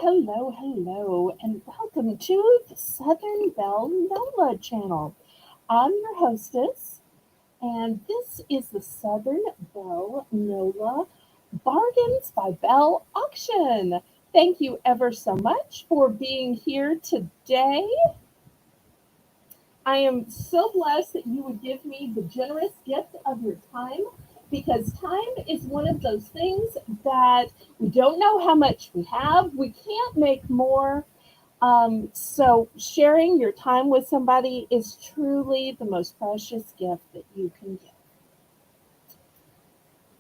hello, and welcome to the Southern Belle NOLA channel. I'm your hostess, and this is the Southern Belle NOLA Bargains by Belle auction. Thank you ever so much for being here today. I am so blessed that you would give me the generous gift of your time because time is one of those things that we don't know how much we have. We can't make more. So sharing your time with somebody is truly the most precious gift that you can give.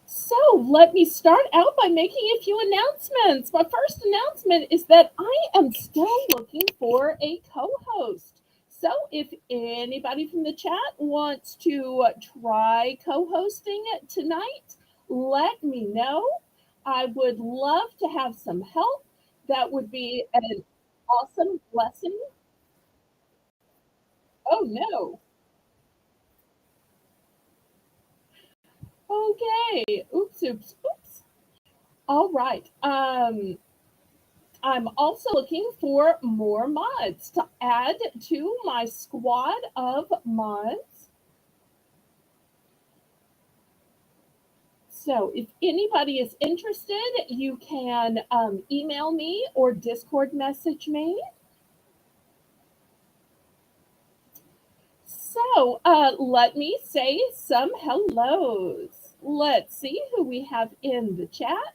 So let me start out by making a few announcements. My first announcement is that I am still looking for a co-host. So if anybody from the chat wants to try co-hosting it tonight, let me know. I would love to have some help. That would be an awesome blessing. Oh no. Okay. Oops. All right. I'm also looking for more mods to add to my squad of mods. So if anybody is interested, you can email me or Discord message me. So let me say some hellos. Let's see who we have in the chat.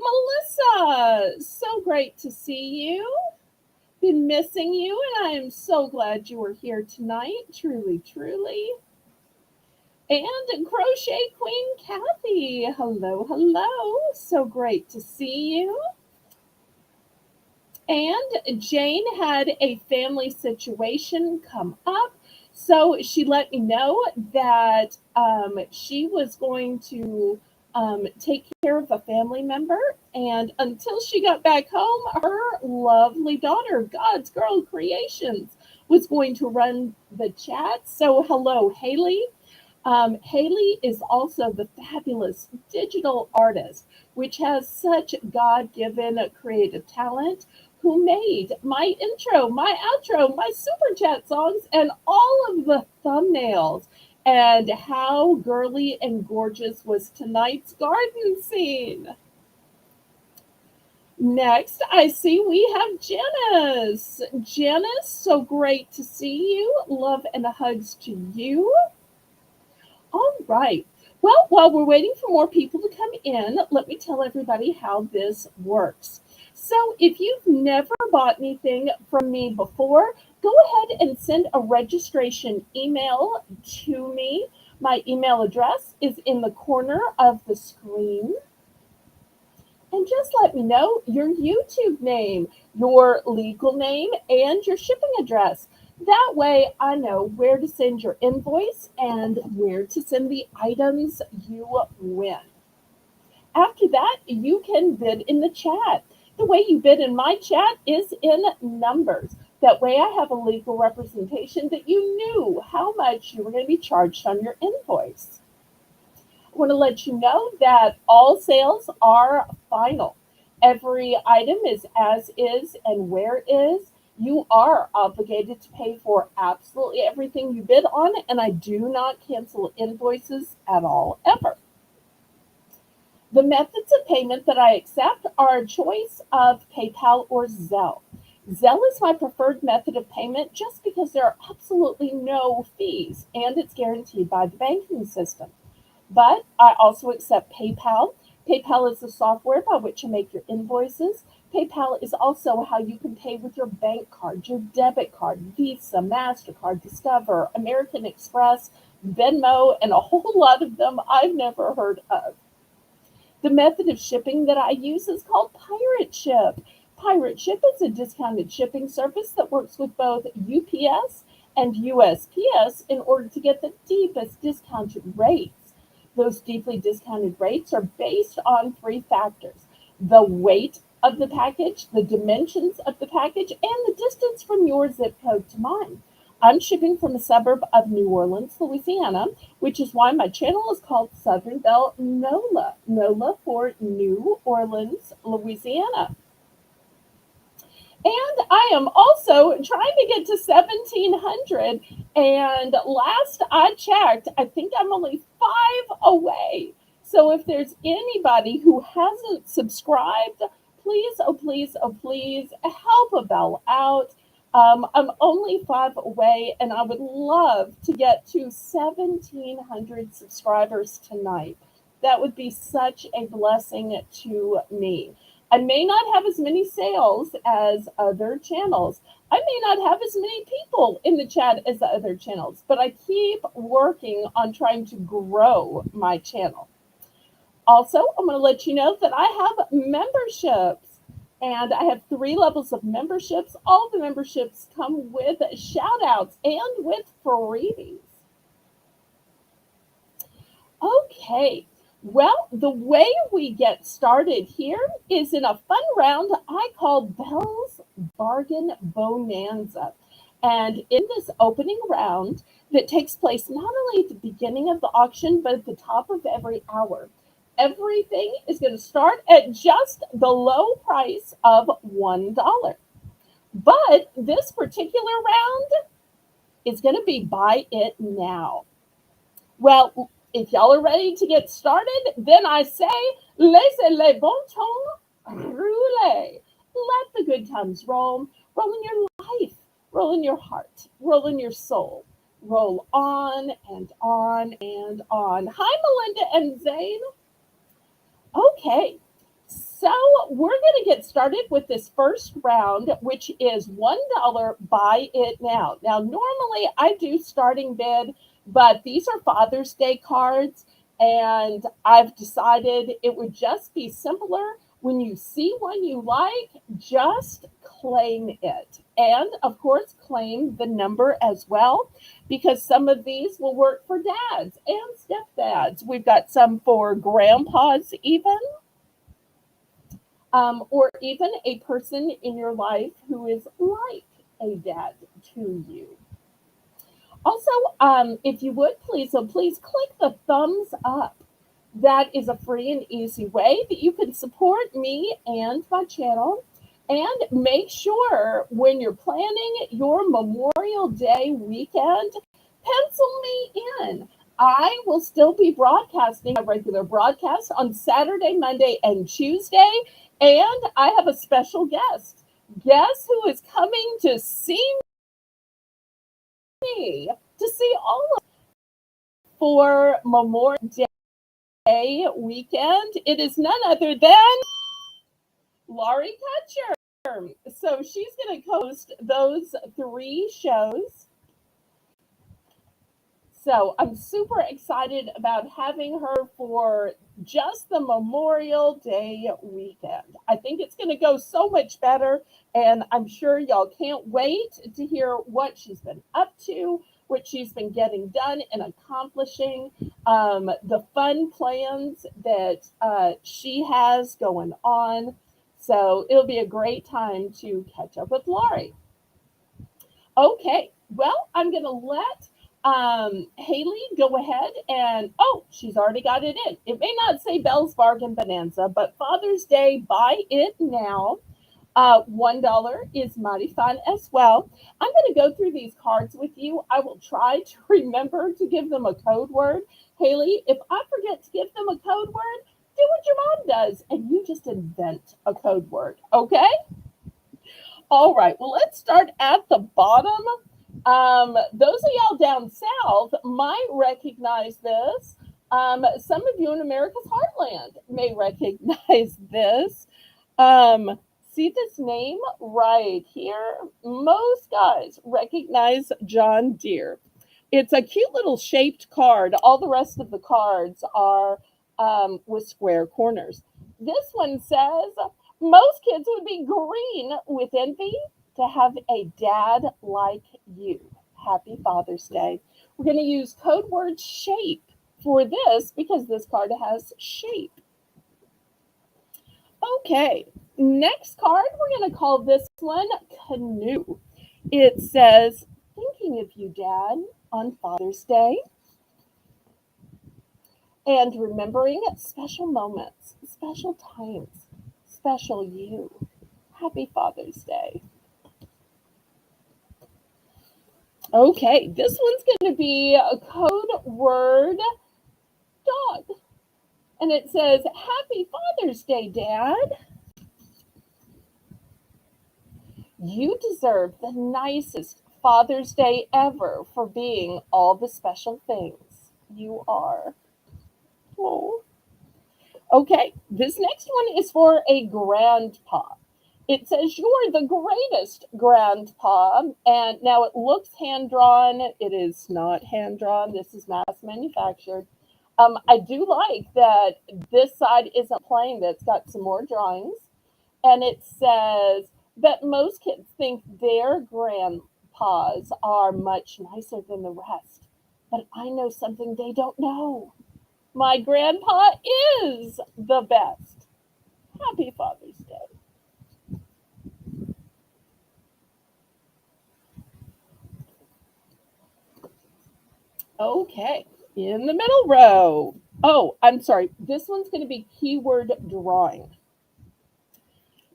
Melissa, so great to see you. Been missing you, and I am so glad you are here tonight. Truly. And Crochet Queen Kathy, hello. So great to see you. And Jane had a family situation come up, so she let me know that she was going to take care of a family member. And until she got back home, her lovely daughter, God's Girl Creations, was going to run the chat. So, hello, Haley. Haley is also the fabulous digital artist, which has such God given creative talent, who made my intro, my outro, my super chat songs, and all of the thumbnails. And how girly and gorgeous was tonight's garden scene? Next, I see we have Janice. Janice, so great to see you. Love and hugs to you. All right. Well, while we're waiting for more people to come in, let me tell everybody how this works. So, if you've never bought anything from me before, go ahead and send a registration email to me. My email address is in the corner of the screen. And just let me know your YouTube name, your legal name, and your shipping address. That way I know where to send your invoice and where to send the items you win. After that, you can bid in the chat. The way you bid in my chat is in numbers. That way I have a legal representation that you knew how much you were going to be charged on your invoice. I want to let you know that all sales are final. Every item is as is and where is. You are obligated to pay for absolutely everything you bid on, and I do not cancel invoices at all, ever. The methods of payment that I accept are a choice of PayPal or Zelle. Zelle is my preferred method of payment just because there are absolutely no fees and it's guaranteed by the banking system. But I also accept PayPal. PayPal is the software by which you make your invoices. PayPal is also how you can pay with your bank card, your debit card, Visa, MasterCard, Discover, American Express, Venmo, and a whole lot of them I've never heard of. The method of shipping that I use is called Pirate Ship. Pirate Ship is a discounted shipping service that works with both UPS and USPS in order to get the deepest discounted rates. Those deeply discounted rates are based on three factors: the weight of the package, the dimensions of the package, and the distance from your zip code to mine. I'm shipping from a suburb of New Orleans, Louisiana, which is why my channel is called Southern Belle NOLA. NOLA for New Orleans, Louisiana. And I am also trying to get to 1700. And last I checked, I think I'm only 5 away. So if there's anybody who hasn't subscribed, please, oh, please, oh, please help a bell out. I'm only 5 away, and I would love to get to 1700 subscribers tonight. That would be such a blessing to me. I may not have as many sales as other channels. I may not have as many people in the chat as the other channels, but I keep working on trying to grow my channel. Also, I'm going to let you know that I have memberships, and I have 3 levels of memberships. All the memberships come with shout outs and with freebies. Okay. Well, the way we get started here is in a fun round I call Belle's Bargain Bonanza. And in this opening round that takes place not only at the beginning of the auction, but at the top of every hour, everything is going to start at just the low price of $1. But this particular round is going to be buy it now. Well, if y'all are ready to get started, then I say, laissez les bon temps rouler. Let the good times roll. Roll in your life, roll in your heart, roll in your soul. Roll on and on and on. Hi, Melinda and Zane. Okay, so we're going to get started with this first round, which is $1 buy it now. Now, normally I do starting bid, but these are Father's Day cards, and I've decided it would just be simpler when you see one you like, just claim it. And of course, claim the number as well, because some of these will work for dads and stepdads. We've got some for grandpas, even or even a person in your life who is like a dad to you. Also, if you would please, so please click the thumbs up. That is a free and easy way that you can support me and my channel. And make sure when you're planning your Memorial Day weekend, pencil me in. I will still be broadcasting a regular broadcast on Saturday, Monday, and Tuesday. And I have a special guest. Guess who is coming to see me, to see all of for Memorial Day weekend? It is none other than Laurie Kutcher. So she's going to host those 3 shows. So I'm super excited about having her for just the Memorial Day weekend. I think it's going to go so much better, and I'm sure y'all can't wait to hear what she's been up to, what she's been getting done and accomplishing, the fun plans that she has going on. So it'll be a great time to catch up with Laurie. Okay, well, I'm going to let Haley go ahead and, oh, she's already got it in. It may not say Belle's Bargain Bonanza, but Father's Day, buy it now. $1 is mighty fun as well. I'm going to go through these cards with you. I will try to remember to give them a code word. Haley, if I forget to give them a code word, do what your mom does and you just invent a code word, okay? All right, well, let's start at the bottom. Those of y'all down south might recognize this. Some of you in America's heartland may recognize this. See this name right here? Most guys recognize John Deere. It's a cute little shaped card. All the rest of the cards are with square corners. This one says, most kids would be green with envy to have a dad like you. Happy Father's Day. We're going to use code word shape for this because this card has shape. Okay, next card, we're going to call this one canoe. It says, thinking of you, Dad, on Father's Day. And remembering special moments, special times, special you. Happy Father's Day. Okay, this one's going to be a code word dog. And it says, Happy Father's Day, Dad. You deserve the nicest Father's Day ever for being all the special things you are. Oh. Okay, this next one is for a grandpa. It says, You're the greatest grandpa. And now it looks hand drawn. It is not hand drawn. This is mass manufactured. I do like that this side isn't plain, that's got some more drawings. And it says that most kids think their grandpas are much nicer than the rest. But I know something they don't know. My grandpa is the best. Happy Father's Day. Okay, in the middle row. Oh, I'm sorry. This one's going to be keyword drawing.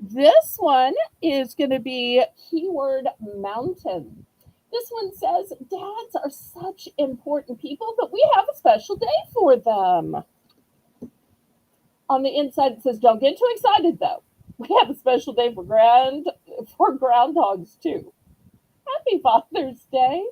This one is going to be keyword mountain. This one says, Dads are such important people, but we have a special day for them. On the inside, it says, Don't get too excited, though. We have a special day for groundhogs, too. Happy Father's Day.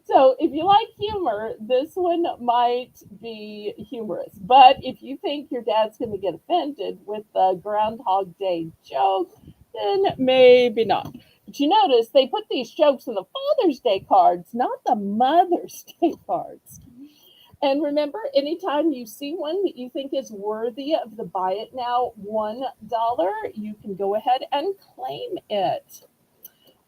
So if you like humor, this one might be humorous. But if you think your dad's going to get offended with the Groundhog Day joke, then maybe not. But you notice they put these jokes in the Father's Day cards, not the Mother's Day cards. And remember, anytime you see one that you think is worthy of the buy it now $1, you can go ahead and claim it.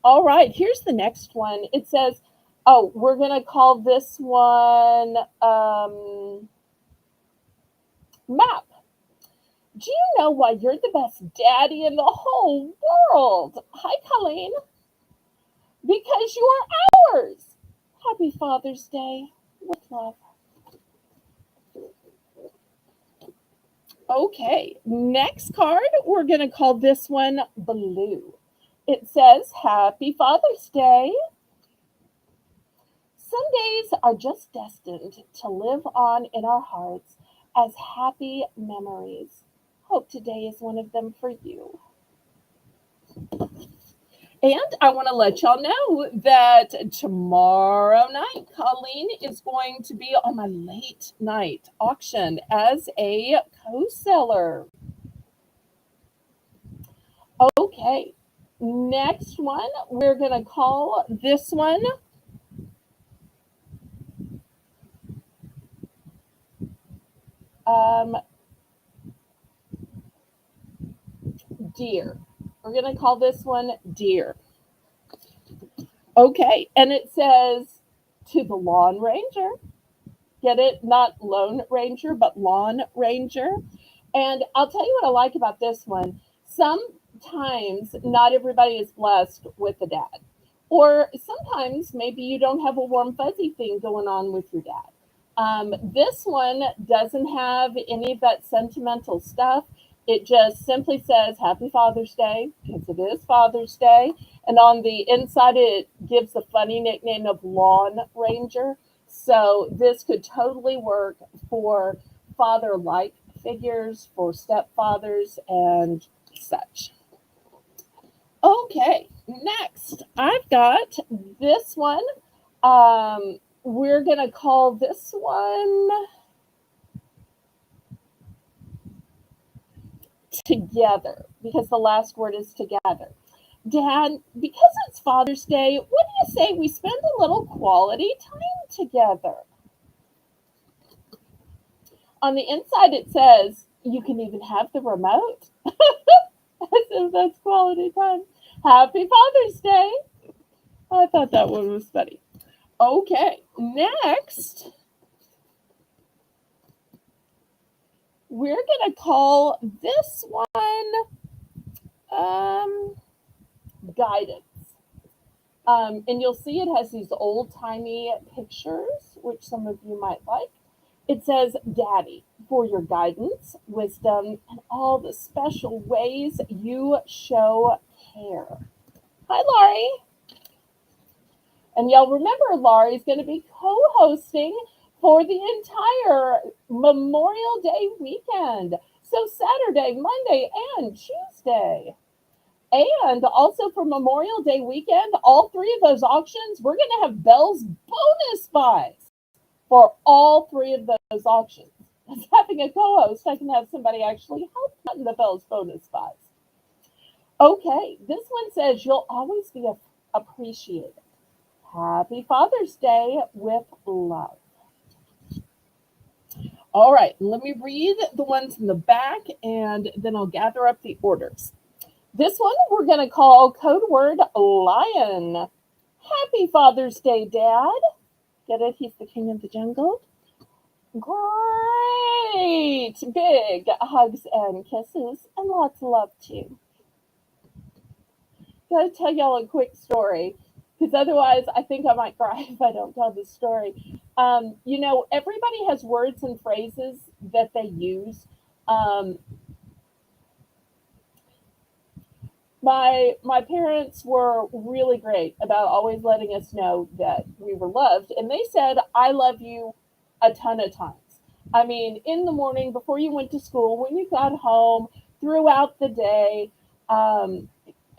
All right, here's the next one. It says, oh, we're going to call this one map. Do you know why you're the best daddy in the whole world? Hi, Colleen. Because you're ours. Happy Father's Day with love. Okay, next card, we're going to call this one blue. It says, Happy Father's Day. Some days are just destined to live on in our hearts as happy memories. Hope today is one of them for you. And I want to let y'all know that tomorrow night, Colleen is going to be on my late night auction as a co-seller. Okay, next one, we're going to call this one deer. We're going to call this one deer. Okay, and it says to the lawn ranger. Get it? Not Lone Ranger, but Lawn Ranger. And I'll tell you what I like about this one. Sometimes not everybody is blessed with a dad. Or sometimes maybe you don't have a warm fuzzy thing going on with your dad. This one doesn't have any of that sentimental stuff. It just simply says Happy Father's Day because it is Father's Day. And on the inside, it gives the funny nickname of Lawn Ranger. So this could totally work for father-like figures, for stepfathers, and such. Okay, next I've got this one. We're going to call this one together because the last word is together. Dad, because it's Father's Day, what do you say we spend a little quality time together? On the inside, it says you can even have the remote. As if that's quality time. Happy Father's Day. I thought that one was funny. Okay, next, we're going to call this one guidance. And you'll see it has these old-timey pictures, which some of you might like. It says, Daddy, for your guidance, wisdom, and all the special ways you show care. Hi, Laurie. And y'all remember, Laurie's going to be co hosting for the entire Memorial Day weekend. So, Saturday, Monday, and Tuesday. And also for Memorial Day weekend, all three of those auctions, we're going to have Belle's bonus buys for all three of those auctions. As having a co-host, I can have somebody actually help run the Belle's bonus buys. Okay, this one says you'll always be appreciated. Happy Father's Day with love. All right, let me read the ones in the back and then I'll gather up the orders. This one we're going to call code word lion. Happy Father's Day, Dad. Get it? He's the king of the jungle. Great! Big hugs and kisses and lots of love too. Gotta tell y'all a quick story because otherwise I think I might cry if I don't tell this story. Everybody has words and phrases that they use. Um, my parents were really great about always letting us know that we were loved, and they said I love you a ton of times. I mean, in the morning before you went to school, when you got home, throughout the day. um,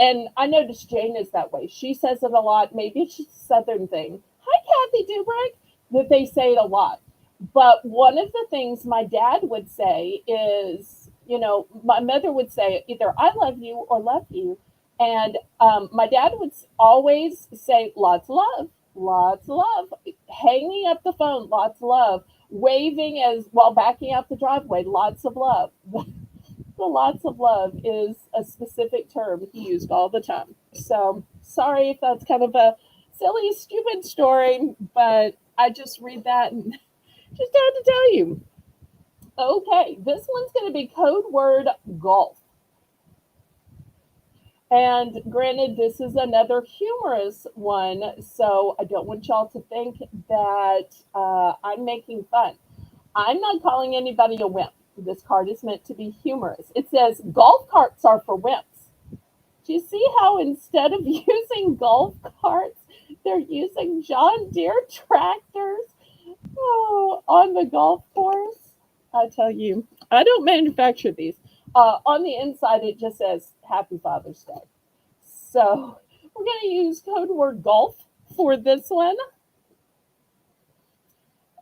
and I noticed Jane is that way. She says it a lot. Maybe it's just a southern thing. Hi, Kathy Dubrick. That they say it a lot. But one of the things my dad would say is, my mother would say either I love you or love you. And my dad would always say lots of love, hanging up the phone, lots of love, waving as while backing out the driveway, lots of love. The lots of love is a specific term he used all the time. So sorry if that's kind of a silly, stupid story, but I just read that and just had to tell you. Okay, this one's going to be code word golf. And granted, this is another humorous one, so I don't want y'all to think that I'm making fun. I'm not calling anybody a wimp. This card is meant to be humorous. It says golf carts are for wimps. Do you see how instead of using golf carts, they're using John Deere tractors on the golf course? I tell you, I don't manufacture these. On the inside, it just says Happy Father's Day. So we're going to use code word golf for this one.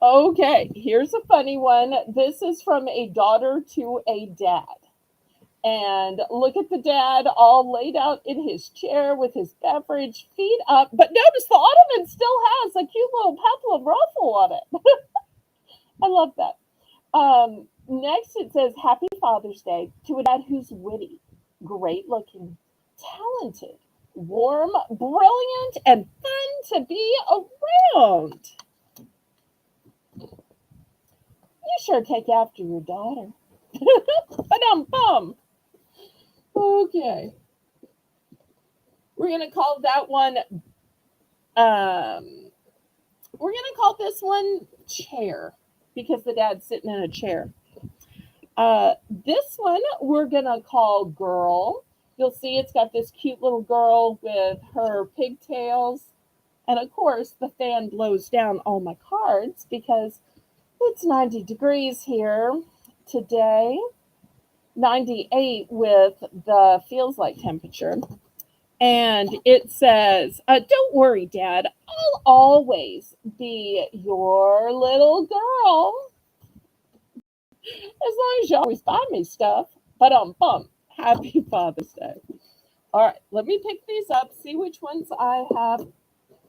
Okay, here's a funny one. This is from a daughter to a dad. And look at the dad all laid out in his chair with his beverage, feet up. But notice the ottoman still has a cute little peplum ruffle on it. I love that. Next, it says Happy Father's Day to a dad who's witty, great looking, talented, warm, brilliant, and fun to be around. You sure take after your daughter. Ba-dum-bum. Okay. We're going to call that one, we're going to call this one chair because the dad's sitting in a chair. This one we're going to call girl. You'll see it's got this cute little girl with her pigtails. And of course, the fan blows down all my cards because it's 90 degrees here today. 98 with the feels like temperature. And it says, don't worry, Dad. I'll always be your little girl. As long as you always buy me stuff. But bum. Happy Father's Day. All right, let me pick these up, see which ones I have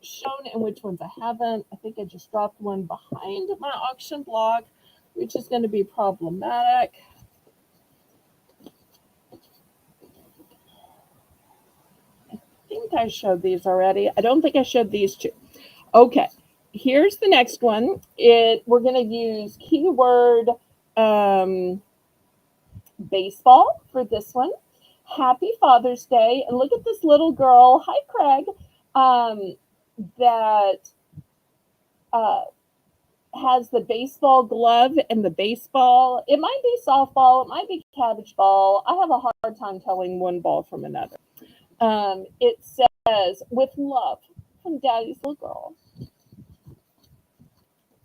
shown and which ones I haven't. I think I just dropped one behind my auction block, which is going to be problematic. I think I showed these already. I don't think I showed these two. Okay, here's the next one. We're going to use keyword baseball for this one. Happy Father's Day. And look at this little girl. Hi, Craig. That has the baseball glove and the baseball. It might be softball, it might be cabbage ball. I have a hard time telling one ball from another. It says, with love from Daddy's little girl.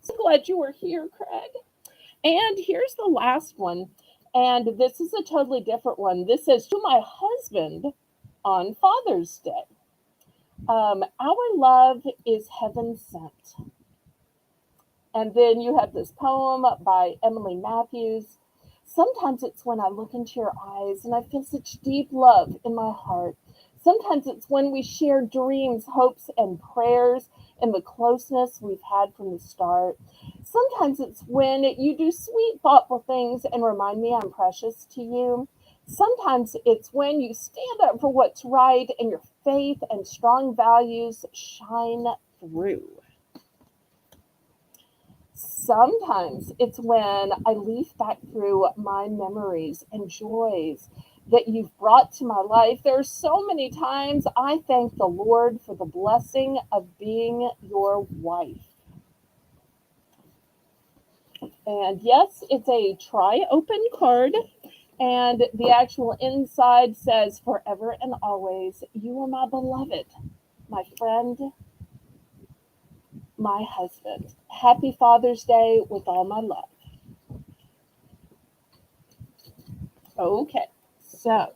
So glad you were here, Craig. And here's the last one. And this is a totally different one. This says, to my husband on Father's Day. Our love is heaven sent. And then you have this poem by Emily Matthews. Sometimes it's when I look into your eyes and I feel such deep love in my heart. Sometimes it's when we share dreams, hopes, and prayers in the closeness we've had from the start. Sometimes it's when you do sweet, thoughtful things and remind me I'm precious to you. Sometimes it's when you stand up for what's right and your faith and strong values shine through. Sometimes it's when I leaf back through my memories and joys that you've brought to my life. There are so many times I thank the Lord for the blessing of being your wife. And yes, it's a try open card. And the actual inside says, forever and always, you are my beloved, my friend, my husband. Happy Father's Day with all my love. Okay, so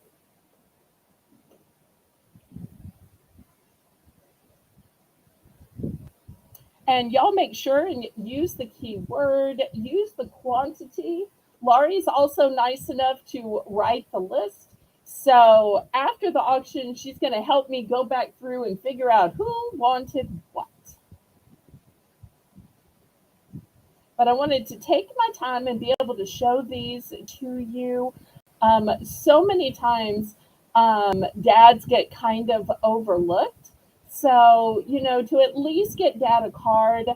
and y'all make sure and use the keyword, use the quantity. Laurie's also nice enough to write the list. So after the auction, she's going to help me go back through and figure out who wanted what. But I wanted to take my time and be able to show these to you. So many times, dads get kind of overlooked. So, to at least get dad a card,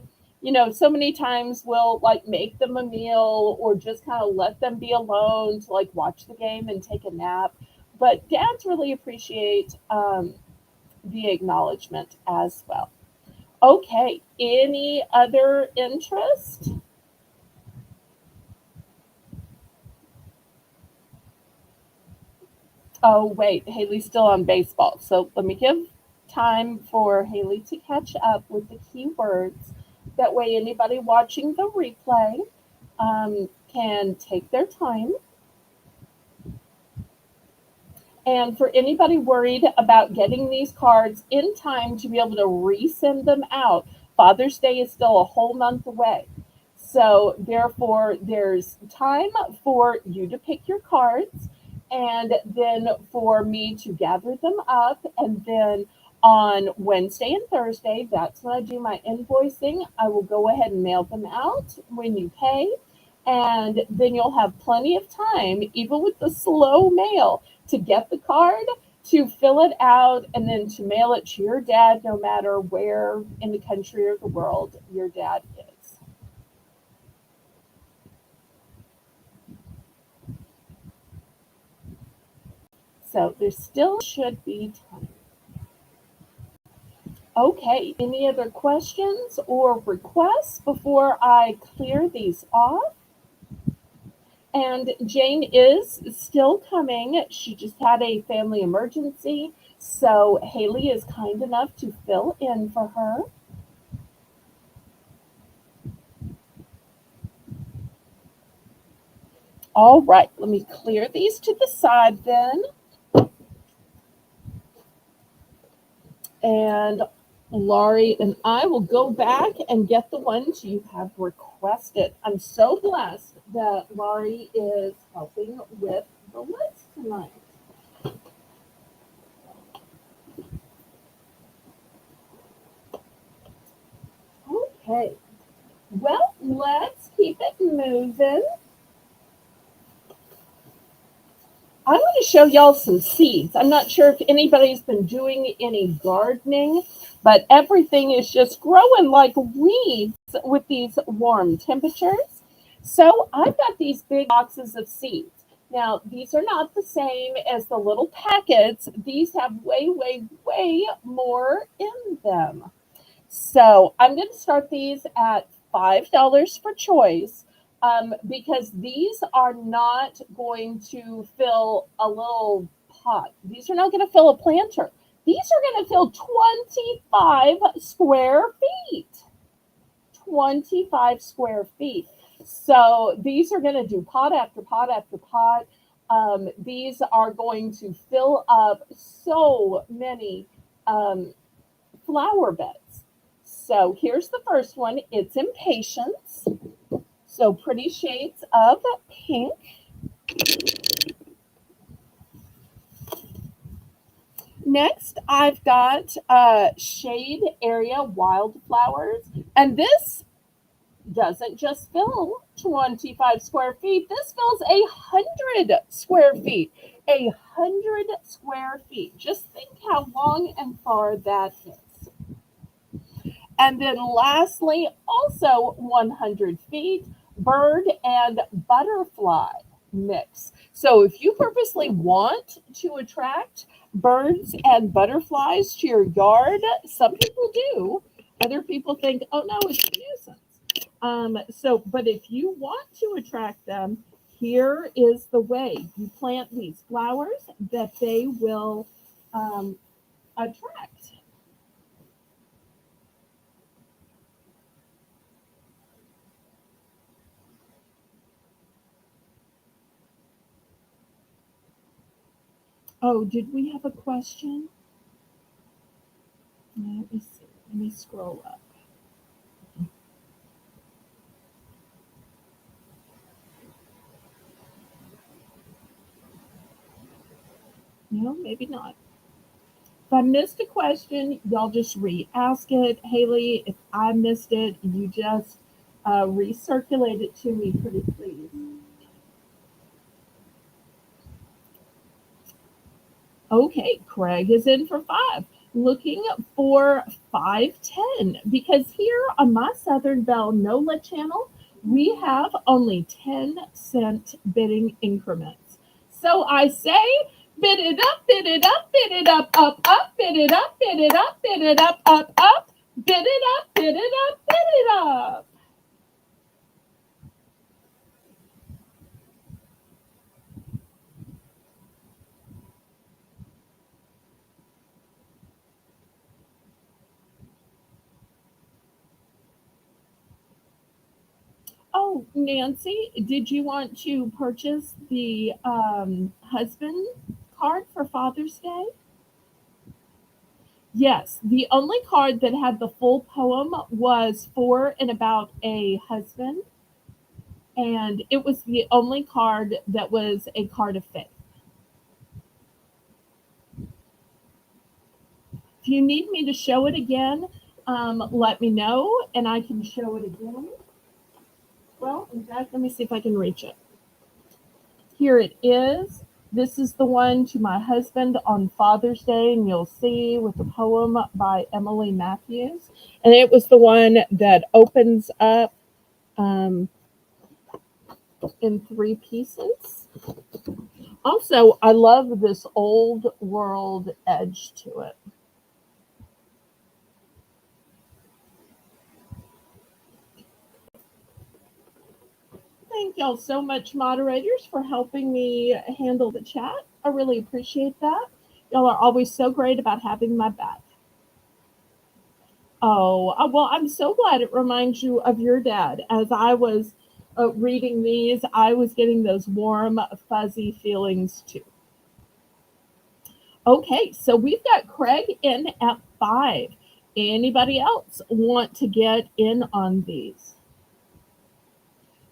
so many times we'll like make them a meal or just kind of let them be alone to like watch the game and take a nap. But dads really appreciate the acknowledgement as well. Okay, any other interest? Oh, wait, Haley's still on baseball. So let me give time for Haley to catch up with the keywords. That way, anybody watching the replay can take their time. And for anybody worried about getting these cards in time to be able to resend them out, Father's Day is still a whole month away. So, therefore, there's time for you to pick your cards and then for me to gather them up. And then on Wednesday and Thursday, that's when I do my invoicing. I will go ahead and mail them out when you pay. And then you'll have plenty of time, even with the slow mail, to get the card, to fill it out, and then to mail it to your dad, no matter where in the country or the world your dad is. So there still should be time. Okay, any other questions or requests before I clear these off? And Jane is still coming. She just had a family emergency. So Haley is kind enough to fill in for her. All right, let me clear these to the side then. And Laurie and I will go back and get the ones you have requested. I'm so blessed that Laurie is helping with the list tonight. Okay, well, let's keep it moving. I want to show y'all some seeds. I'm not sure if anybody's been doing any gardening, but everything is just growing like weeds with these warm temperatures. So I've got these big boxes of seeds. Now, these are not the same as the little packets. These have way, way, way more in them. So I'm going to start these at $5 for choice, because these are not going to fill a little pot. These are not going to fill a planter. These are going to fill 25 square feet. 25 square feet. So these are going to do pot after pot after pot. These are going to fill up so many um, flower beds. So here's the first one. It's Impatience. So pretty shades of pink. Next, I've got Shade Area Wildflowers. And this doesn't just fill 25 square feet. This fills 100 square feet. 100 square feet. Just think how long and far that is. And then lastly, also 100 feet, bird and butterfly mix. So if you purposely want to attract birds and butterflies to your yard, some people do. Other people think, oh no, it's a nuisance. But if you want to attract them, here is the way you plant these flowers that they will attract. Oh, did we have a question? Let me see. Let me scroll up. No, maybe not. If I missed a question, y'all just re-ask it. Haley, if I missed it, you just recirculate it to me, pretty please. Okay, Craig is in for five. Looking for 510 because here on my Southern Belle NOLA channel, we have only 10-cent bidding increments. So I say, bid it up, bid it up, bid it up, bid it up, bid it up, bid it up, bid it up, bid it up, bid it up. Oh, Nancy, did you want to purchase the husband card for Father's Day? Yes, the only card that had the full poem was for and about a husband, and it was the only card that was a card of faith. If you need me to show it again, let me know and I can show it again. Well, in fact, let me see if I can reach it. Here it is. This is the one to my husband on Father's Day, and you'll see with the poem by Emily Matthews. And it was the one that opens up um, in three pieces. Also, I love this old world edge to it. Thank y'all so much, moderators, for helping me handle the chat. I really appreciate that. Y'all are always so great about having my back. Oh, well, I'm so glad it reminds you of your dad. As I was reading these, I was getting those warm, fuzzy feelings too. Okay, so we've got Craig in at five. Anybody else want to get in on these?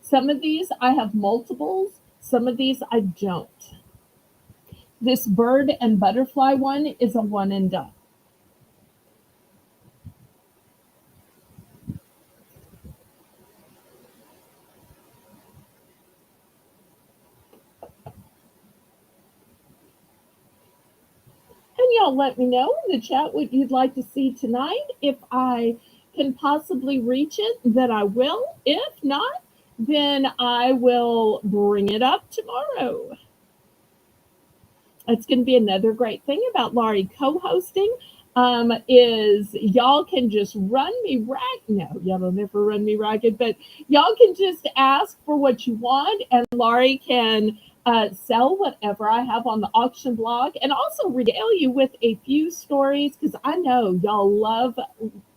Some of these I have multiples, some of these I don't. This bird and butterfly one is a one and done. And y'all let me know in the chat what you'd like to see tonight. If I can possibly reach it, then I will. If not, then I will bring it up tomorrow. It's going to be another great thing about Laurie co hosting. is y'all can just run me ragged. No, y'all don't ever run me ragged, but y'all can just ask for what you want, and Laurie can sell whatever I have on the auction blog and also regale you with a few stories because I know y'all love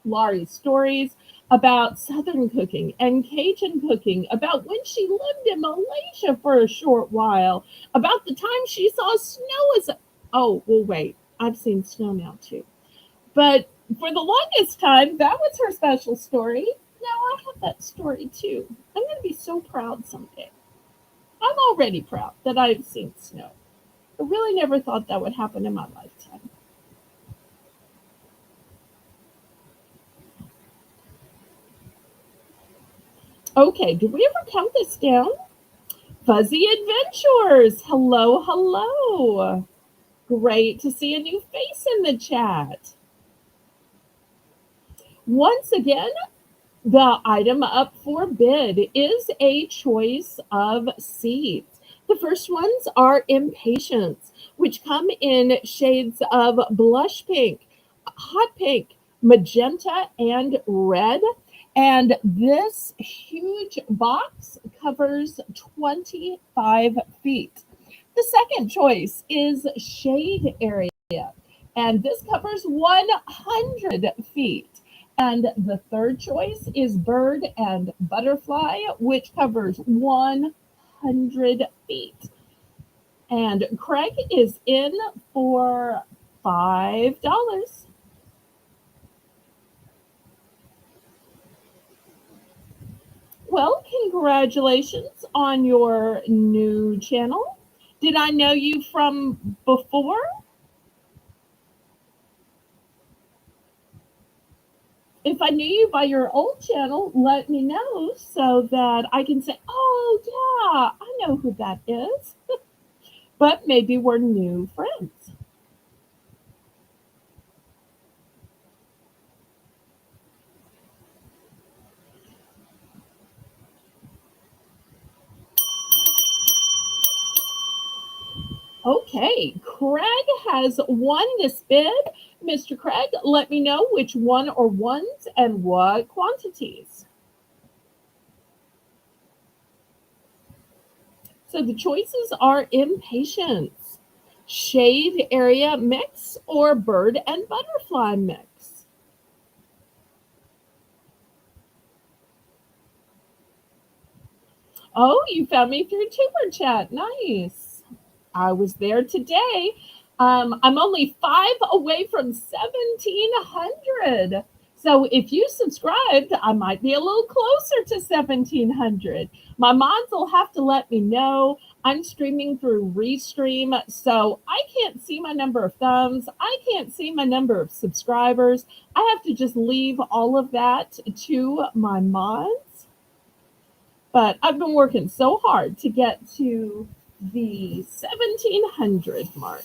Laurie's stories about Southern cooking and Cajun cooking, about when she lived in Malaysia for a short while, about the time she saw snow as a. Oh, well, wait, I've seen snow now too. But for the longest time, that was her special story. Now I have that story too. I'm going to be so proud someday. I'm already proud that I've seen snow. I really never thought that would happen in my lifetime. Okay, did we ever count this down? Fuzzy Adventures. Hello, hello. Great to see a new face in the chat. Once again, the item up for bid is a choice of seeds. The first ones are Impatience, which come in shades of blush pink, hot pink, magenta, and red. And this huge box covers 25 feet. The second choice is Shade Area, and this covers 100 feet. And the third choice is Bird and Butterfly, which covers 100 feet. And Craig is in for $5. Well, congratulations on your new channel. Did I know you from before? If I knew you by your old channel, let me know so that I can say, oh, yeah, I know who that is. But maybe we're new friends. Okay, Craig has won this bid. Mr. Craig, let me know which one or ones and what quantities. So the choices are Impatience, Shade Area Mix, or Bird and Butterfly Mix. Oh, you found me through Tuber Chat. Nice. I was there today. I'm only 5 away from 1,700. So if you subscribed, I might be a little closer to 1,700. My mods will have to let me know. I'm streaming through Restream, so I can't see my number of thumbs. I can't see my number of subscribers. I have to just leave all of that to my mods. But I've been working so hard to get to the 1,700 mark.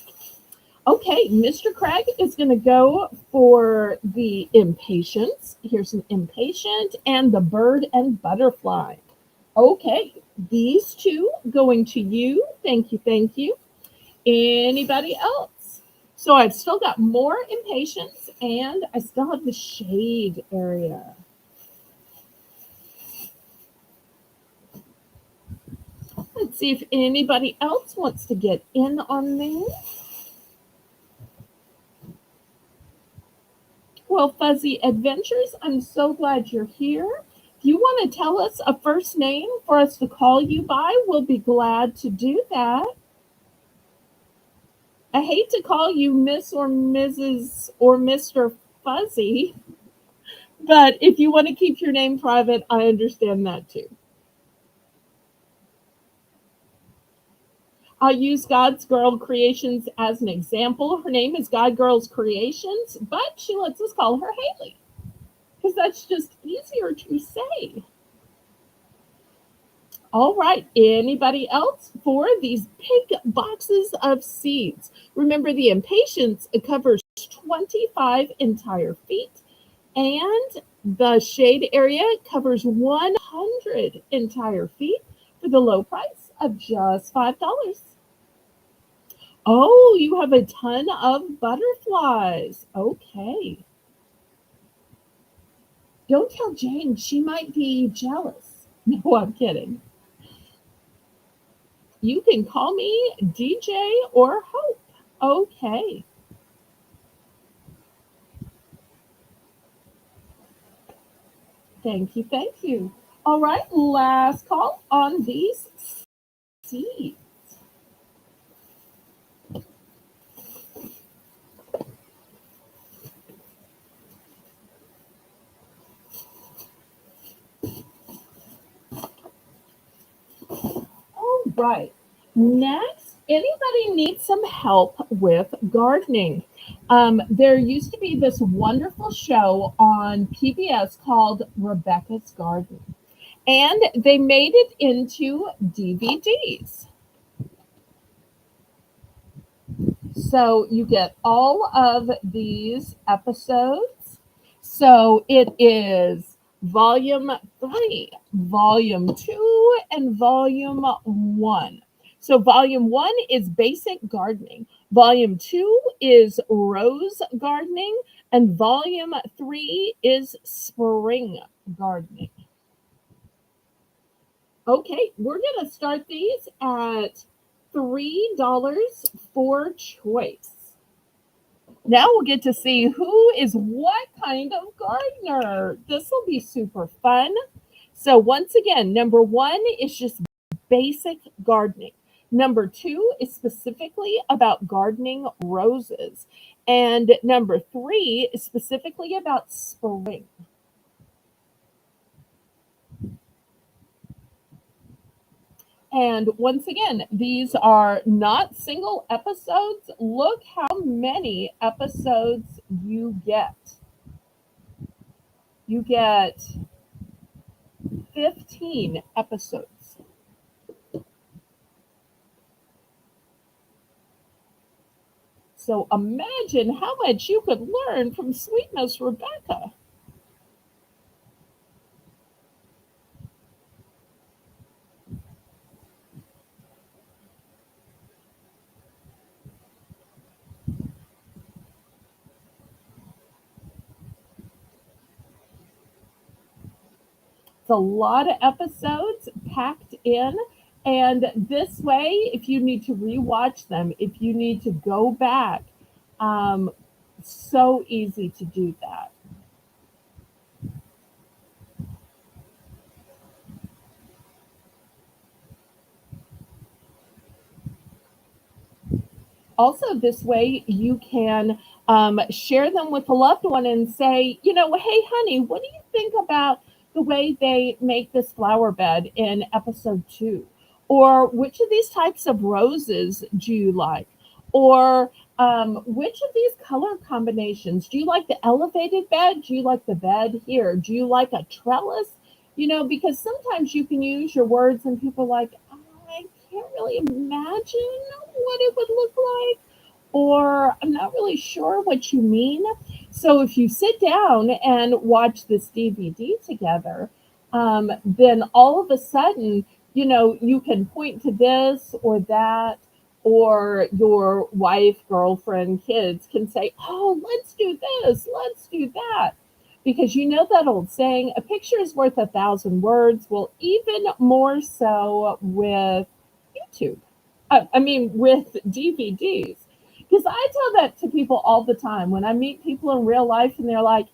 Okay, Mr. Craig is going to go for the Impatience. Here's an Impatient and the Bird and Butterfly. Okay, these two going to you. Thank you, thank you. Anybody else? So I've still got more Impatience and I still have the Shade Area. Let's see if anybody else wants to get in on this. Well, Fuzzy Adventures, I'm so glad you're here. If you want to tell us a first name for us to call you by, we'll be glad to do that. I hate to call you Miss or Mrs. or Mr. Fuzzy, but if you want to keep your name private, I understand that too. I'll use God's Girl Creations as an example. Her name is God Girls Creations, but she lets us call her Haley because that's just easier to say. All right, anybody else for these big boxes of seeds? Remember, the Impatience covers 25 entire feet, and the Shade Area covers 100 entire feet for the low price of just $5. Oh, you have a ton of butterflies. Okay. Don't tell Jane. She might be jealous. No, I'm kidding. You can call me DJ or Hope. Okay. Thank you. Thank you. All right. Last call on these seeds. All right. Next, anybody needs some help with gardening? There used to be this wonderful show on PBS called Rebecca's Garden, and they made it into DVDs. So you get all of these episodes. So it is volume three, volume two, and volume one. So volume one is basic gardening, volume two is rose gardening, and volume three is spring gardening. Okay, we're going to start these at $3 for choice. Now we'll get to see who is what kind of gardener. This will be super fun. So, once again, number one is just basic gardening. Number two is specifically about gardening roses. And number three is specifically about spring. And once again, these are not single episodes. Look how many episodes you get. You get 15 episodes. So imagine how much you could learn from Sweet Miss Rebecca. It's a lot of episodes packed in. And this way, if you need to rewatch them, if you need to go back, um, so easy to do that. Also, this way you can share them with a loved one and say, hey, honey, what do you think about the way they make this flower bed in episode two? Or which of these types of roses do you like? Or which of these color combinations? Do you like the elevated bed? Do you like the bed here? Do you like a trellis? Because sometimes you can use your words and people are like, "Oh, I can't really imagine what it would look like, or I'm not really sure what you mean." So if you sit down and watch this DVD together, then all of a sudden, you can point to this or that, or your wife, girlfriend, kids can say, "Oh, let's do this, let's do that." Because you know that old saying, a picture is worth a thousand words. Well, even more so with YouTube. I mean, with DVDs. Because I tell that to people all the time when I meet people in real life and they're like,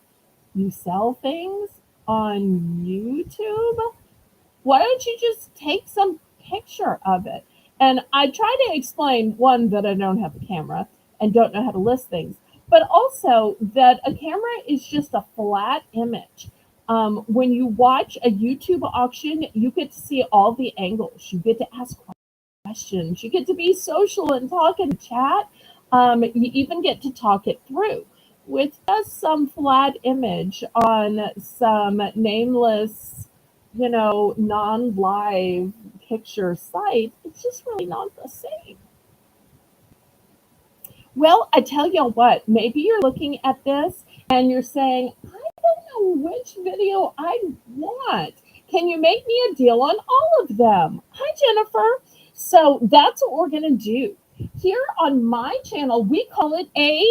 "You sell things on YouTube? Why don't you just take some picture of it?" And I try to explain, one, that I don't have a camera and don't know how to list things, but also that a camera is just a flat image. When you watch a YouTube auction, you get to see all the angles. You get to ask questions. You get to be social and talk and chat. You even get to talk it through. With just some flat image on some nameless, non live picture site, it's just really not the same. Well, I tell you what, maybe you're looking at this and you're saying, "I don't know which video I want. Can you make me a deal on all of them?" Hi, Jennifer. So that's what we're going to do. Here on my channel, we call it a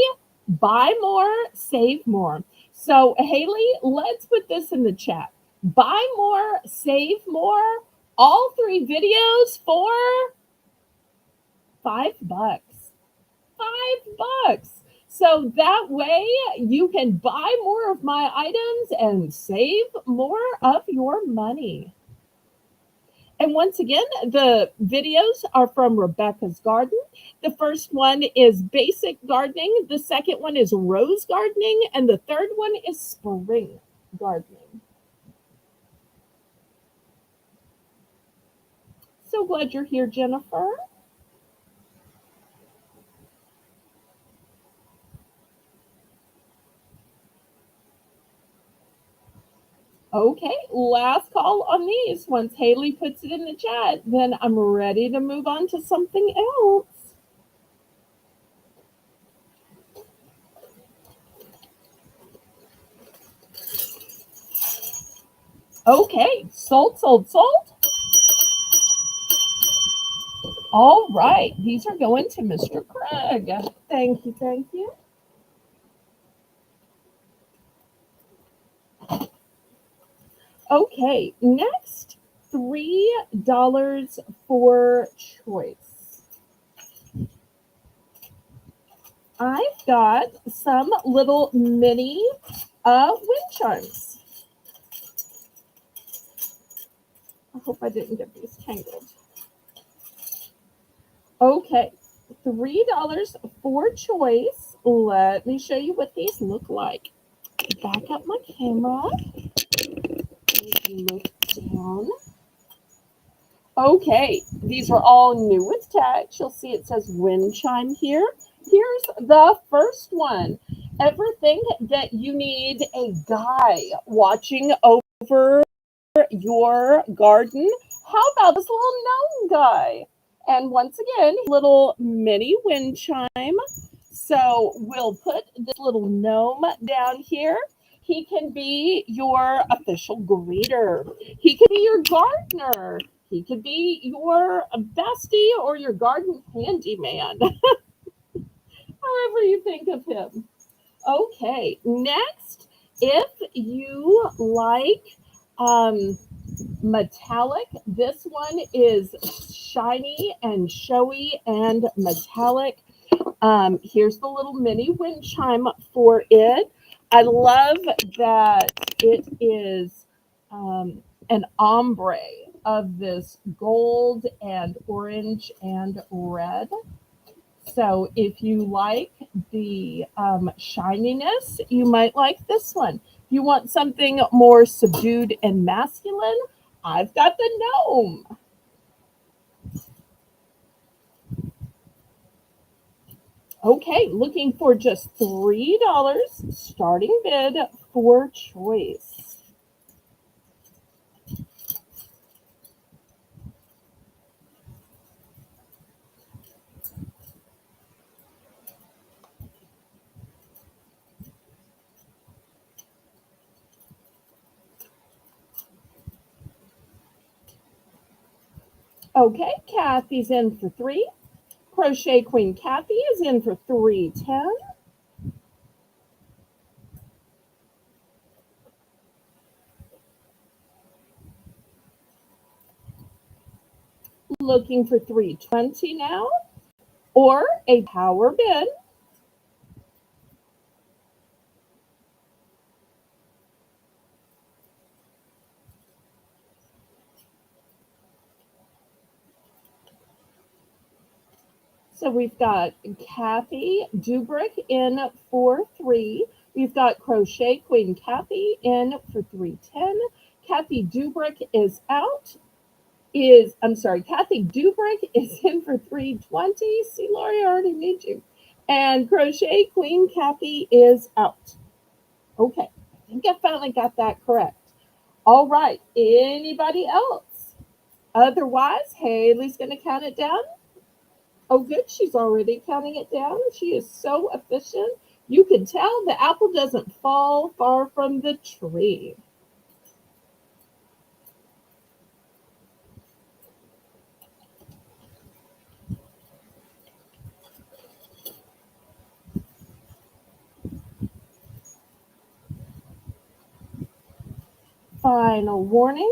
buy more, save more. So, Haley, let's put this in the chat. Buy more, save more. All three videos for $5. $5. So that way you can buy more of my items and save more of your money. And once again, the videos are from Rebecca's Garden. The first one is basic gardening. The second one is rose gardening. And the third one is spring gardening. So glad you're here, Jennifer. Okay, last call on these. Once Haley puts it in the chat, then I'm ready to move on to something else. Okay, sold, sold, sold. All right, these are going to Mr. Craig. Thank you, thank you. Okay, next, $3 for choice. I've got some little mini wind chimes. I hope I didn't get these tangled. Okay, $3 for choice. Let me show you what these look like. Back up my camera. Look down. Okay, these are all new with text. You'll see it says wind chime here. Here's the first one. Everything that you need a guy watching over your garden. How about this little gnome guy? And once again, little mini wind chime. So we'll put this little gnome down here. He can be your official greeter. He can be your gardener. He could be your bestie or your garden handyman, however you think of him. Okay, next, if you like metallic, this one is shiny and showy and metallic. Here's the little mini wind chime for it. I love that it is an ombre of this gold and orange and red. So if you like the shininess, you might like this one. If you want something more subdued and masculine, I've got the gnome. Okay, looking for just $3 starting bid for choice. Okay, Kathy's in for 3. Crochet Queen Kathy is in for 310. Looking for 320 now, or a power bid. So we've got Kathy Dubrick in for 3. We've got Crochet Queen Kathy in for 310. Kathy Dubrick is out. Kathy Dubrick is in for 320. See, Lori, I already need you. And Crochet Queen Kathy is out. Okay, I think I finally got that correct. All right, anybody else? Otherwise, Haley's going to count it down. Oh, good, she's already counting it down. She is so efficient. You can tell the apple doesn't fall far from the tree. final warning.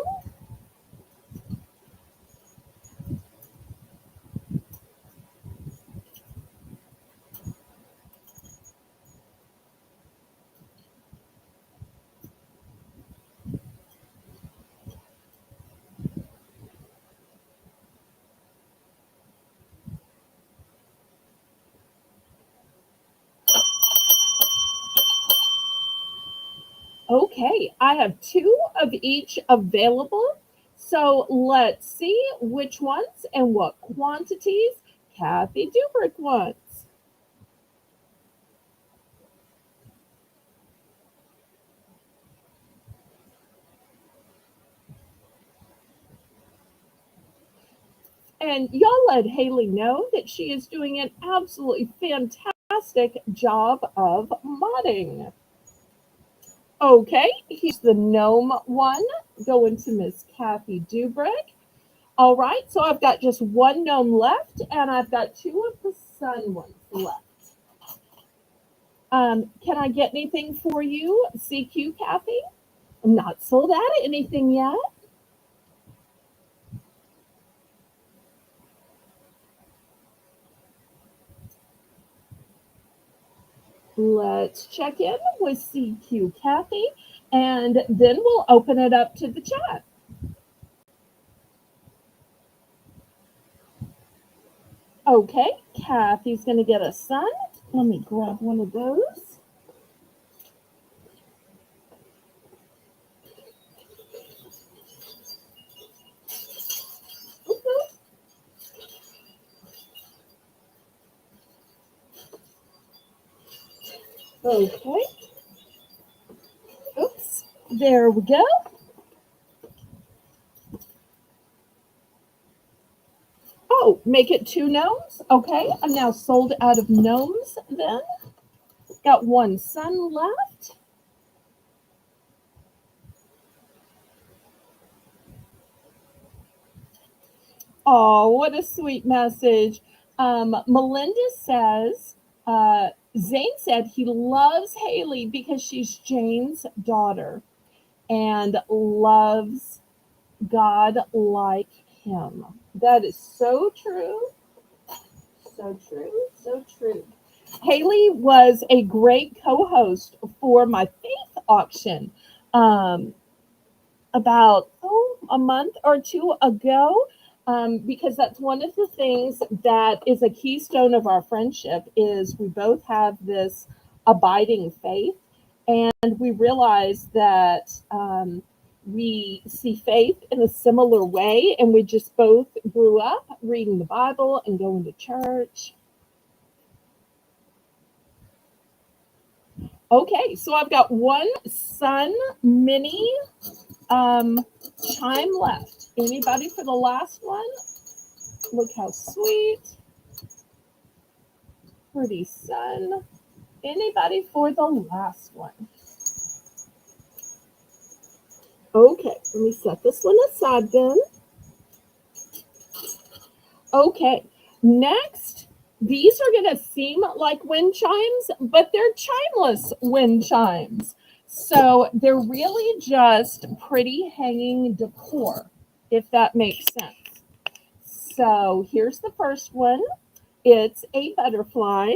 Okay, I have two of each available. So let's see which ones and what quantities Kathy Dubrick wants. And y'all let Haley know that she is doing an absolutely fantastic job of modding. Okay, here's the gnome one going to Miss Kathy Dubrick. All right, so I've got just one gnome left, and I've got two of the sun ones left. Can I get anything for you, CQ Kathy? I'm not sold out of anything yet. Let's check in with CQ Kathy, and then we'll open it up to the chat. Okay, Kathy's going to get a sun. Let me grab one of those. Okay. Oops. There we go. Oh, make it two gnomes. Okay, I'm now sold out of gnomes then. Got one sun left. Oh, what a sweet message. Melinda says, Zane said he loves Haley because she's Jane's daughter and loves God like him. That is so true. So true. So true. Haley was a great co host for my faith auction um, about a month or two ago. Because that's one of the things that is a keystone of our friendship is we both have this abiding faith, and we realize that we see faith in a similar way, and we just both grew up reading the Bible and going to church. Okay, so I've got one Sun Mini um, chime left. Anybody for the last one? Look how sweet. Pretty sun. Anybody for the last one? Okay, let me set this one aside then. Okay, next, these are going to seem like wind chimes, but they're chimeless wind chimes. So they're really just pretty hanging decor, if that makes sense. So here's the first one. It's a butterfly.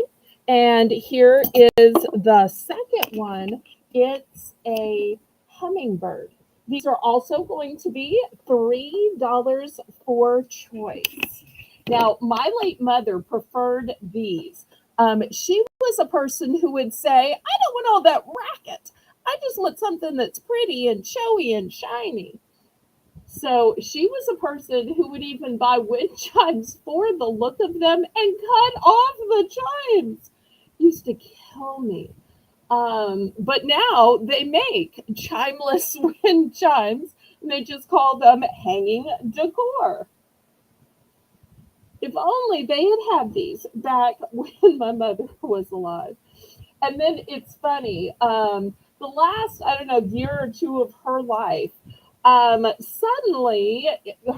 And here is the second one. It's a hummingbird. These are also going to be $3 for choice. Now, my late mother preferred these. She was a person who would say, I don't want all that racket. I just want something that's pretty and showy and shiny. So she was a person who would even buy wind chimes for the look of them and cut off the chimes. Used to kill me. But now they make chimeless wind chimes, and they just call them hanging decor. If only they had these back when my mother was alive. And then it's funny. The last, I don't know, year or two of her life, suddenly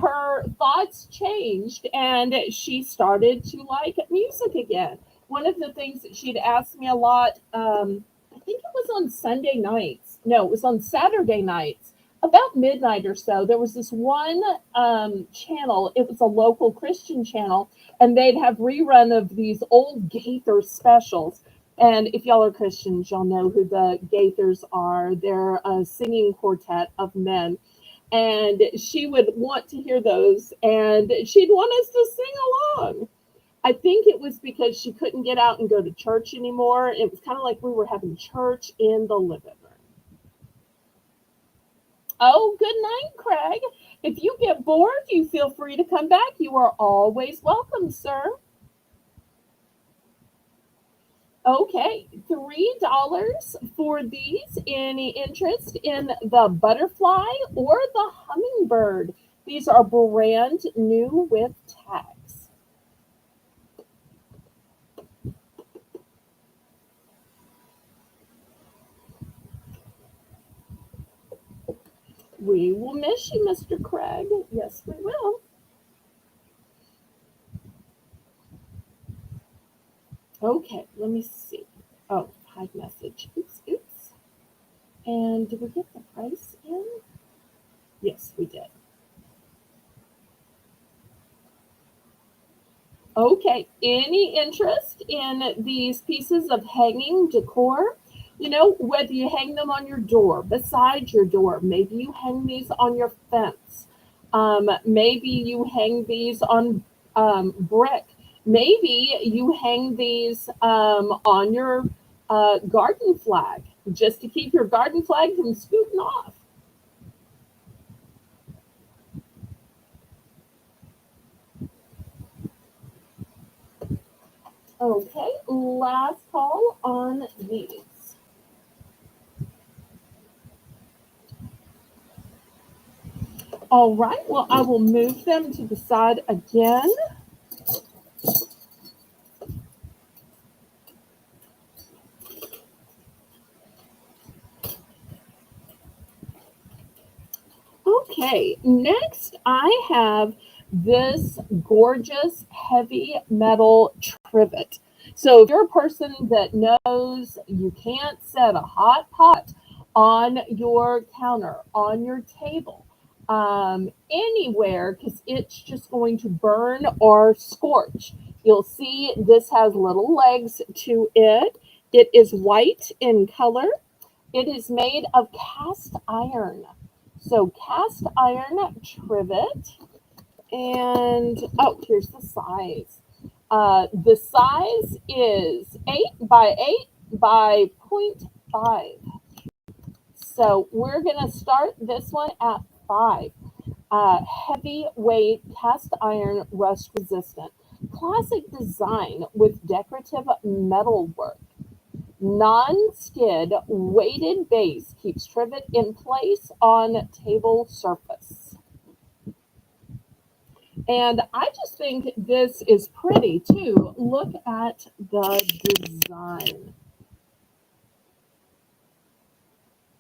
her thoughts changed and she started to like music again. One of the things that she'd asked me a lot, I think it was on Sunday nights. No, it was on Saturday nights. about midnight or so, there was this one channel. It was a local Christian channel, and they'd have rerun of these old Gaither specials. And if y'all are Christians, y'all know who the Gaithers are. They're a singing quartet of men. And she would want to hear those, and she'd want us to sing along. I think it was because she couldn't get out and go to church anymore. It was kind of like we were having church in the living room. Oh, good night, Craig. If you get bored, you feel free to come back. You are always welcome, sir. Okay, $3 for these. Any interest in the butterfly or the hummingbird? These are brand new with tags. We will miss you, Mr. Craig. Yes, we will. Okay, let me see. Oh, hide message. Oops, oops. And did we get the price in? Yes, we did. Okay, any interest in these pieces of hanging decor? You know, whether you hang them on your door, beside your door, maybe you hang these on your fence, maybe you hang these on brick, maybe you hang these on your garden flag just to keep your garden flag from scooting off. Okay, last call on these. All right, well, I will move them to the side again. Okay, next I have this gorgeous heavy metal trivet. So if you're a person that knows you can't set a hot pot on your counter, on your table, anywhere, because it's just going to burn or scorch, you'll see this has little legs to it. It is white in color. It is made of cast iron. So cast iron trivet. And oh, here's the size. The size is 8 by 8 by 0.5. So we're going to start this one at 5. Heavyweight cast iron rust resistant. Classic design with decorative metal work. Non-skid weighted base keeps trivet in place on table surface. And I just think this is pretty too. Look at the design.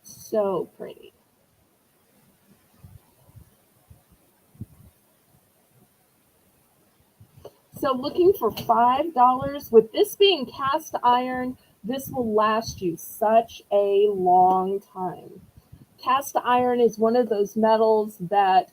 So pretty. So looking for $5. With this being cast iron, this will last you such a long time. Cast iron is one of those metals that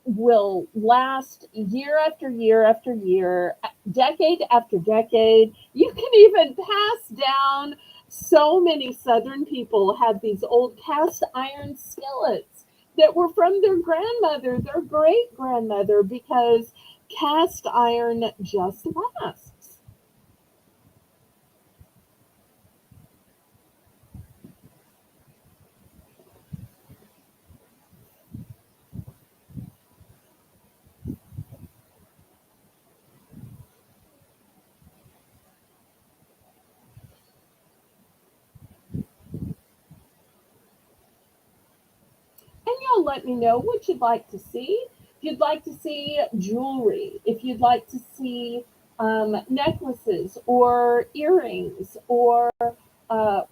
will last year after year after year, decade after decade. You can even pass down. So many Southern people had these old cast iron skillets that were from their grandmother, their great grandmother, because cast iron just lasts. And you'll let me know what you'd like to see. If you'd like to see jewelry, if you'd like to see necklaces or earrings or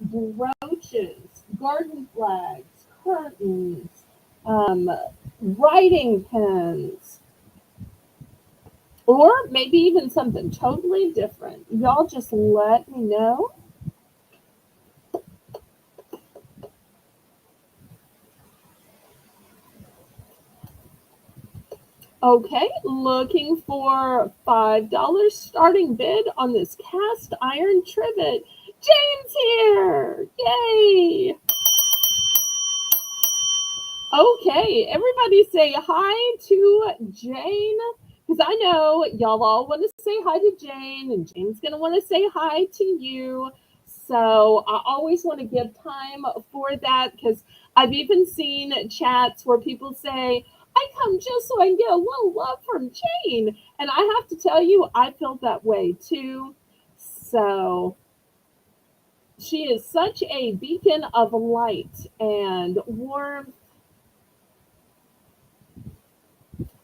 brooches, garden flags, curtains, um, writing pens, or maybe even something totally different. Y'all just let me know. Okay, looking for $5 starting bid on this cast iron trivet. Jane's here! Yay! Okay, everybody say hi to Jane. Because I know y'all all want to say hi to Jane, and Jane's going to want to say hi to you. So I always want to give time for that because I've even seen chats where people say, I come just so I can get a little love from Jane. And I have to tell you, I feel that way too. So she is such a beacon of light and warmth,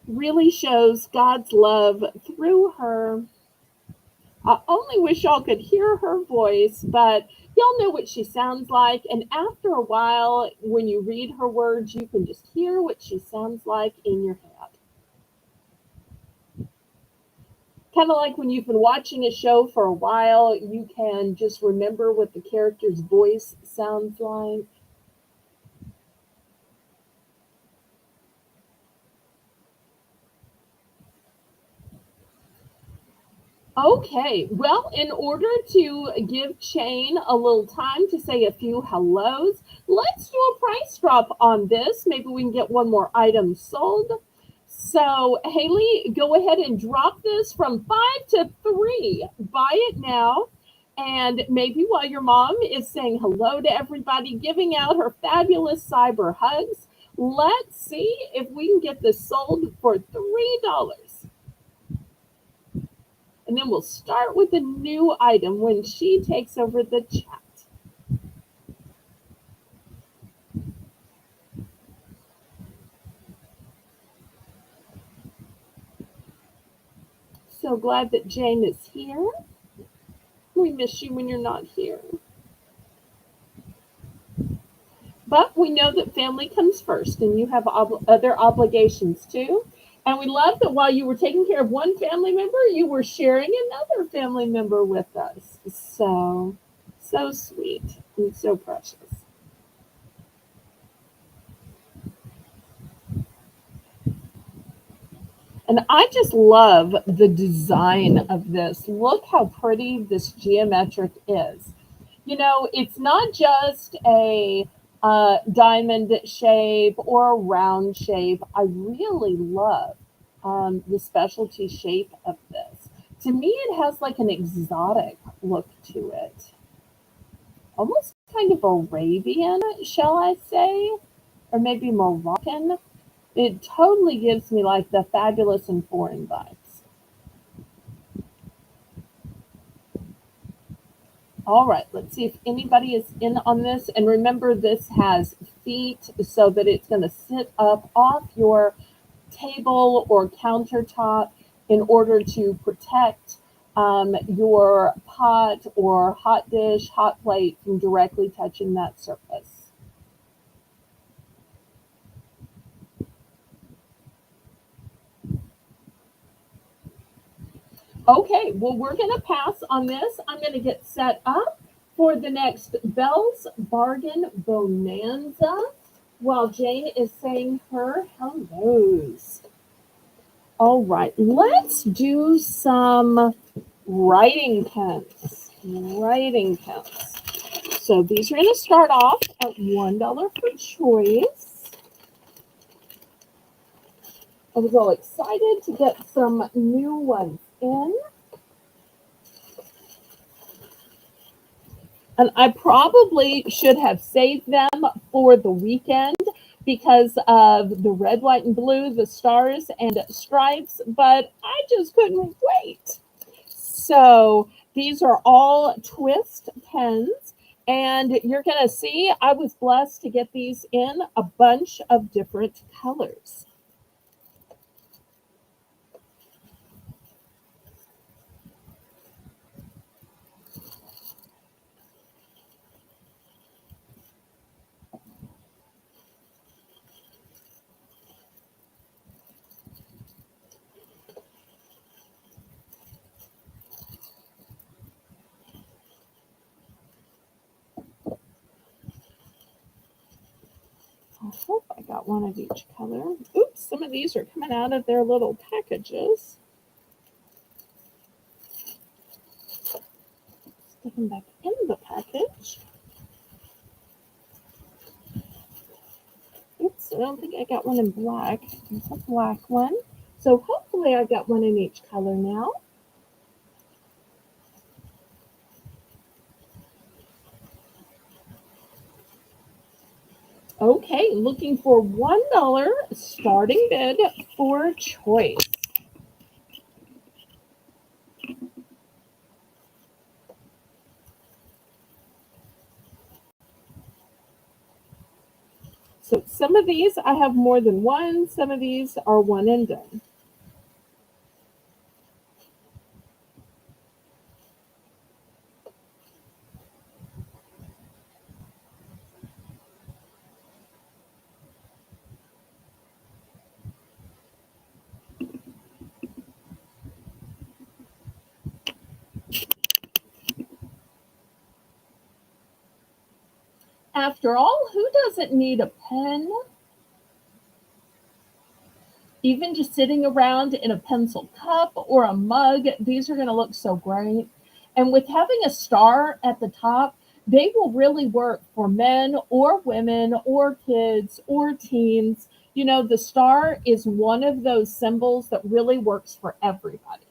really shows God's love through her. I only wish y'all could hear her voice, but y'all know what she sounds like. And after a while, when you read her words, you can just hear what she sounds like in your head. Kind of like when you've been watching a show for a while, you can just remember what the character's voice sounds like. Okay, well, in order to give Shane a little time to say a few hellos, let's do a price drop on this. Maybe we can get one more item sold. So, Haley, go ahead and drop this from 5 to 3. Buy it now. And maybe while your mom is saying hello to everybody, giving out her fabulous cyber hugs, let's see if we can get this sold for $3. And then we'll start with a new item when she takes over the chat. So glad that Jane is here. We miss you when you're not here. But we know that family comes first, and you have other obligations too. And we love that while you were taking care of one family member, you were sharing another family member with us. So, so sweet and so precious. And I just love the design of this. Look how pretty this geometric is. You know, it's not just a diamond shape or a round shape. I really love the specialty shape of this. To me, it has like an exotic look to it, almost kind of Arabian, shall I say, or maybe Moroccan. It totally gives me like the fabulous and foreign vibes. All right, let's see if anybody is in on this. And remember, this has feet so that it's going to sit up off your table or countertop in order to protect your pot or hot dish, hot plate from directly touching that surface. Okay, well, we're going to pass on this. I'm going to get set up for the next Belle's Bargain Bonanza while Jane is saying her hellos. All right, let's do some writing pens. Writing pens. So these are going to start off at $1 per choice. I was all excited to get some new ones in. And I probably should have saved them for the weekend because of the red, white, and blue, the stars and stripes, but I just couldn't wait. So these are all twist pens. And you're going to see I was blessed to get these in a bunch of different colors. I hope I got one of each color. Oops, some of these are coming out of their little packages. Stick them back in the package. Oops, I don't think I got one in black. There's a black one. So hopefully I got one in each color now. Okay, looking for $1 starting bid for choice. So some of these I have more than one, some of these are one and done. After all, who doesn't need a pen? Even just sitting around in a pencil cup or a mug, these are going to look so great. And with having a star at the top, they will really work for men or women or kids or teens. You know, the star is one of those symbols that really works for everybody.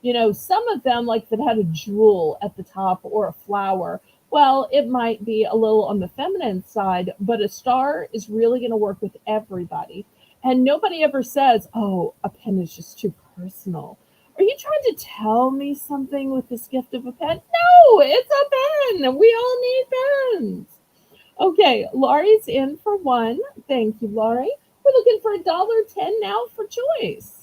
You know, some of them, like if it had a jewel at the top or a flower, well, it might be a little on the feminine side, but a star is really going to work with everybody. And nobody ever says, oh, a pen is just too personal. Are you trying to tell me something with this gift of a pen? No, it's a pen. We all need pens. Okay, Laurie's in for one. Thank you, Laurie. We're looking for $1.10 now for choice.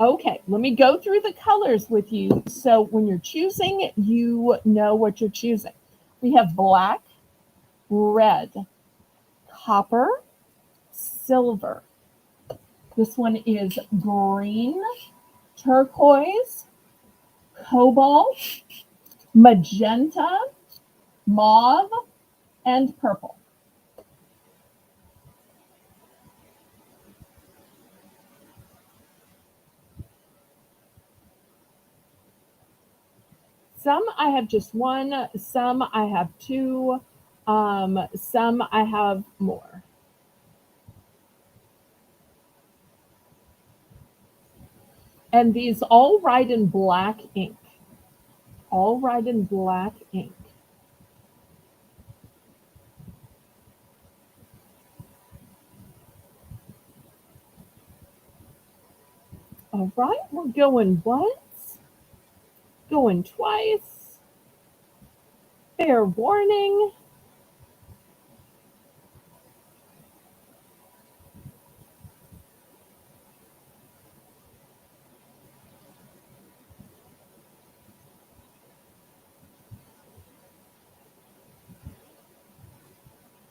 Okay, let me go through the colors with you so when you're choosing, you know what you're choosing. We have black, red, copper, silver. This one is green, turquoise, cobalt, magenta, mauve, and purple. Some I have just one, some I have two, some I have more. And these all write in black ink. All write in black ink. All right, we're going once, going twice. Fair warning.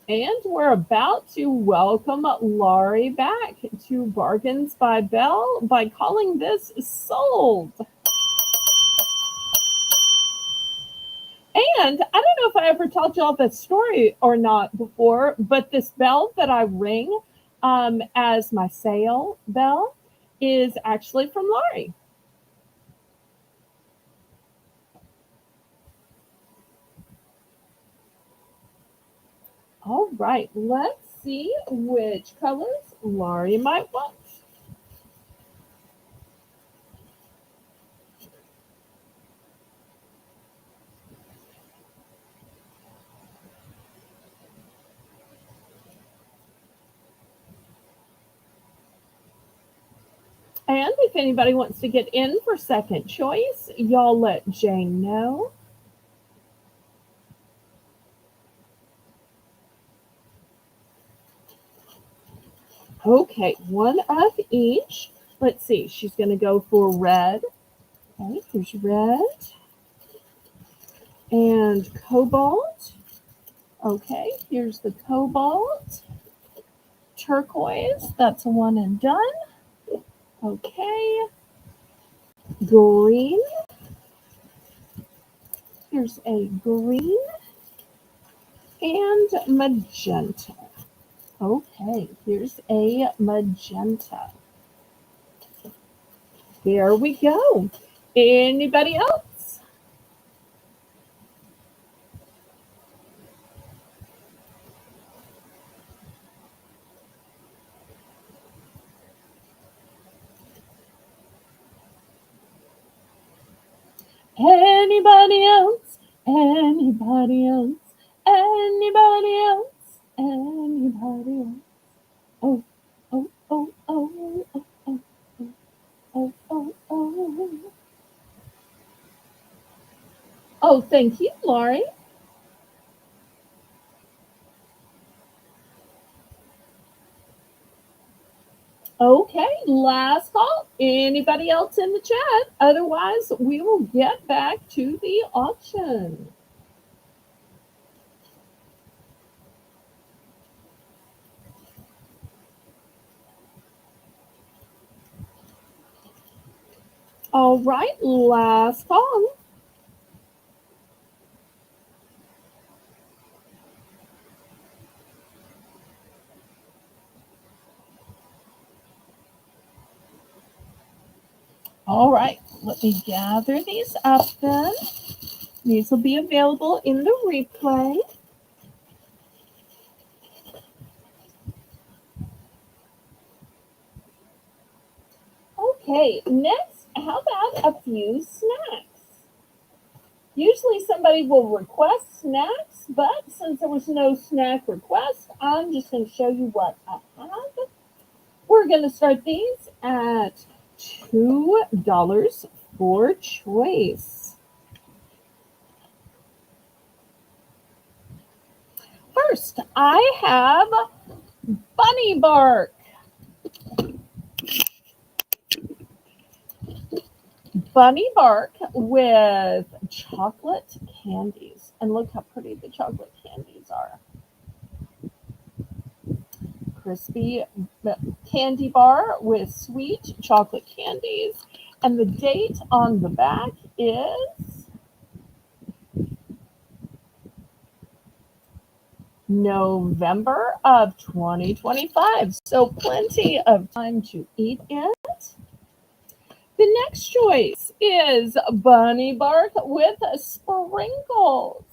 And we're about to welcome Laurie back to Bargains by Belle by calling this sold. And I don't know if I ever told y'all this story or not before, but this bell that I ring as my sale bell is actually from Laurie. All right, let's see which colors Laurie might want. And if anybody wants to get in for second choice, y'all let Jane know. Okay, one of each. Let's see, she's going to go for red. Okay, here's red. And cobalt. Okay, here's the cobalt. Turquoise, that's a one and done. Okay. Green. Here's a green and magenta. Okay, here's a magenta. There we go. Anybody else? Anybody else? Anybody else? Anybody else? Anybody else? Oh, oh, oh, oh, oh, oh, oh, oh, oh. Oh, thank you, Laurie. Okay, last call. Anybody else in the chat? Otherwise, we will get back to the auction. All right, last call. All right, let me gather these up then. These will be available in the replay. Okay, next, how about a few snacks? Usually somebody will request snacks, but since there was no snack request, I'm just going to show you what I have. We're going to start these at $2 for choice. First, I have Bunny Bark. Bunny Bark with chocolate candies. And look how pretty the chocolate candies are. Crispy candy bar with sweet chocolate candies. And the date on the back is November of 2025. So plenty of time to eat it. The next choice is Bunny Bark with sprinkles.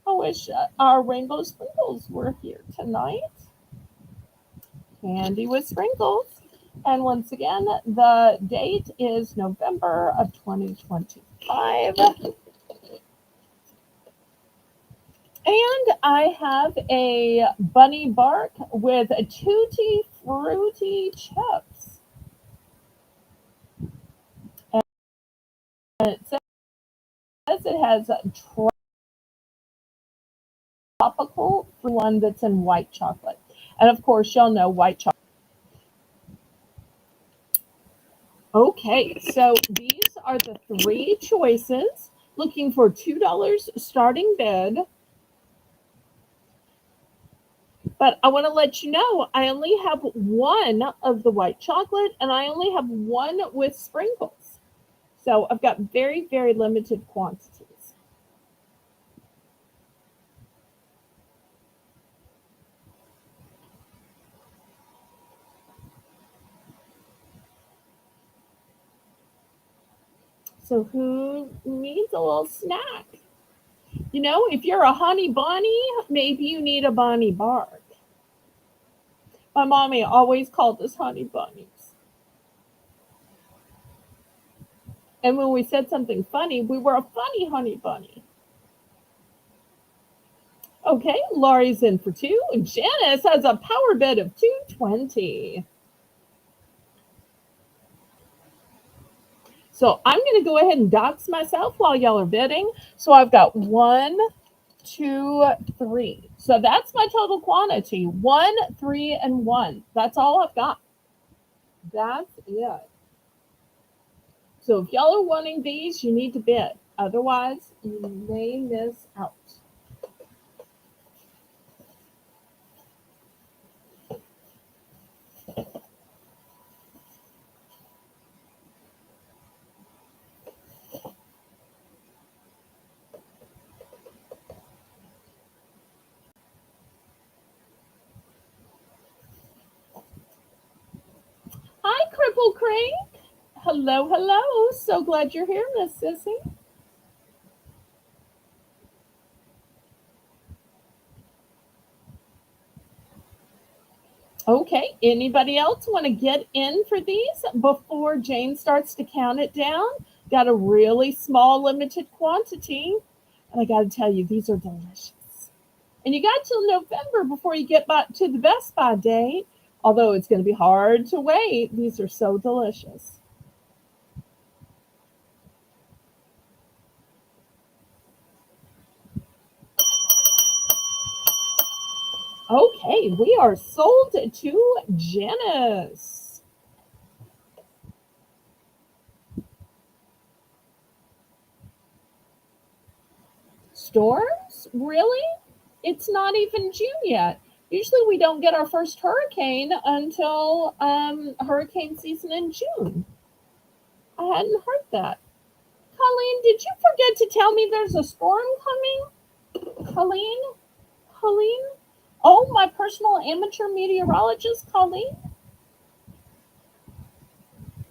I wish our rainbow sprinkles were here tonight. Candy with sprinkles. And once again, the date is November of 2025. And I have a Bunny Bark with Tutti Frutti chips. And it says it has tropical one that's in white chocolate. And of course, y'all know white chocolate. Okay, so these are the three choices. Looking for $2 starting bid. But I want to let you know I only have one of the white chocolate and I only have one with sprinkles. So I've got very, very limited quantities. So who needs a little snack? You know, if you're a honey bunny, maybe you need a bunny bark. My mommy always called us honey bunnies. And when we said something funny, we were a funny honey bunny. Okay, Laurie's in for two. Janice has a power bid of 220. So I'm going to go ahead and dox myself while y'all are bidding. So I've got 1, 2, 3. So that's my total quantity. 1, 3, and 1. That's all I've got. That's it. So if y'all are wanting these, you need to bid. Otherwise, you may miss out. Uncle Craig. Hello, hello. So glad you're here, Miss Sissy. Okay, anybody else want to get in for these before Jane starts to count it down? Got a really small, limited quantity. And I got to tell you, these are delicious. And you got till November before you get back to the Best Buy date. Although it's going to be hard to wait, these are so delicious. Okay, we are sold to Janice. Storms? Really? It's not even June yet. Usually we don't get our first hurricane until hurricane season in June. I hadn't heard that. Colleen, did you forget to tell me there's a storm coming? Colleen? Colleen? Oh, my personal amateur meteorologist, Colleen?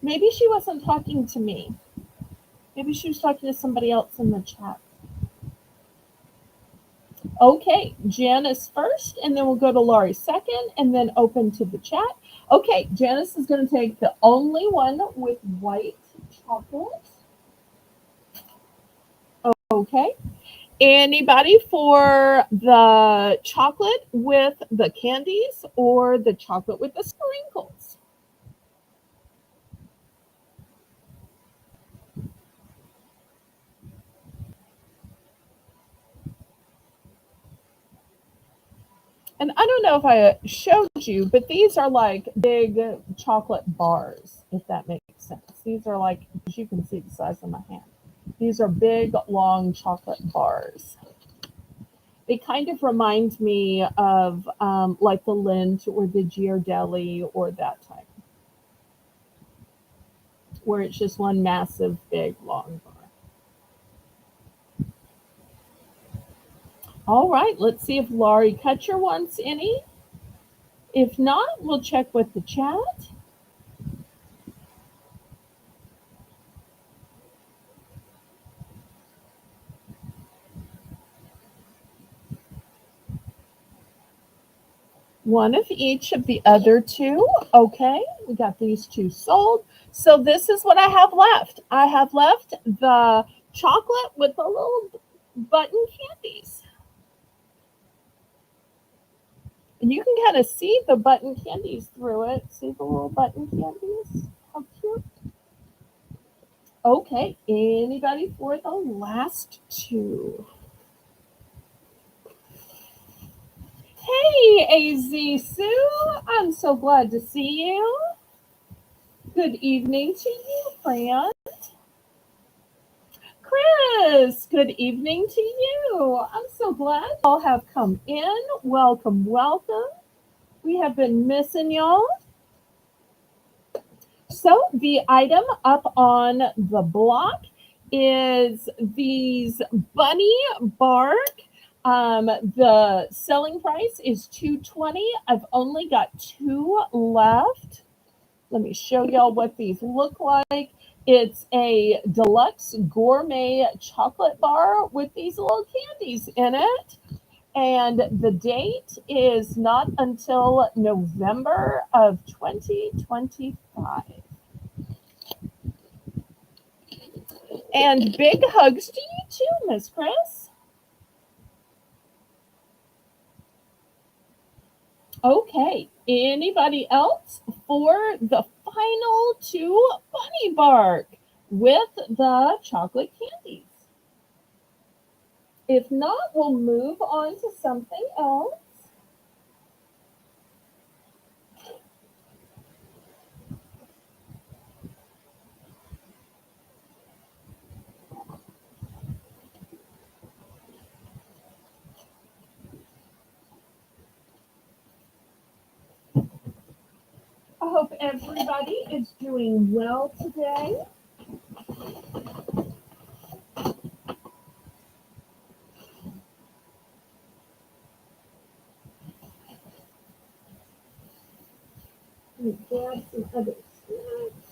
Maybe she wasn't talking to me. Maybe she was talking to somebody else in the chat. Okay, Janice first, and then we'll go to Laurie second, and then open to the chat. Okay, Janice is going to take the only one with white chocolate. Okay. Anybody for the chocolate with the candies or the chocolate with the sprinkles? And I don't know if I showed you, but these are like big chocolate bars, if that makes sense. These are like, as you can see the size of my hand. These are big, long chocolate bars. They kind of remind me of like the Lindt or the Ghirardelli or that type, where it's just one massive, big, long bar. All right, let's see if Laurie Kutcher wants any. If not, we'll check with the chat. One of each of the other two. Okay, we got these two sold. So this is what I have left. I have left the chocolate with the little button candies. And you can kind of see the button candies through it. See the little button candies? How cute. Okay, anybody for the last two? Hey, AZ Sue, I'm so glad to see you. Good evening to you, Fran. Chris, good evening to you. I'm so glad y'all have come in. Welcome, welcome. We have been missing y'all. So the item up on the block is these bunny bark. The selling price is $2.20. I've only got two left. Let me show y'all what these look like. It's a deluxe gourmet chocolate bar with these little candies in it. And the date is not until November of 2025. And big hugs to you too, Miss Chris. Okay, anybody else for the final two bunny bark with the chocolate candies? If not, we'll move on to something else. I hope everybody is doing well today. Let me grab some other snacks.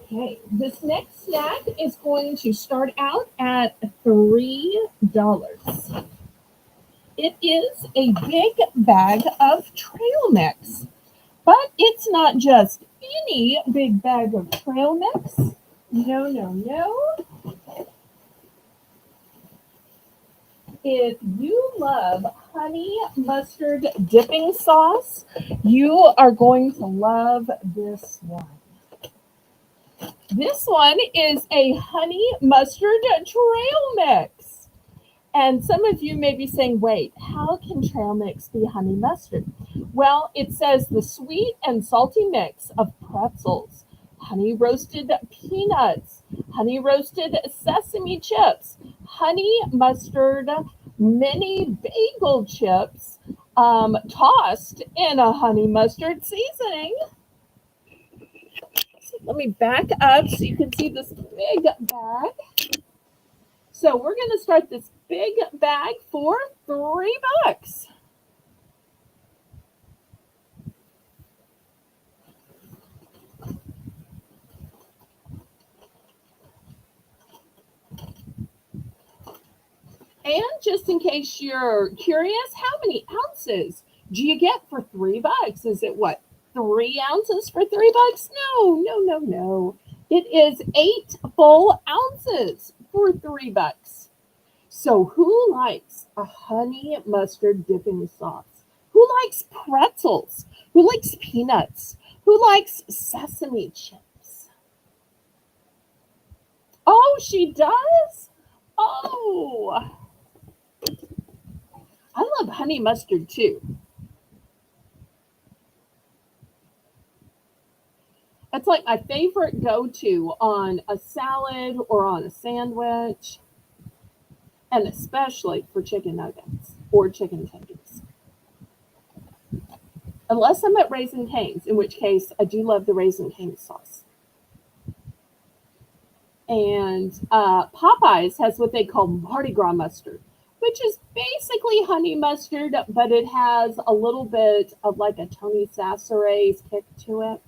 Okay, this next snack is going to start out at $3. It is a big bag of trail mix, but it's not just any big bag of trail mix. No, no, no. If you love honey mustard dipping sauce, you are going to love this one. This one is a honey mustard trail mix. And some of you may be saying, wait, how can trail mix be honey mustard? Well, it says the sweet and salty mix of pretzels, honey roasted peanuts, honey roasted sesame chips, honey mustard mini bagel chips, tossed in a honey mustard seasoning. So let me back up so you can see this big bag. So we're going to start this big bag for $3. And just in case you're curious, how many ounces do you get for $3? Is it what, 3 ounces for $3? No, no, no, no. It is 8 full ounces for $3. So who likes a honey mustard dipping sauce? Who likes pretzels? Who likes peanuts? Who likes sesame chips? Oh, she does? Oh, I love honey mustard too. It's like my favorite go to on a salad or on a sandwich, and especially for chicken nuggets or chicken tenders. Unless I'm at Raisin Cane's, in which case I do love the Raisin Cane sauce. And Popeyes has what they call Mardi Gras mustard, which is basically honey mustard, but it has a little bit of like a Tony Sassere's kick to it.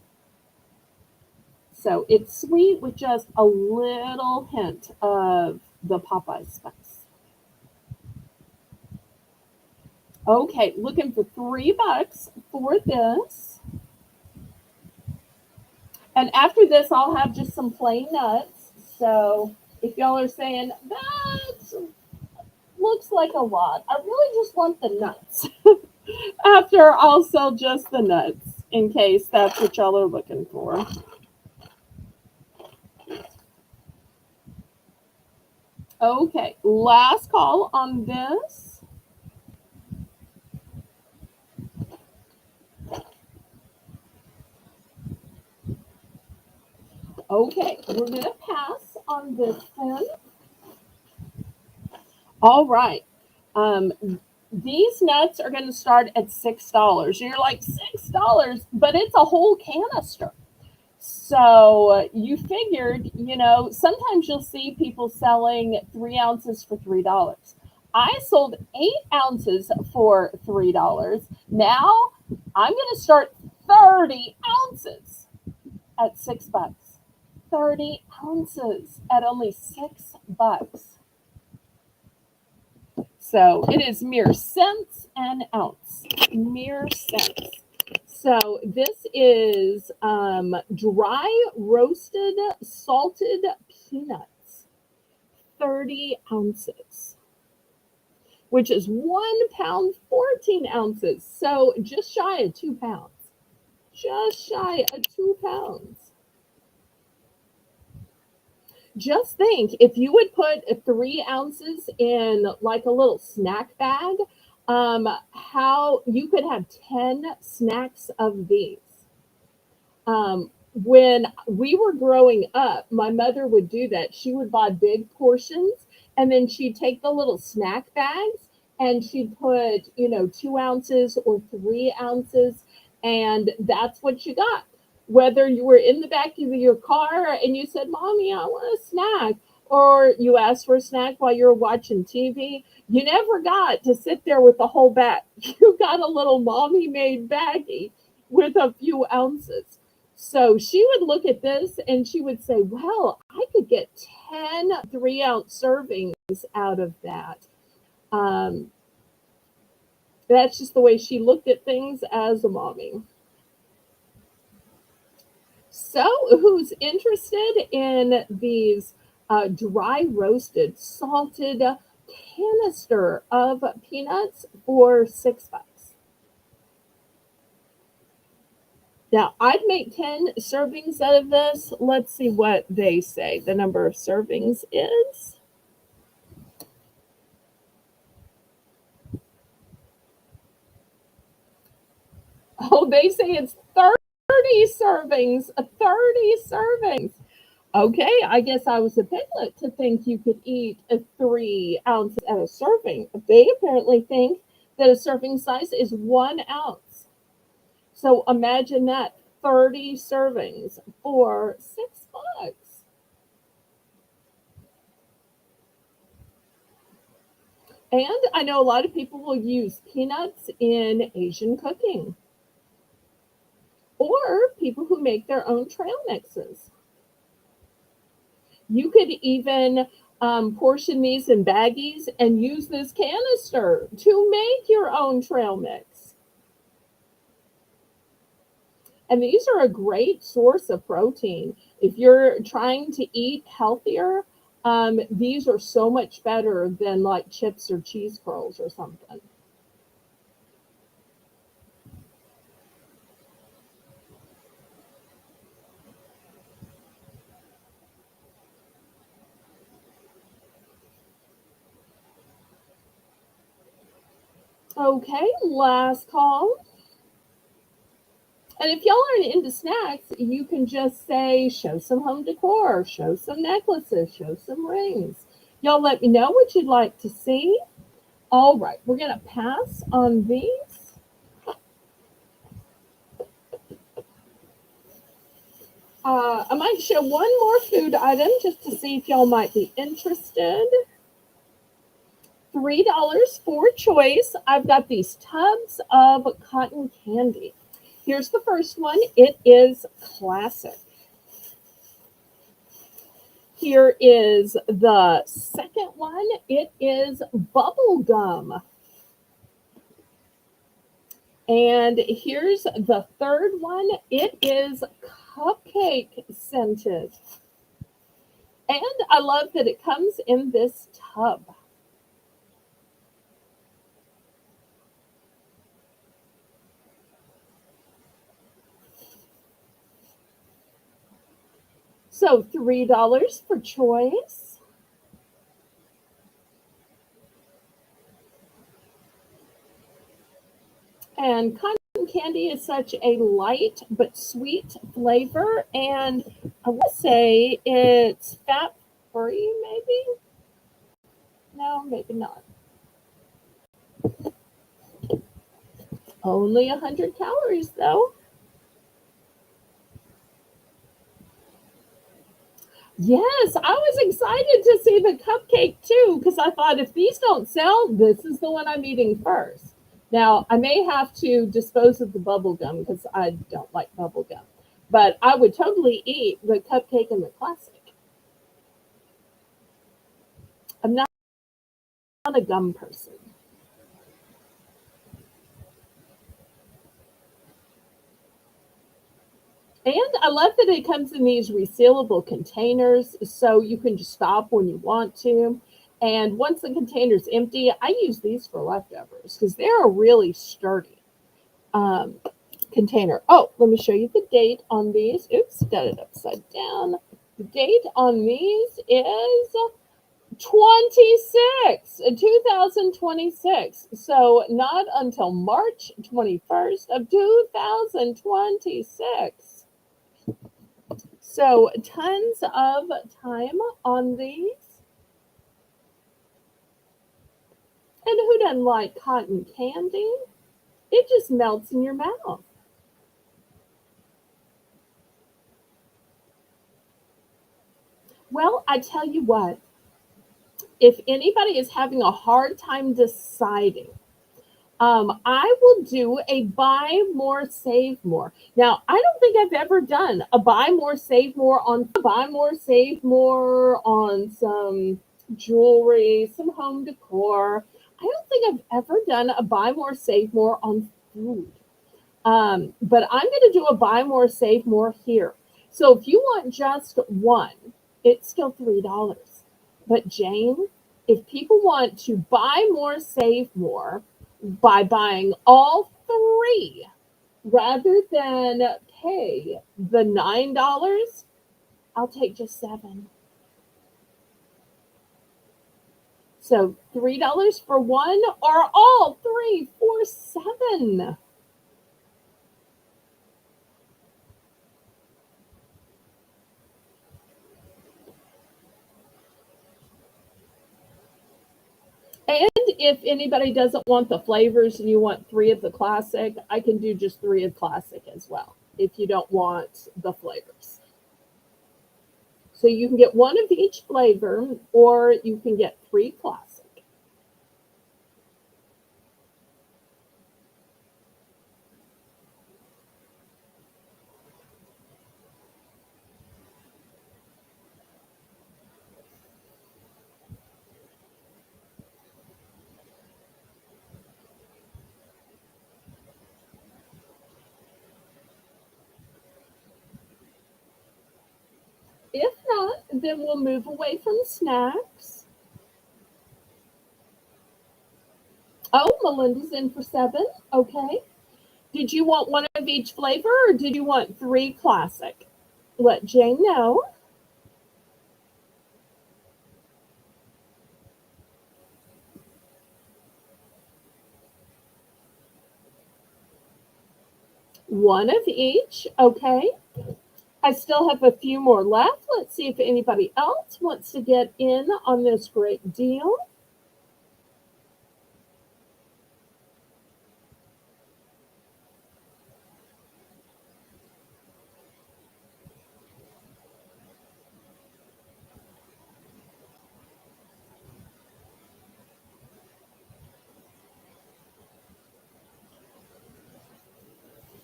So it's sweet with just a little hint of the Popeye spice. Okay, looking for $3 for this. And after this, I'll have just some plain nuts. So if y'all are saying, that looks like a lot, I really just want the nuts. After, I'll sell just the nuts in case that's what y'all are looking for. Okay, last call on this. Okay, we're going to pass on this one. All right. Um, these nuts are going to start at $6. You're like, $6, but it's a whole canister. So you figured, sometimes you'll see people selling 3 ounces for $3. I sold 8 ounces for $3. Now I'm going to start 30 ounces at $6. 30 ounces at only $6. So it is mere cents an ounce. Mere cents. So this is dry roasted salted peanuts, 30 ounces, which is 1 pound, 14 ounces. So just shy of 2 pounds. Just shy of 2 pounds. Just think if you would put 3 ounces in like a little snack bag, how you could have 10 snacks of these. When we were growing up, my mother would do that. She would buy big portions and then she'd take the little snack bags and she'd put, 2 ounces or 3 ounces, and that's what you got. Whether you were in the back of your car and you said, Mommy, I want a snack, or you asked for a snack while you were watching TV, you never got to sit there with the whole bag. You got a little mommy made baggie with a few ounces. So she would look at this and she would say, well, I could get 10 3-ounce servings out of that. Um, that's just the way she looked at things as a mommy. So, who's interested in these dry roasted, salted canister of peanuts for $6? Now, I'd make 10 servings out of this. Let's see what they say the number of servings is. Oh, they say it's 30 servings. 30 servings. Okay, I guess I was a piglet to think you could eat a 3 ounces at a serving. They apparently think that a serving size is 1 ounce. So imagine that 30 servings for $6. And I know a lot of people will use peanuts in Asian cooking or people who make their own trail mixes. You could even portion these in baggies and use this canister to make your own trail mix. And these are a great source of protein. If you're trying to eat healthier, these are so much better than like chips or cheese curls or something. Okay, last call. And if y'all aren't into snacks, you can just say, show some home decor, show some necklaces, show some rings. Y'all let me know what you'd like to see. All right, we're going to pass on these. I might show one more food item just to see if y'all might be interested. $3 for choice. I've got these tubs of cotton candy. Here's the first one. It is classic. Here is the second one. It is bubble gum. And here's the third one. It is cupcake scented. And I love that it comes in this tub. So $3 for choice. And cotton candy is such a light but sweet flavor. And I would say it's fat free, maybe? No, maybe not. Only 100 calories, though. Yes, I was excited to see the cupcake too because I thought if these don't sell, this is the one I'm eating first. Now, I may have to dispose of the bubble gum because I don't like bubble gum, but I would totally eat the cupcake and the classic. I'm not a gum person. And I love that it comes in these resealable containers so you can just stop when you want to. And once the container's empty, I use these for leftovers because they're a really sturdy um, container. Oh, let me show you the date on these. Oops, got it upside down. The date on these is 2026. So not until March 21st of 2026. So tons of time on these. And who doesn't like cotton candy? It just melts in your mouth. Well, I tell you what, if anybody is having a hard time deciding I will do a buy more, save more. Now, I don't think I've ever done a buy more, save more on some jewelry, some home decor. I don't think I've ever done a buy more, save more on food. But I'm going to do a buy more, save more here. So if you want just one, it's still $3. But Jane, if people want to buy more, save more by buying all three rather than pay the $9, I'll take just seven. So $3 for one or all three for seven. And if anybody doesn't want the flavors and you want three of the classic, I can do just three of classic as well if you don't want the flavors. So you can get one of each flavor or you can get three classic. If not, then we'll move away from snacks. Oh, Melinda's in for seven. Okay. Did you want one of each flavor or did you want three classic? Let Jane know. One of each. Okay. I still have a few more left. Let's see if anybody else wants to get in on this great deal.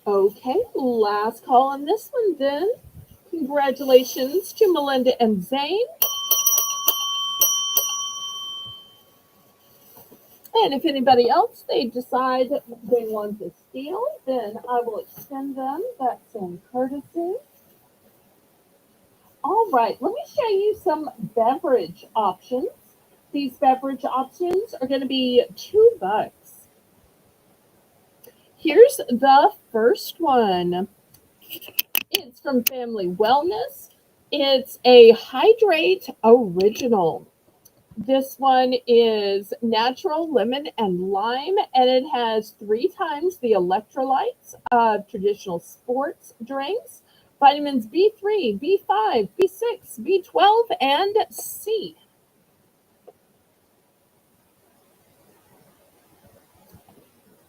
Okay, last call on this one then. Congratulations to Melinda and Zane. And if anybody else they decide they want this deal, then I will extend them that same courtesy. All right, let me show you some beverage options. These beverage options are going to be $2. Here's the first one. It's from Family Wellness. It's a Hydrate Original. This one is natural lemon and lime, and it has three times the electrolytes of traditional sports drinks, vitamins B3, B5, B6, B12, and C.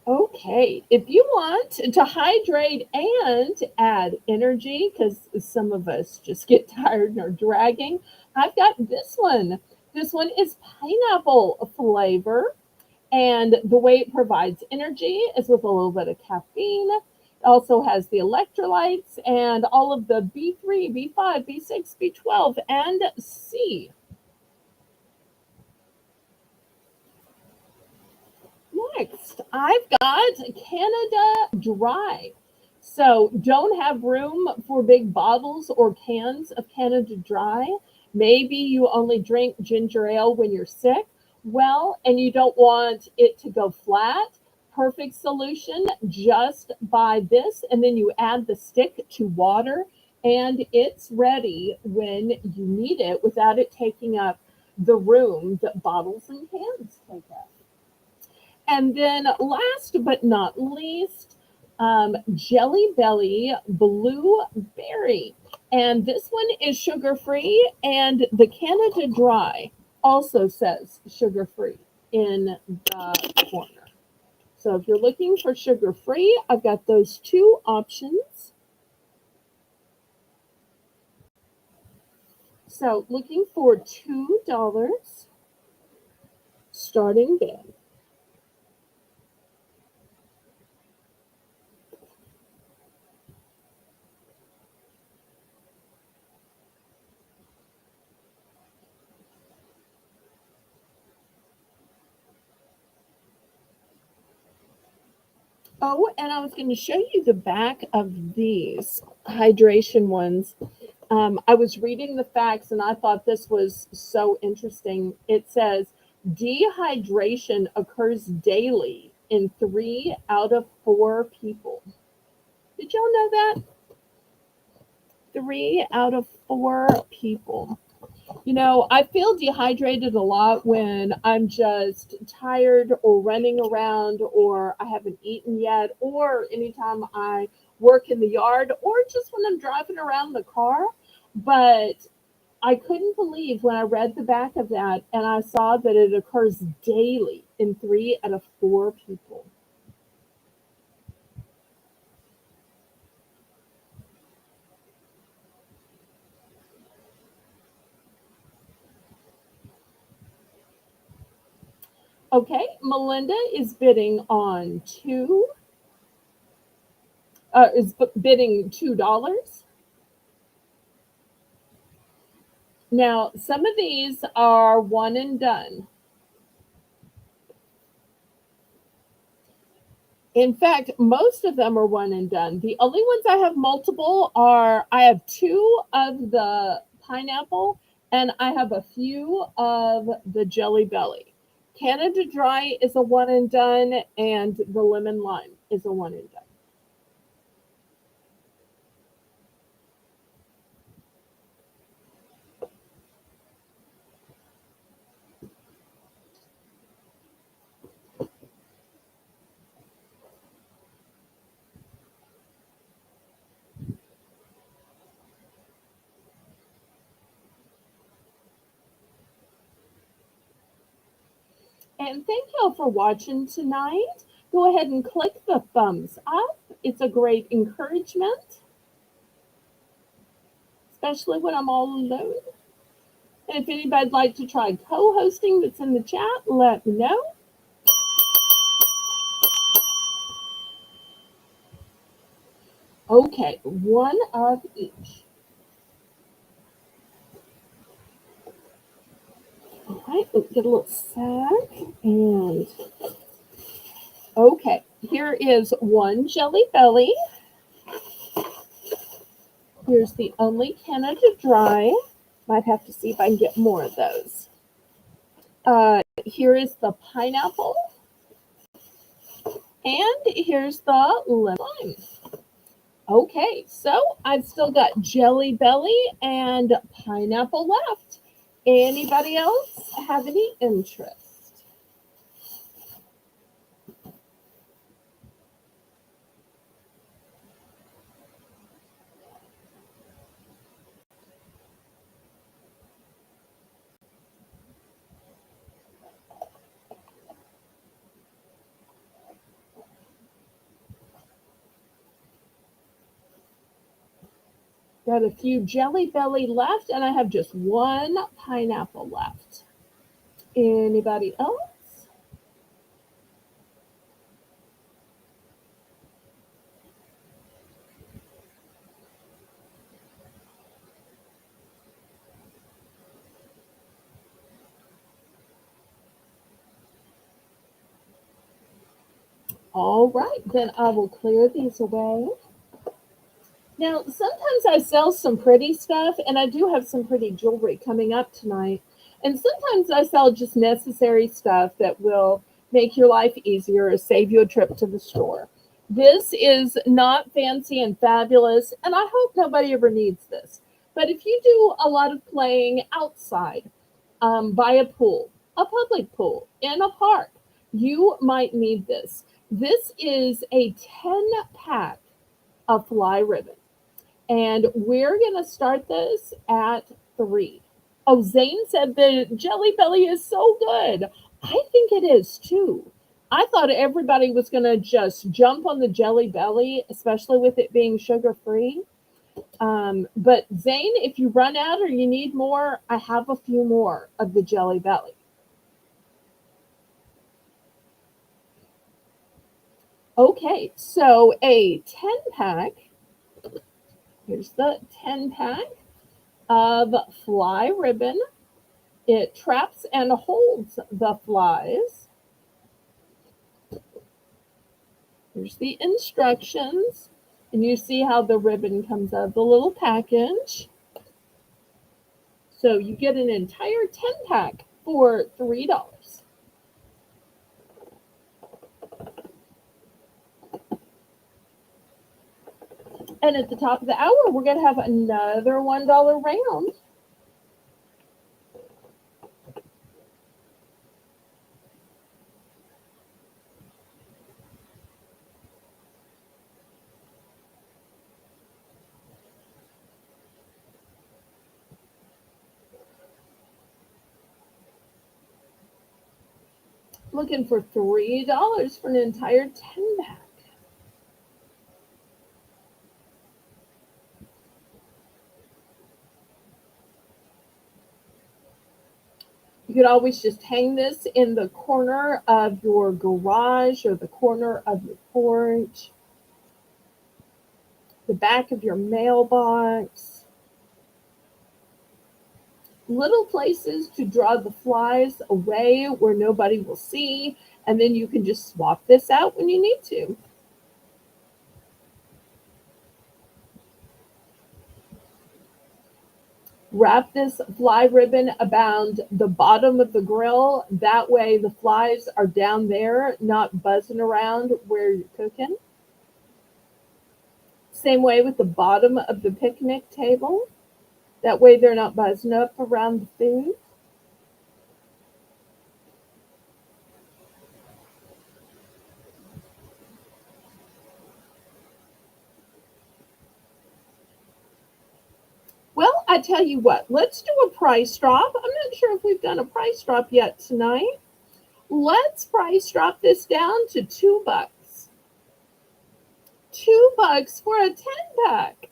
Okay, if you want to hydrate and add energy, because some of us just get tired and are dragging, I've got this one. This one is pineapple flavor, and the way it provides energy is with a little bit of caffeine. It also has the electrolytes and all of the B3, B5, B6, B12, and C. Next, I've got Canada Dry. So, don't have room for big bottles or cans of Canada Dry. Maybe you only drink ginger ale when you're sick. Well, and you don't want it to go flat. Perfect solution. Just buy this and then you add the stick to water and it's ready when you need it without it taking up the room that bottles and cans take up. And then last but not least, Jelly Belly Blueberry. And this one is sugar free, and the Canada Dry also says sugar free in the corner. So if you're looking for sugar free, I've got those two options. So looking for $2 starting bid. Oh, and I was going to show you the back of these hydration ones. I was reading the facts and I thought this was so interesting. It says dehydration occurs daily in 3 out of 4 people. Did y'all know that? 3 out of 4 people. I feel dehydrated a lot when I'm just tired or running around or I haven't eaten yet or anytime I work in the yard or just when I'm driving around the car. But I couldn't believe when I read the back of that and I saw that it occurs daily in 3 out of 4 people. Okay, Melinda is bidding on bidding $2. Now, some of these are one and done. In fact, most of them are one and done. The only ones I have multiple are I have two of the pineapple and I have a few of the Jelly Belly. Canada Dry is a one and done, and the lemon lime is a one and done. And thank y'all for watching tonight. Go ahead and click the thumbs up. It's a great encouragement, especially when I'm all alone. And if anybody'd like to try co-hosting that's in the chat, let me know. Okay, one of each. All right, let's get a little sack. And okay, here is one Jelly Belly. Here's the only Canada Dry. Might have to see if I can get more of those. Here is the pineapple. And here's the lemon lime. Okay, so I've still got Jelly Belly and pineapple left. Anybody else have any interest? Got a few Jelly Belly left, and I have just one pineapple left. Anybody else? All right, then I will clear these away. Now, sometimes I sell some pretty stuff, and I do have some pretty jewelry coming up tonight. And sometimes I sell just necessary stuff that will make your life easier or save you a trip to the store. This is not fancy and fabulous, and I hope nobody ever needs this. But if you do a lot of playing outside, by a pool, a public pool, in a park, you might need this. This is a 10 pack of fly ribbon. And we're going to start this at 3. Oh, Zane said the Jelly Belly is so good. I think it is too. I thought everybody was going to just jump on the Jelly Belly, especially with it being sugar free. But Zane, if you run out or you need more, I have a few more of the Jelly Belly. Okay, so a 10 pack. Here's the 10 pack of fly ribbon. It traps and holds the flies. Here's the instructions. And you see how the ribbon comes out of the little package. So you get an entire 10 pack for $3. And at the top of the hour, we're going to have another $1 round. Looking for $3 for an entire 10 pack. You could always just hang this in the corner of your garage or the corner of your porch, the back of your mailbox. Little places to draw the flies away where nobody will see, and then you can just swap this out when you need to. Wrap this fly ribbon around the bottom of the grill. That way the flies are down there, not buzzing around where you're cooking. Same way with the bottom of the picnic table. That way they're not buzzing up around the food. Well, I tell you what, let's do a price drop. I'm not sure if we've done a price drop yet tonight. Let's price drop this down to $2. $2 for a 10 pack.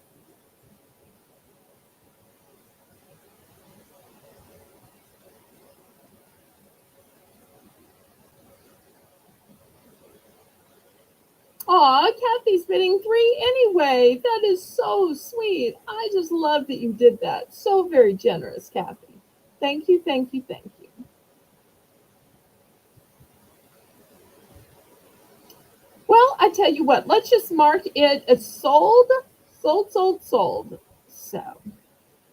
Aw, Kathy's bidding 3 anyway. That is so sweet. I just love that you did that. So very generous, Kathy. Thank you, thank you, thank you. Well, I tell you what, let's just mark it as sold, sold, sold, sold. So,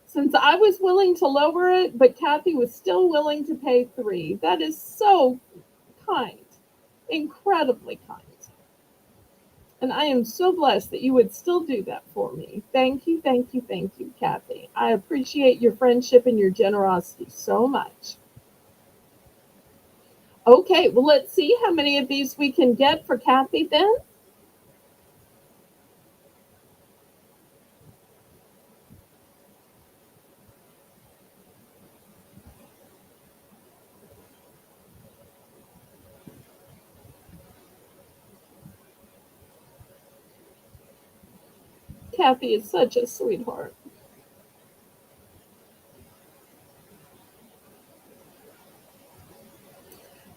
since I was willing to lower it, but Kathy was still willing to pay 3. That is so kind, incredibly kind. And I am so blessed that you would still do that for me. Thank you, thank you, thank you, Kathy. I appreciate your friendship and your generosity so much. Okay, well, let's see how many of these we can get for Kathy then. Kathy is such a sweetheart.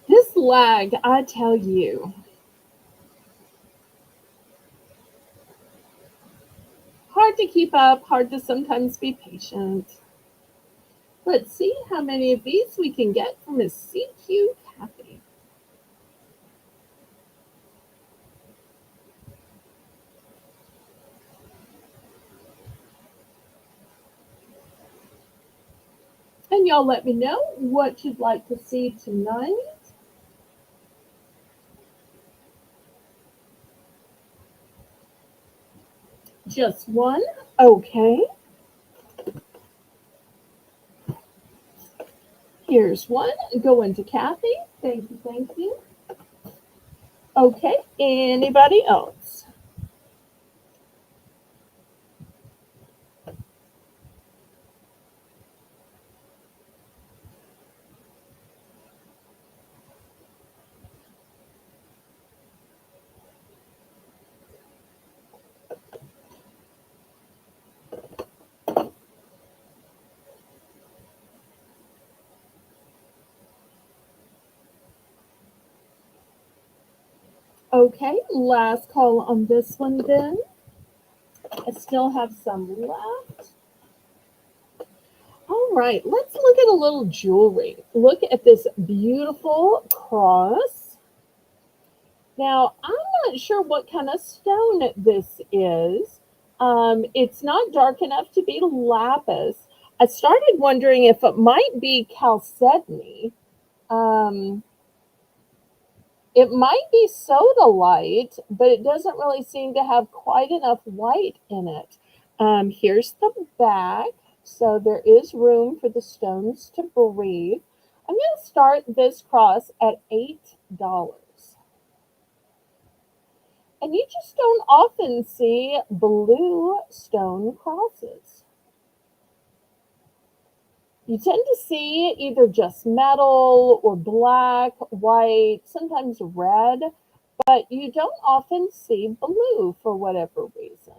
This lag, I tell you. Hard to keep up, hard to sometimes be patient. Let's see how many of these we can get from a CQ Kathy. And y'all let me know what you'd like to see tonight. Just one? Okay. Here's one going to Kathy. Thank you, thank you. Okay, anybody else? Okay, last call on this one then. I still have some left. All right, let's look at a little jewelry. Look at this beautiful cross. Now, I'm not sure what kind of stone this is. It's not dark enough to be lapis. I started wondering if it might be chalcedony. Um, it might be sodalite, but it doesn't really seem to have quite enough white in it. Here's the back. So there is room for the stones to breathe. I'm going to start this cross at $8. And you just don't often see blue stone crosses. You tend to see either just metal or black, white, sometimes red, but you don't often see blue for whatever reason.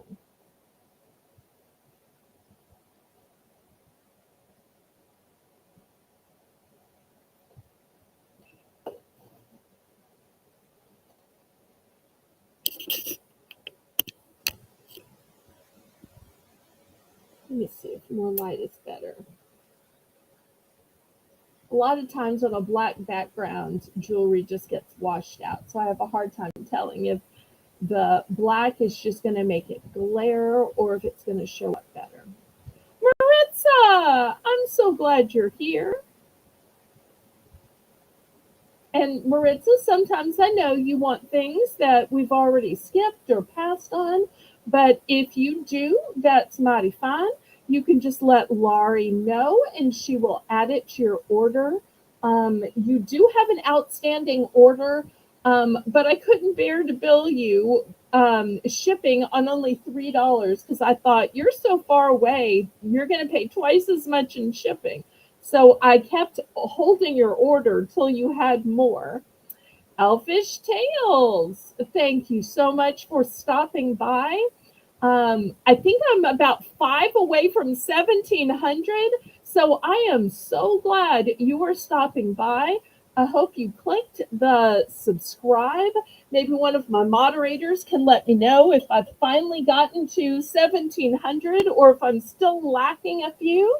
Let me see if more light is better. A lot of times on a black background, jewelry just gets washed out. So I have a hard time telling if the black is just going to make it glare or if it's going to show up better. Maritza, I'm so glad you're here. And Maritza, sometimes I know you want things that we've already skipped or passed on, but if you do, that's mighty fine. You can just let Laurie know and she will add it to your order. You do have an outstanding order, but I couldn't bear to bill you shipping on only $3 because I thought you're so far away, you're going to pay twice as much in shipping. So I kept holding your order till you had more. Elfish Tales, thank you so much for stopping by. I think I'm about 5 away from 1700, so I am so glad you are stopping by. I hope you clicked the subscribe. Maybe one of my moderators can let me know if I've finally gotten to 1700 or if I'm still lacking a few.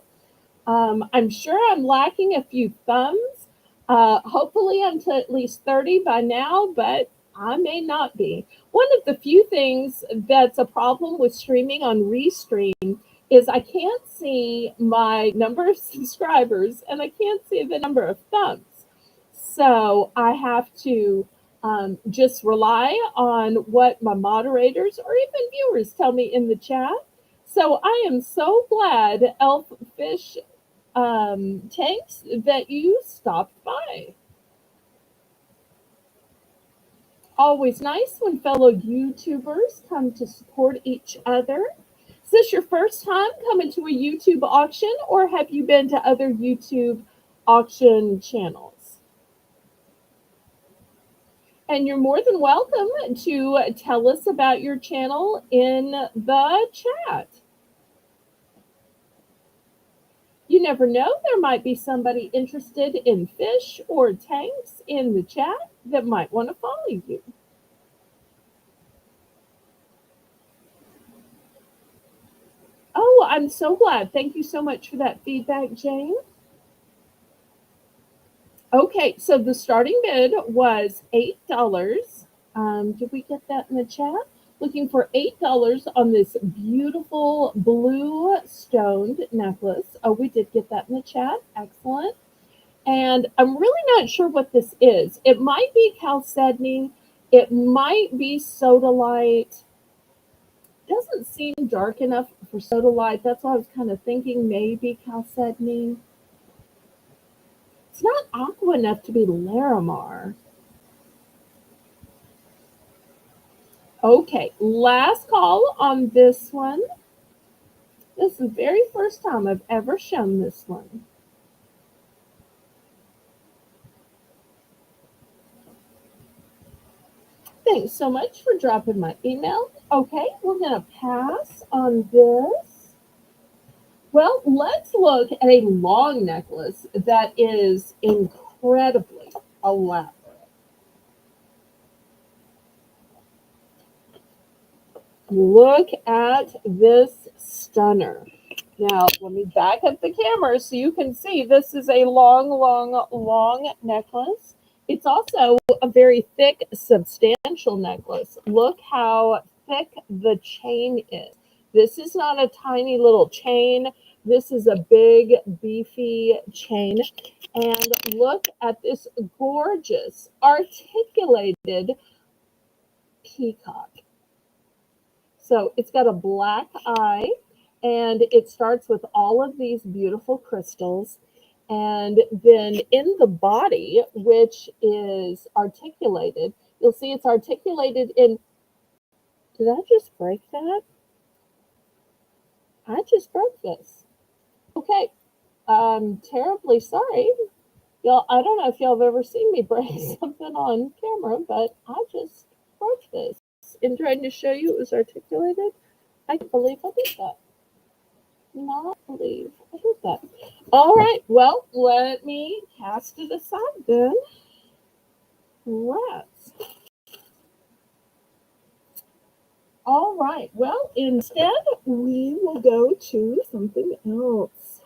I'm sure I'm lacking a few thumbs. Hopefully, I'm to at least 30 by now, but I may not be. One of the few things that's a problem with streaming on Restream is I can't see my number of subscribers and I can't see the number of thumbs. So I have to just rely on what my moderators or even viewers tell me in the chat. So I am so glad Elffish Tanks that you stopped by. Always nice when fellow YouTubers come to support each other. Is this your first time coming to a YouTube auction or have you been to other YouTube auction channels? And you're more than welcome to tell us about your channel in the chat. You never know, there might be somebody interested in fish or tanks in the chat that might want to follow you. Oh, I'm so glad. Thank you so much for that feedback, Jane. Okay, so the starting bid was $8. Did we get that in the chat? Looking for $8 on this beautiful blue stoned necklace. Oh, we did get that in the chat. Excellent. And I'm really not sure what this is. It might be chalcedony. It might be sodalite. Doesn't seem dark enough for sodalite. That's why I was kind of thinking maybe chalcedony. It's not aqua enough to be Larimar. Okay, last call on this one. This is the very first time I've ever shown this one. Thanks so much for dropping my email. Okay, we're going to pass on this. Well, let's look at a long necklace that is incredibly elaborate. Look at this stunner. Now, let me back up the camera so you can see this is a long necklace. It's also a very thick, substantial necklace. Look how thick the chain is. This is not a tiny little chain. This is a big, beefy chain. And look at this gorgeous, articulated peacock. So it's got a black eye, and it starts with all of these beautiful crystals. And then in the body, which is articulated, you'll see it's articulated in. Did I just break that? I just broke this. Okay. I'm terribly sorry. Y'all, I don't know if y'all have ever seen me break something on camera, but I just broke this in trying to show you it was articulated. I can't believe I did that. Not believe I did that. All right, well, let me cast it aside then. Let's. All right, well, instead, we will go to something else.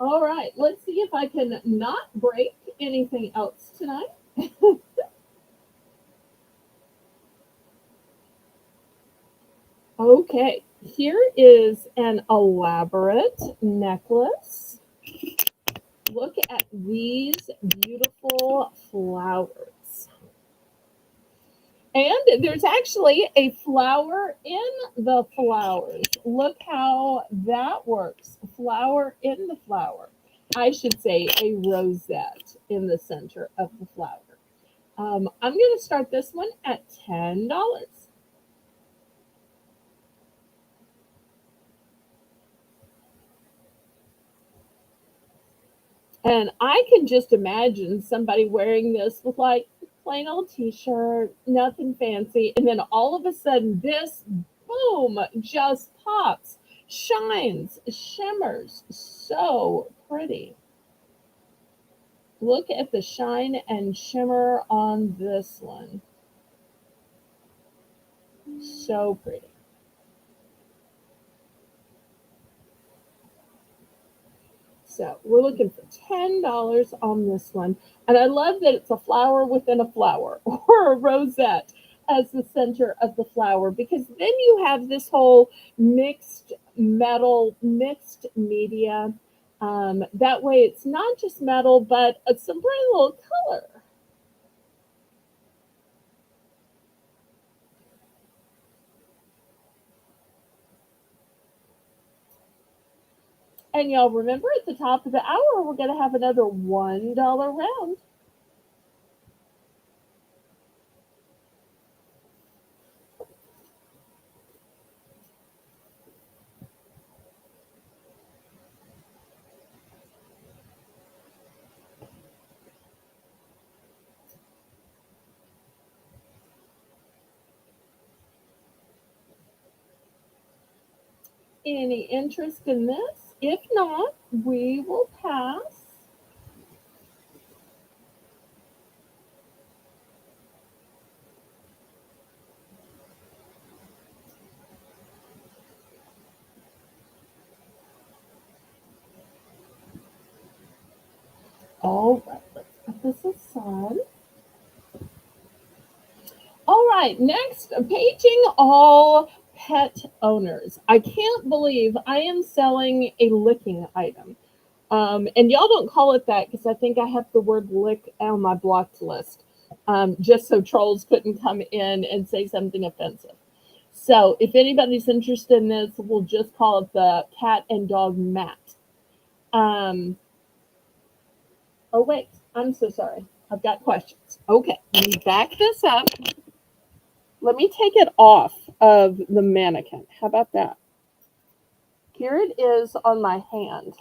All right, let's see if I can not break anything else tonight. Okay, here is an elaborate necklace. Look at these beautiful flowers. And there's actually a flower in the flowers. Look how that works. Flower in the flower. I should say a rosette in the center of the flower. I'm going to start this one at $10. And I can just imagine somebody wearing this with like plain old t-shirt, nothing fancy, and then all of a sudden this boom just pops, shines, shimmers, so pretty. Look at the shine and shimmer on this one. So pretty. So we're looking for $10 on this one. And I love that it's a flower within a flower or a rosette as the center of the flower, because then you have this whole mixed metal, mixed media. That way it's not just metal, but it's some pretty little color. And y'all remember at the top of the hour, we're going to have another $1 round. Any interest in this? If not, we will pass. All right, let's put this aside. All right, next, paging all pet owners. I can't believe I am selling a licking item. And y'all don't call it that because I think I have the word lick on my blocked list, just so trolls couldn't come in and say something offensive. So if anybody's interested in this, we'll just call it the cat and dog mat. Um, oh, wait, I'm so sorry. I've got questions. Okay, let me back this up. Let me take it off of the mannequin. How about that? Here it is on my hand.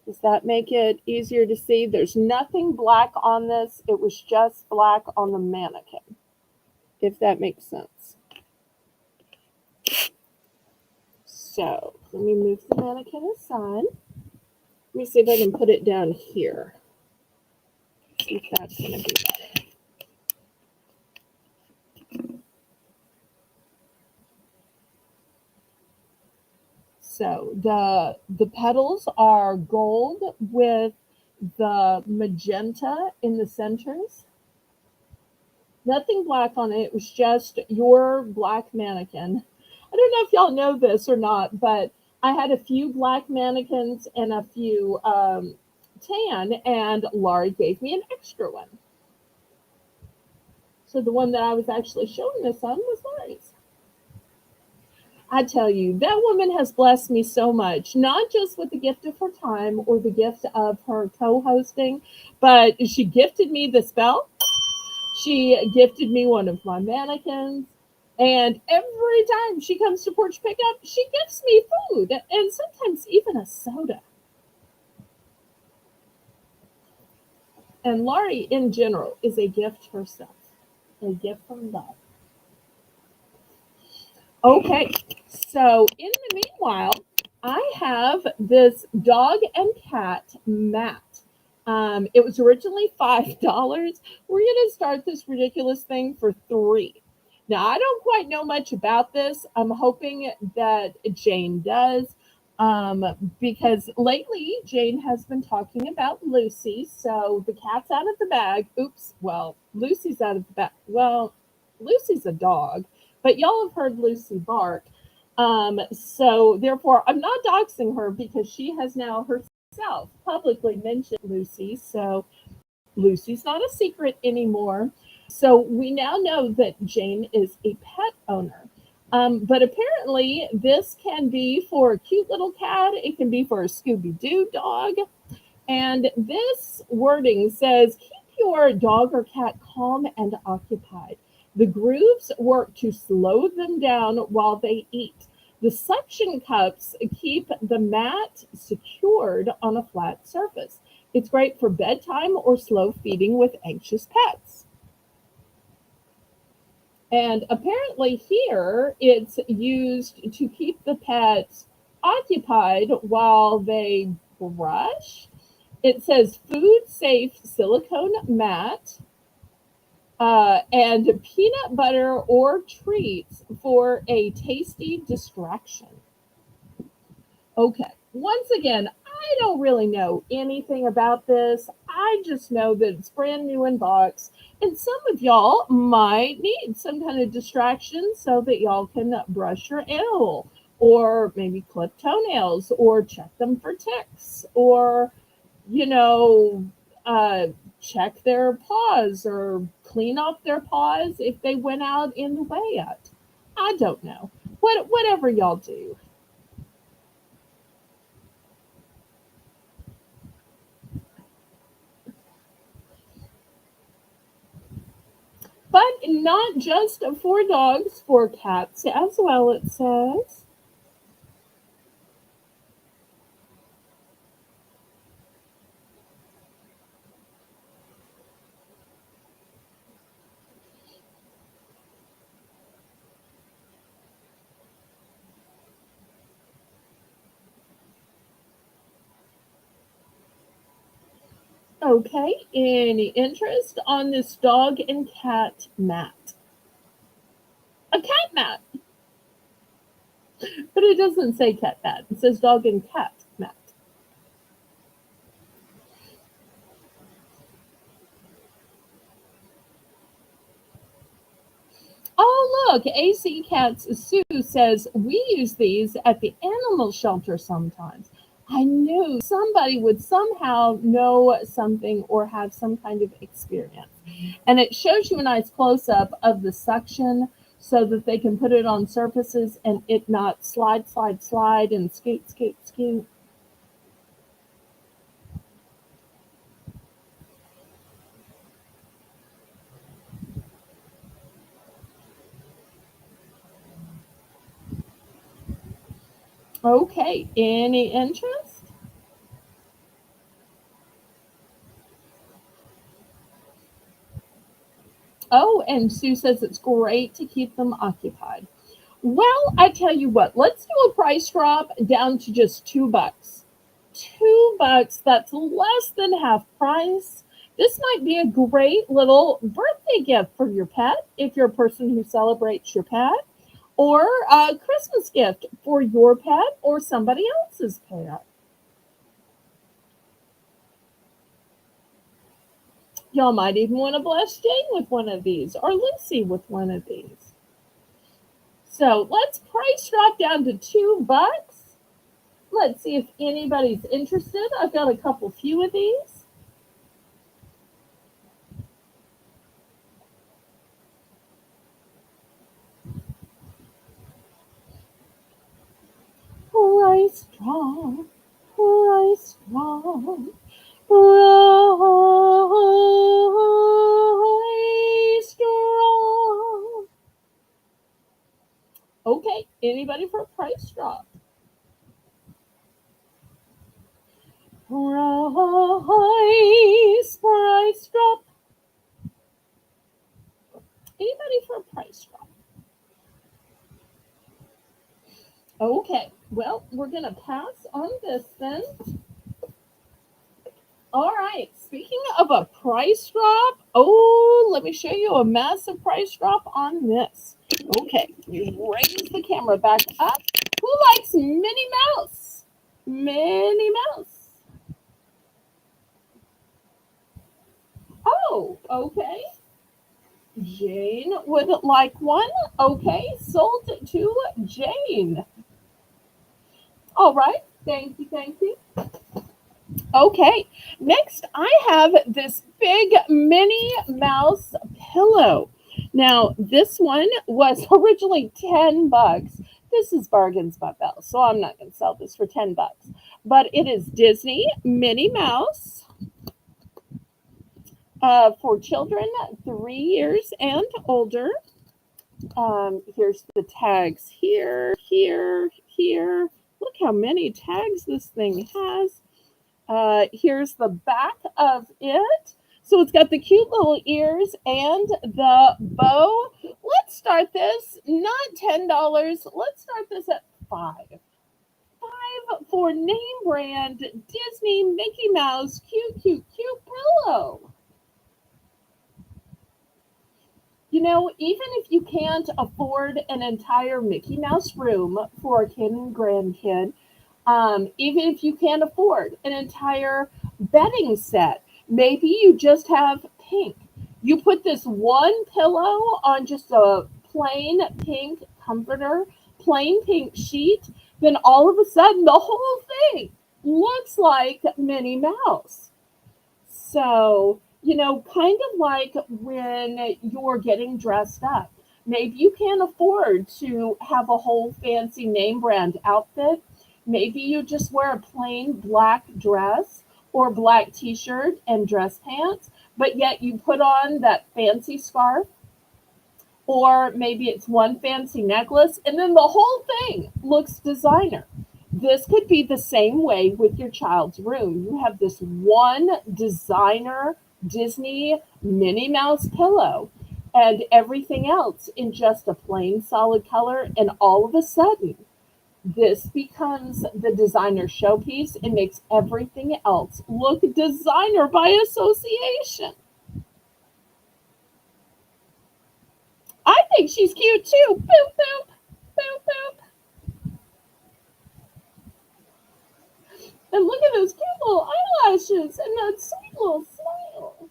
Does that make it easier to see? There's nothing black on this. It was just black on the mannequin, if that makes sense. So let me move the mannequin aside. Let me see if I can put it down here. See if that's going to be better. So the petals are gold with the magenta in the centers. Nothing black on it. It was just your black mannequin. I don't know if y'all know this or not, but I had a few black mannequins and a few tan, and Laurie gave me an extra one. So the one that I was actually showing this on was Laurie's. I tell you, that woman has blessed me so much, not just with the gift of her time or the gift of her co hosting, but she gifted me the spell. She gifted me one of my mannequins. And every time she comes to porch pickup, she gifts me food and sometimes even a soda. And Laurie, in general, is a gift herself, a gift from God. Okay, so in the meanwhile, I have this dog and cat mat. It was originally $5. We're going to start this ridiculous thing for 3. Now, I don't quite know much about this. I'm hoping that Jane does, um, because lately Jane has been talking about Lucy. So the cat's out of the bag. Oops, well, Lucy's out of the bag. Well, Lucy's a dog, but y'all have heard Lucy bark. So therefore, I'm not doxing her because she has now herself publicly mentioned Lucy. So Lucy's not a secret anymore. So we now know that Jane is a pet owner. But apparently, this can be for a cute little cat, it can be for a Scooby Doo dog. And this wording says, keep your dog or cat calm and occupied. The grooves work to slow them down while they eat. The suction cups keep the mat secured on a flat surface. It's great for bedtime or slow feeding with anxious pets. And apparently, here it's used to keep the pets occupied while they brush. It says food safe silicone mat, and peanut butter or treats for a tasty distraction. Okay, once again, I don't really know anything about this. I just know that it's brand new in box, and some of y'all might need some kind of distraction so that y'all can brush your animal, or maybe clip toenails, or check them for ticks, or you know, check their paws or clean off their paws if they went out in the way out. I don't know. Whatever y'all do. But not just for dogs, for cats as well, it says. Okay, any interest on this dog and cat mat? A cat mat, but it doesn't say cat mat. It says dog and cat mat. Oh, look, AC Cats Sue says we use these at the animal shelter sometimes. I knew somebody would somehow know something or have some kind of experience. And it shows you a nice close up of the suction so that they can put it on surfaces and it not slide, slide, slide and scoot, scoot, scoot. Okay, any interest? Oh, and Sue says it's great to keep them occupied. Well, I tell you what, let's do a price drop down to just $2. $2, that's less than half price. This might be a great little birthday gift for your pet if you're a person who celebrates your pet. or a Christmas gift for your pet or somebody else's pet. Y'all might even want to bless Jane with one of these or Lucy with one of these. So let's price drop down to $2. Let's see if anybody's interested. I've got a couple few of these. Price drop, price drop, price drop. Okay, anybody for a price drop? Price drop. Anybody for a price drop? Okay, well, we're going to pass on this then. All right, speaking of a price drop, oh, let me show you a massive price drop on this. Okay, you raise the camera back up. Who likes Minnie Mouse? Minnie Mouse. Oh, okay. Jane would like one. Okay, sold to Jane. All right, thank you, thank you. Okay, next I have this big Minnie Mouse pillow. Now, this one was originally $10. This is Bargains by Belle, so I'm not going to sell this for $10. But it is Disney Minnie Mouse for children 3 years and older. Here's the tags here, here, here. Look how many tags this thing has. Here's the back of it. So it's got the cute little ears and the bow. Let's start this, not $10. Let's start this at 5. 5 for name brand Disney Mickey Mouse cute, cute, cute pillow. You know, even if you can't afford an entire Mickey Mouse room for a kid and grandkid, even if you can't afford an entire bedding set, maybe you just have pink. You put this one pillow on just a plain pink comforter, plain pink sheet, then all of a sudden the whole thing looks like Minnie Mouse. So, you know, kind of like when you're getting dressed up. Maybe you can't afford to have a whole fancy name brand outfit. Maybe you just wear a plain black dress or black t shirt and dress pants, but yet you put on that fancy scarf, or maybe it's one fancy necklace, and then the whole thing looks designer. This could be the same way with your child's room. You have this one designer Disney Minnie Mouse pillow and everything else in just a plain solid color, and all of a sudden, this becomes the designer showpiece. It makes everything else look designer by association. I think she's cute too. Boop, boop, boop, boop. And look at those cute little eyelashes and that sweet little smile.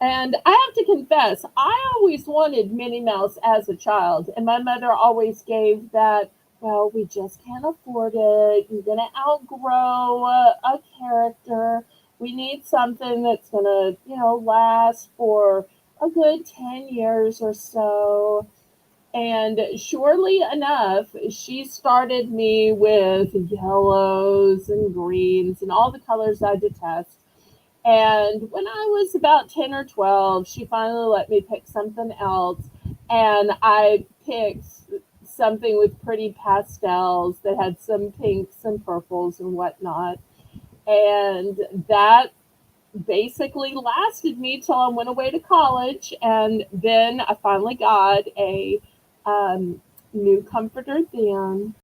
And I have to confess, I always wanted Minnie Mouse as a child. And my mother always gave that, well, we just can't afford it. You're going to outgrow a character. We need something that's going to, you know, last for a good 10 years or so. And surely enough, she started me with yellows and greens and all the colors I detest. And when I was about 10 or 12, she finally let me pick something else. And I picked something with pretty pastels that had some pinks and purples and whatnot. And that basically lasted me till I went away to college. And then I finally got a new comforter then.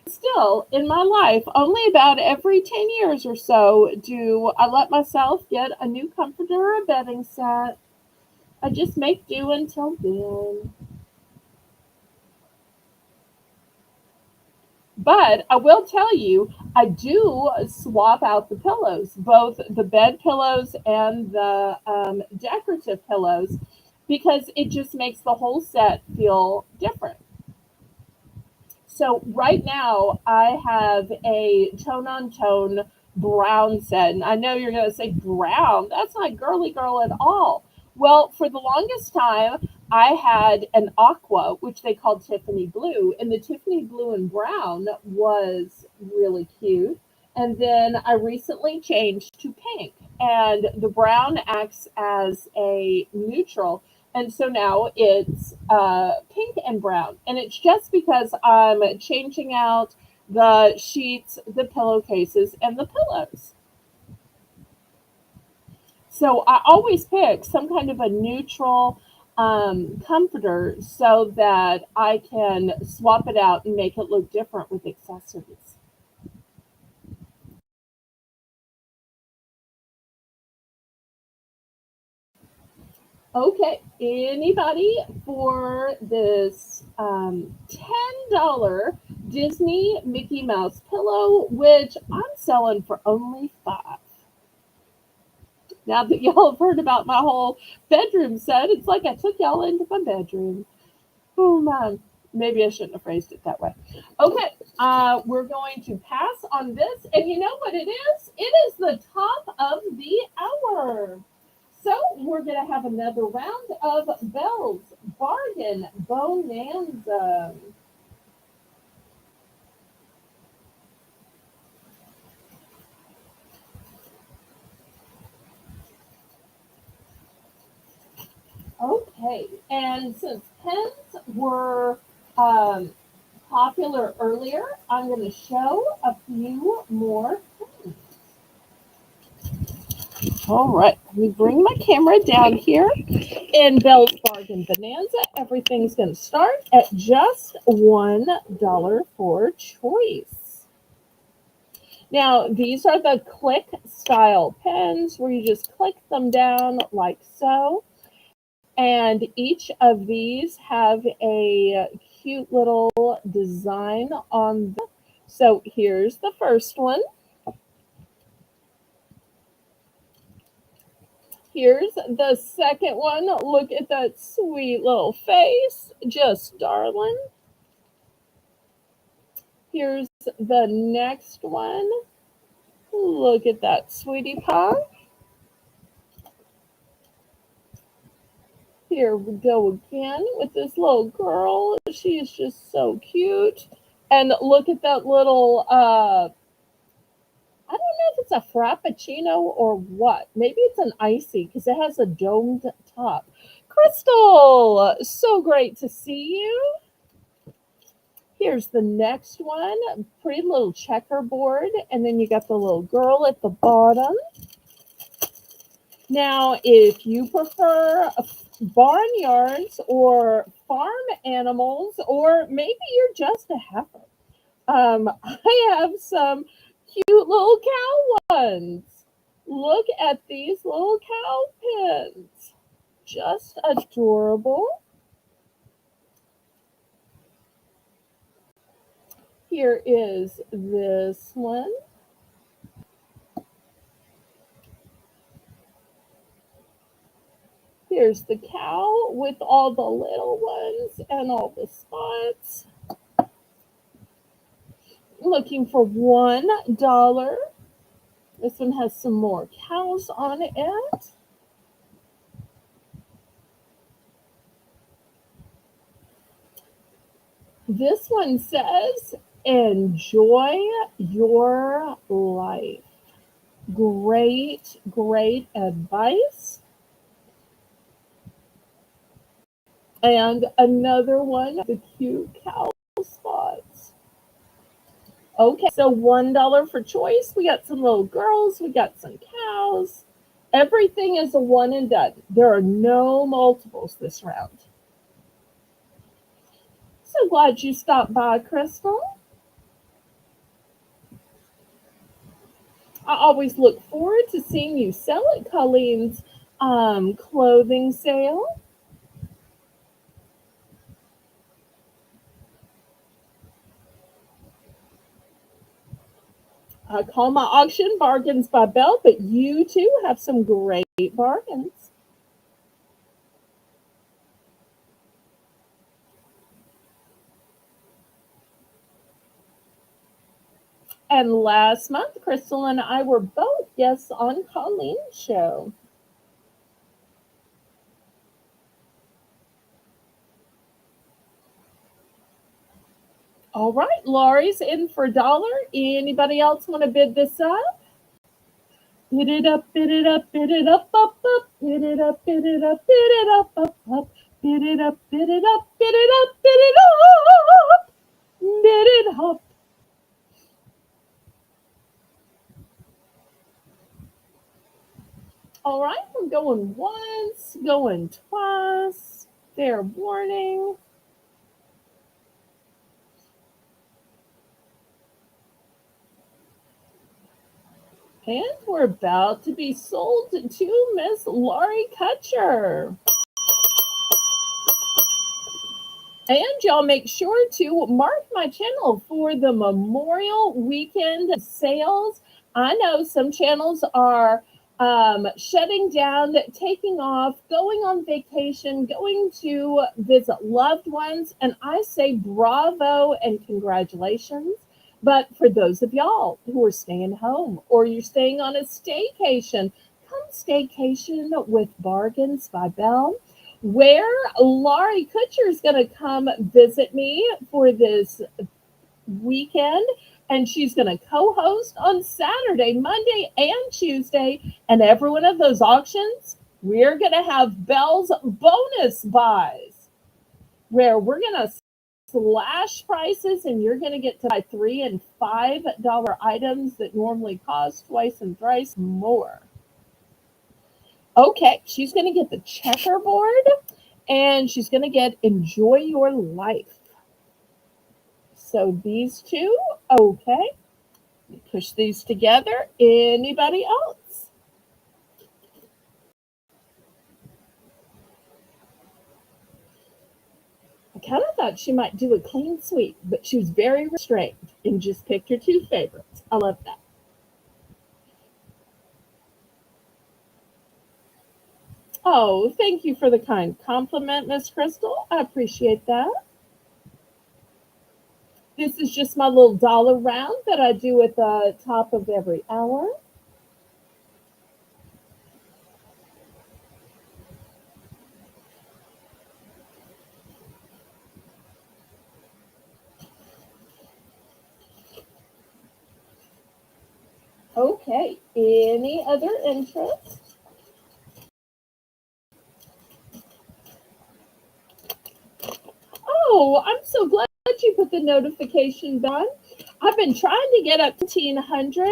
Still, in my life, only about every 10 years or so do I let myself get a new comforter or a bedding set. I just make do until then. But I will tell you, I do swap out the pillows, both the bed pillows and the decorative pillows, because it just makes the whole set feel different. So right now I have a tone on tone brown set. And I know you're going to say brown. That's not girly girl at all. Well, for the longest time, I had an aqua, which they called Tiffany blue, and the Tiffany blue and brown was really cute. And then I recently changed to pink, and the brown acts as a neutral, and so now it's pink and brown. And it's just because I'm changing out the sheets, the pillowcases, and the pillows. So I always pick some kind of a neutral comforter so that I can swap it out and make it look different with accessories. Okay, anybody for this $10 Disney Mickey Mouse pillow, which I'm selling for only 5. Now that y'all have heard about my whole bedroom set, it's like I took y'all into my bedroom. Oh man, maybe I shouldn't have phrased it that way. Okay, we're going to pass on this, and you know what it is? It is the top of the hour. So we're going to have another round of Belle's Bargain Bonanza. Okay, and since pens were um, popular earlier, I'm going to show a few more pens. All right, let me bring my camera down here. In Belle's Bargain Bonanza, everything's going to start at just $1 for choice. Now, these are the click style pens where you just click them down like so. And each of these have a cute little design on them. So here's the first one. Here's the second one. Look at that sweet little face. Just darling. Here's the next one. Look at that sweetie pie. Here we go again with this little girl. She is just so cute. And look at that little, I don't know if it's a frappuccino or what. Maybe it's an icy because it has a domed top. Crystal, so great to see you. Here's the next one. Pretty little checkerboard. And then you got the little girl at the bottom. Now, if you prefer barnyards or farm animals, or maybe you're just a heifer, I have some cute little cow ones. Look at these little cow pins. Just adorable. Here is this one. Here's the cow with all the little ones and all the spots. Looking for $1. This one has some more cows on it. This one says, enjoy your life. Great, great advice. And another one, the cute cow spots. Okay, so $1 for choice. We got some little girls, we got some cows. Everything is a one and done. There are no multiples this round. So glad you stopped by, Crystal. I always look forward to seeing you sell at Colleen's clothing sale. I call my auction Bargains by Belle, but you too have some great bargains. And last month, Crystal and I were both guests on Colleen's show. All right, Laurie's in for a dollar. Anybody else want to bid this up? Bid it up, bid it up, bid it up, bid it up, bid it up, bid it up, bid it up, bid it up, bid it up, bid it up, bid it up. All right, we're going once, going twice. Fair warning. And we're about to be sold to Miss Laurie Kutcher. And y'all make sure to mark my channel for the Memorial Weekend sales. I know some channels are shutting down, taking off, going on vacation, going to visit loved ones. And I say bravo and congratulations. But for those of y'all who are staying home or you're staying on a staycation, come staycation with Bargains by Belle, where Laurie Kutcher is going to come visit me for this weekend. And she's going to co host on Saturday, Monday, and Tuesday. And every one of those auctions, we're going to have Belle's bonus buys, where we're going to slash prices and you're going to get to buy $3 and $5 items that normally cost twice and thrice more. Okay, she's going to get the checkerboard and she's going to get Enjoy Your Life. So these two, okay. Push these together. Anybody else? I kind of thought she might do a clean sweep, but she was very restrained and just picked her two favorites. I love that. Oh, thank you for the kind compliment, Miss Crystal. I appreciate that. This is just my little dollar round that I do at the top of every hour. Okay, any other interest? Oh, I'm so glad you put the notification on. I've been trying to get up to 1,500,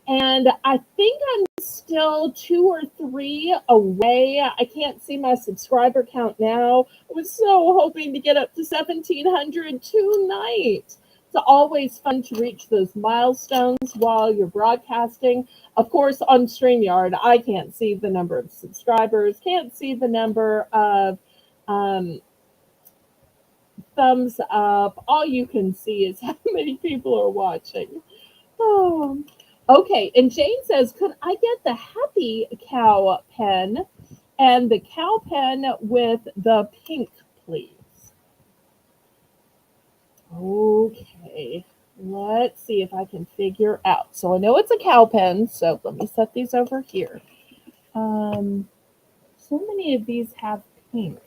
and I think I'm still 2 or 3 away. I can't see my subscriber count now. I was so hoping to get up to 1,700 tonight. It's always fun to reach those milestones while you're broadcasting. Of course, on StreamYard, I can't see the number of subscribers, can't see the number of um, thumbs up. All you can see is how many people are watching. Oh. Okay, and Jane says, could I get the happy cow pen and the cow pen with the pink, please? Okay, let's see if I can figure out. So I know it's a cow pen, so let me set these over here. So many of these have pink.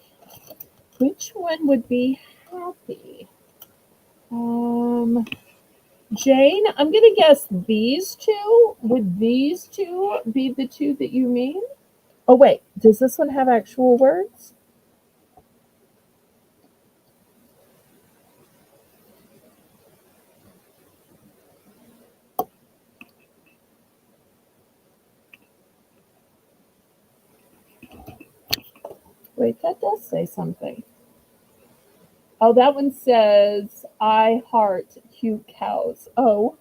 Which one would be happy? Jane, I'm going to guess these two. Would these two be the two that you mean? Oh, wait. Does this one have actual words? Wait, that does say something. Oh, that one says, I heart cute cows. Oh.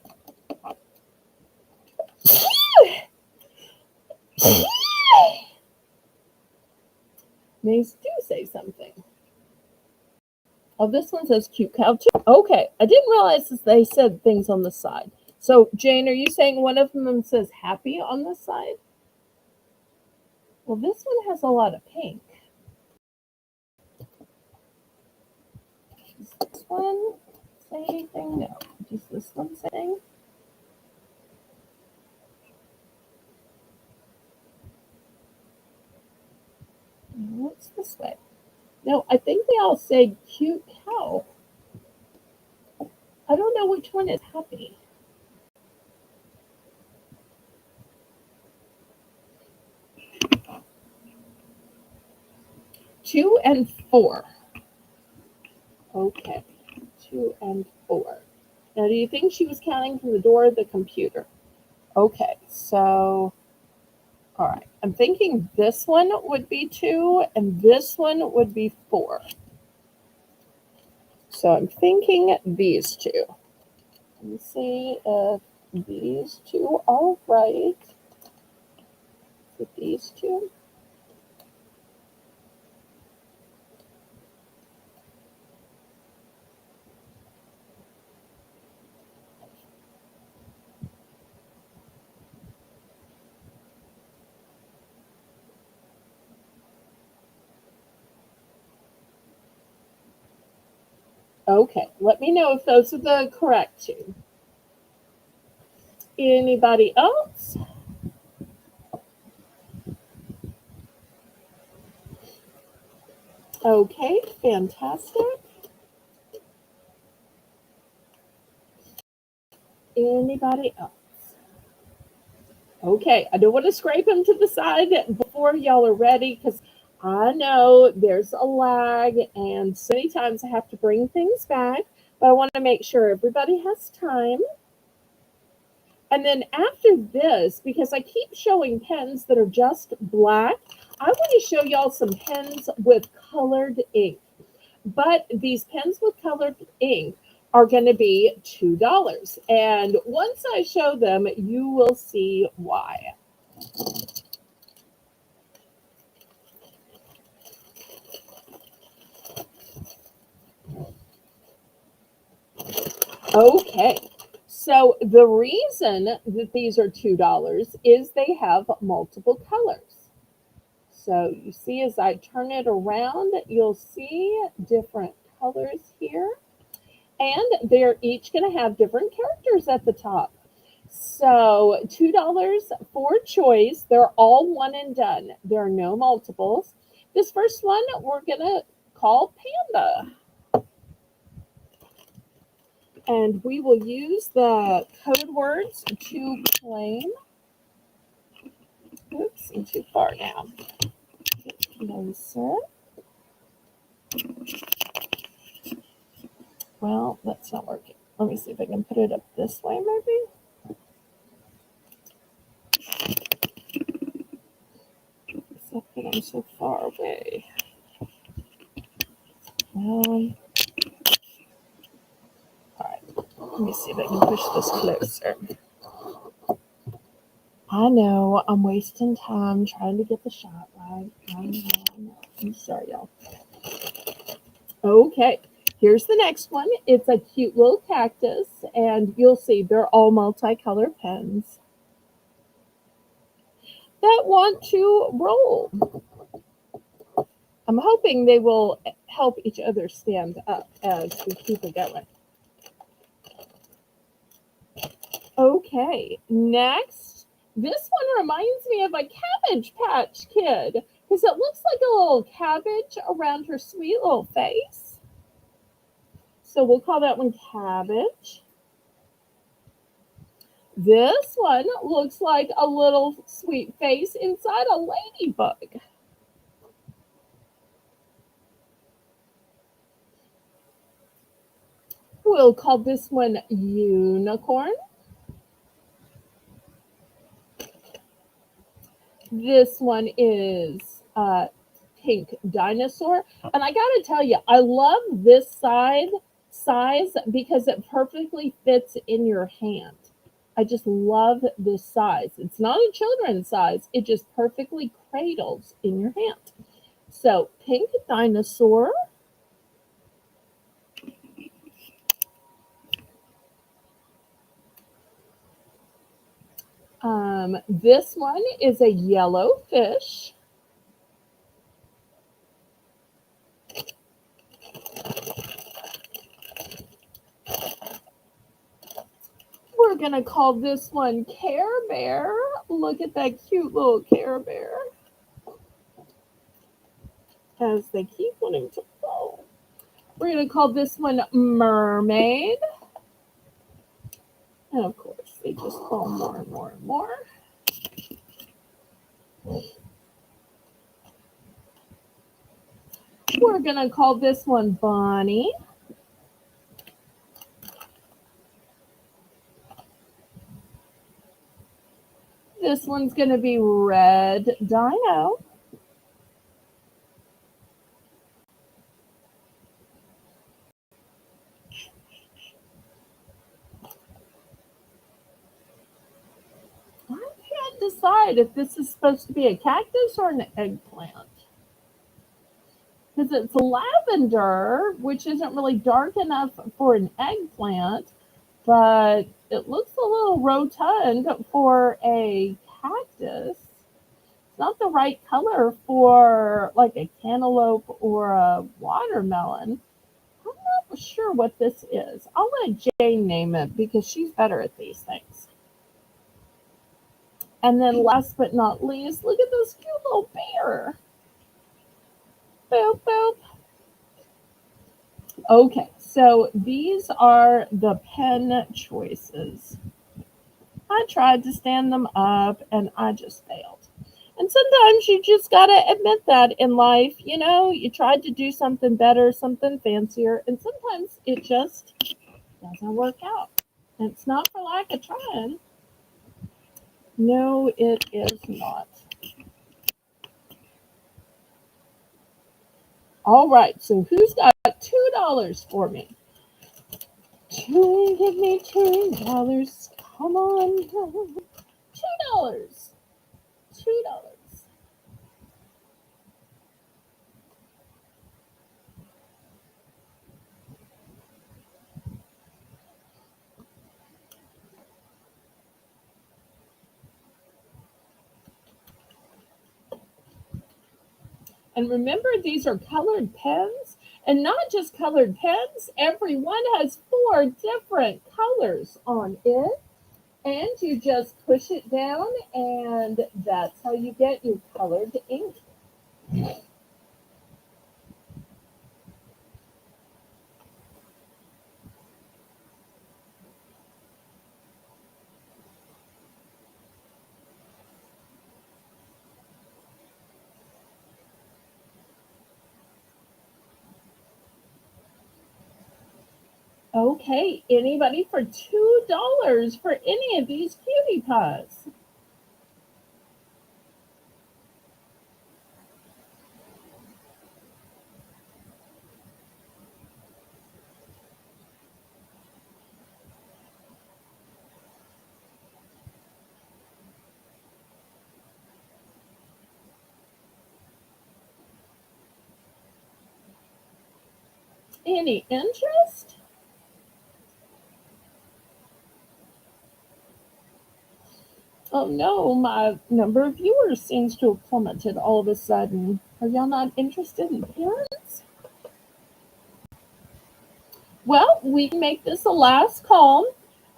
These do say something. Oh, this one says cute cow too. Okay, I didn't realize that they said things on the side. So, Jane, are you saying one of them says happy on the side? Well, this one has a lot of pink. Does this one say anything? No. Does this one say anything? What's this way? No, I think they all say cute cow. I don't know which one is happy. Two and four. Okay, 2 and 4. Now, do you think she was counting from the door of the computer? Okay, so, all right. I'm thinking this one would be 2 and this one would be 4. So I'm thinking these two. Let me see if these two are right. With these two. Okay, let me know if those are the correct two. Anybody else? Okay, fantastic. Anybody else? Okay, I don't want to scrape them to the side before y'all are ready because I know there's a lag and so many times I have to bring things back, but I want to make sure everybody has time. And then after this, because I keep showing pens that are just black, I want to show y'all some pens with colored ink. But these pens with colored ink are going to be $2. And once I show them, you will see why. Okay, so the reason that these are $2 is they have multiple colors. So you see as I turn it around, you'll see different colors here. And they're each going to have different characters at the top. So $2 for choice. They're all one and done. There are no multiples. This first one we're going to call Panda. And we will use the code words to claim. Oops, I'm too far now. Closer. Well, that's not working. Let me see if I can put it up this way, maybe. Except that I'm so far away. All right. Let me see if I can push this closer. I know I'm wasting time trying to get the shot right. I know. I'm sorry, y'all. Okay, here's the next one. It's a cute little cactus, and you'll see they're all multicolored pens that want to roll. I'm hoping they will help each other stand up as we keep it going. Okay, next. This one reminds me of a Cabbage Patch Kid because it looks like a little cabbage around her sweet little face. So we'll call that one Cabbage. This one looks like a little sweet face inside a ladybug. We'll call this one Unicorn. This one is Pink Dinosaur. And I gotta tell you, I love this size because it perfectly fits in your hand. I just love this size. It's not a children's size. It just perfectly cradles in your hand. So pink dinosaur. This one is a yellow fish. We're going to call this one Care Bear. Look at that cute little Care Bear. As they keep wanting to fall. We're going to call this one Mermaid. And of course, they just fall more and more and more. We're going to call this one Bonnie. This one's going to be Red Dino. I can't decide if this is supposed to be a cactus or an eggplant. Because it's lavender, which isn't really dark enough for an eggplant, but it looks a little rotund for a cactus. It's not the right color for like a cantaloupe or a watermelon. I'm not sure what this is. I'll let Jane name it because she's better at these things. And then last but not least, look at this cute little bear. Boop, boop. Okay, so these are the pen choices. I tried to stand them up and I just failed. And sometimes you just got to admit that in life. You know, you tried to do something better, something fancier, and sometimes it just doesn't work out. And it's not for lack of trying. No, it is not. All right, so who's got $2 for me? Give me $2. Come on. $2. $2. And remember, these are colored pens, and not just colored pens. Every one has 4 different colors on it. And you just push it down, and that's how you get your colored ink. Okay, anybody for $2 for any of these cutie pies? Any interest? Oh no, my number of viewers seems to have plummeted all of a sudden. Are y'all not interested in pens? Well, we can make this a last call.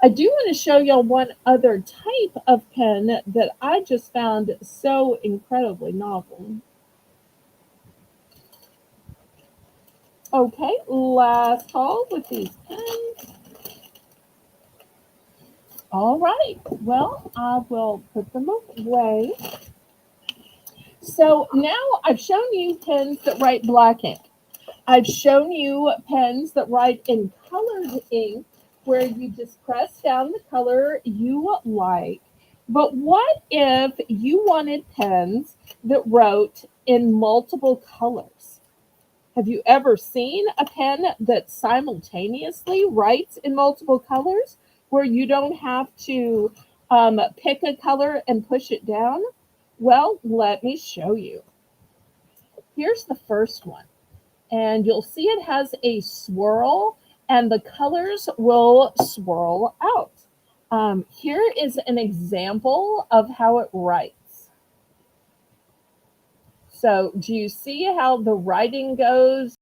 I do want to show y'all one other type of pen that I just found so incredibly novel. Okay, last call with these pens. All right, well, I will put them away. So now I've shown you pens that write black ink. I've shown you pens that write in colored ink where you just press down the color you like. But what if you wanted pens that wrote in multiple colors? Have you ever seen a pen that simultaneously writes in multiple colors? where you don't have to pick a color and push it down? Well, let me show you. Here's the first one. And you'll see it has a swirl and the colors will swirl out. Here is an example of how it writes. So do you see how the writing goes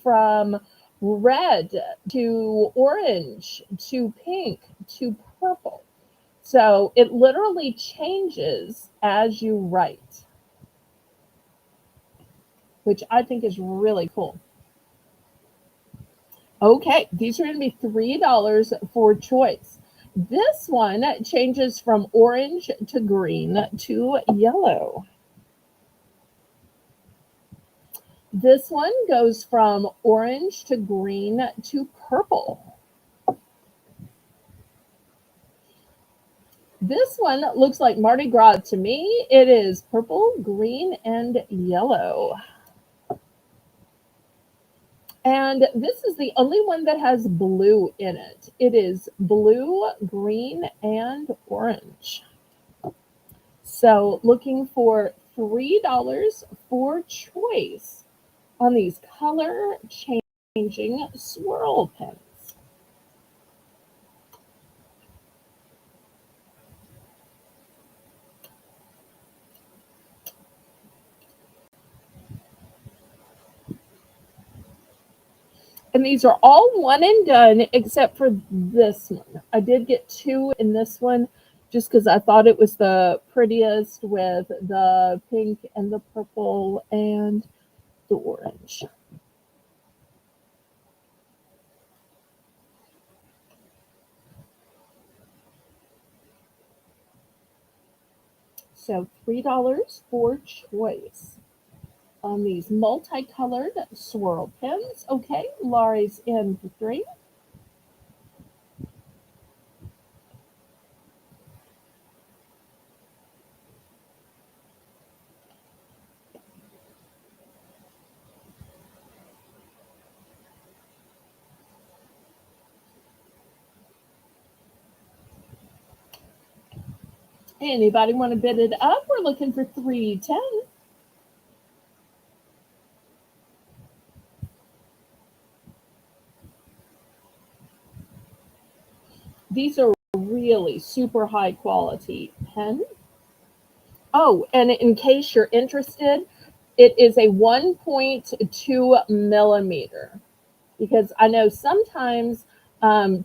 from red to orange to pink to purple? So it literally changes as you write, which I think is really cool. Okay, these are going to be $3 for choice. This one changes from orange to green to yellow. This one goes from orange to green to purple. This one looks like Mardi Gras to me. It is purple, green, and yellow. And this is the only one that has blue in it. It is blue, green, and orange. So looking for $3 for choice on these color changing swirl pens. And these are all one and done except for this one. I did get two in this one just because I thought it was the prettiest with the pink and the purple and the orange. So $3 for choice on these multicolored swirl pens. Okay, Laurie's in for three. Anybody want to bid it up? We're looking for 310. These are really super high quality pen. Oh, and in case you're interested, it is a 1.2 millimeter because I know sometimes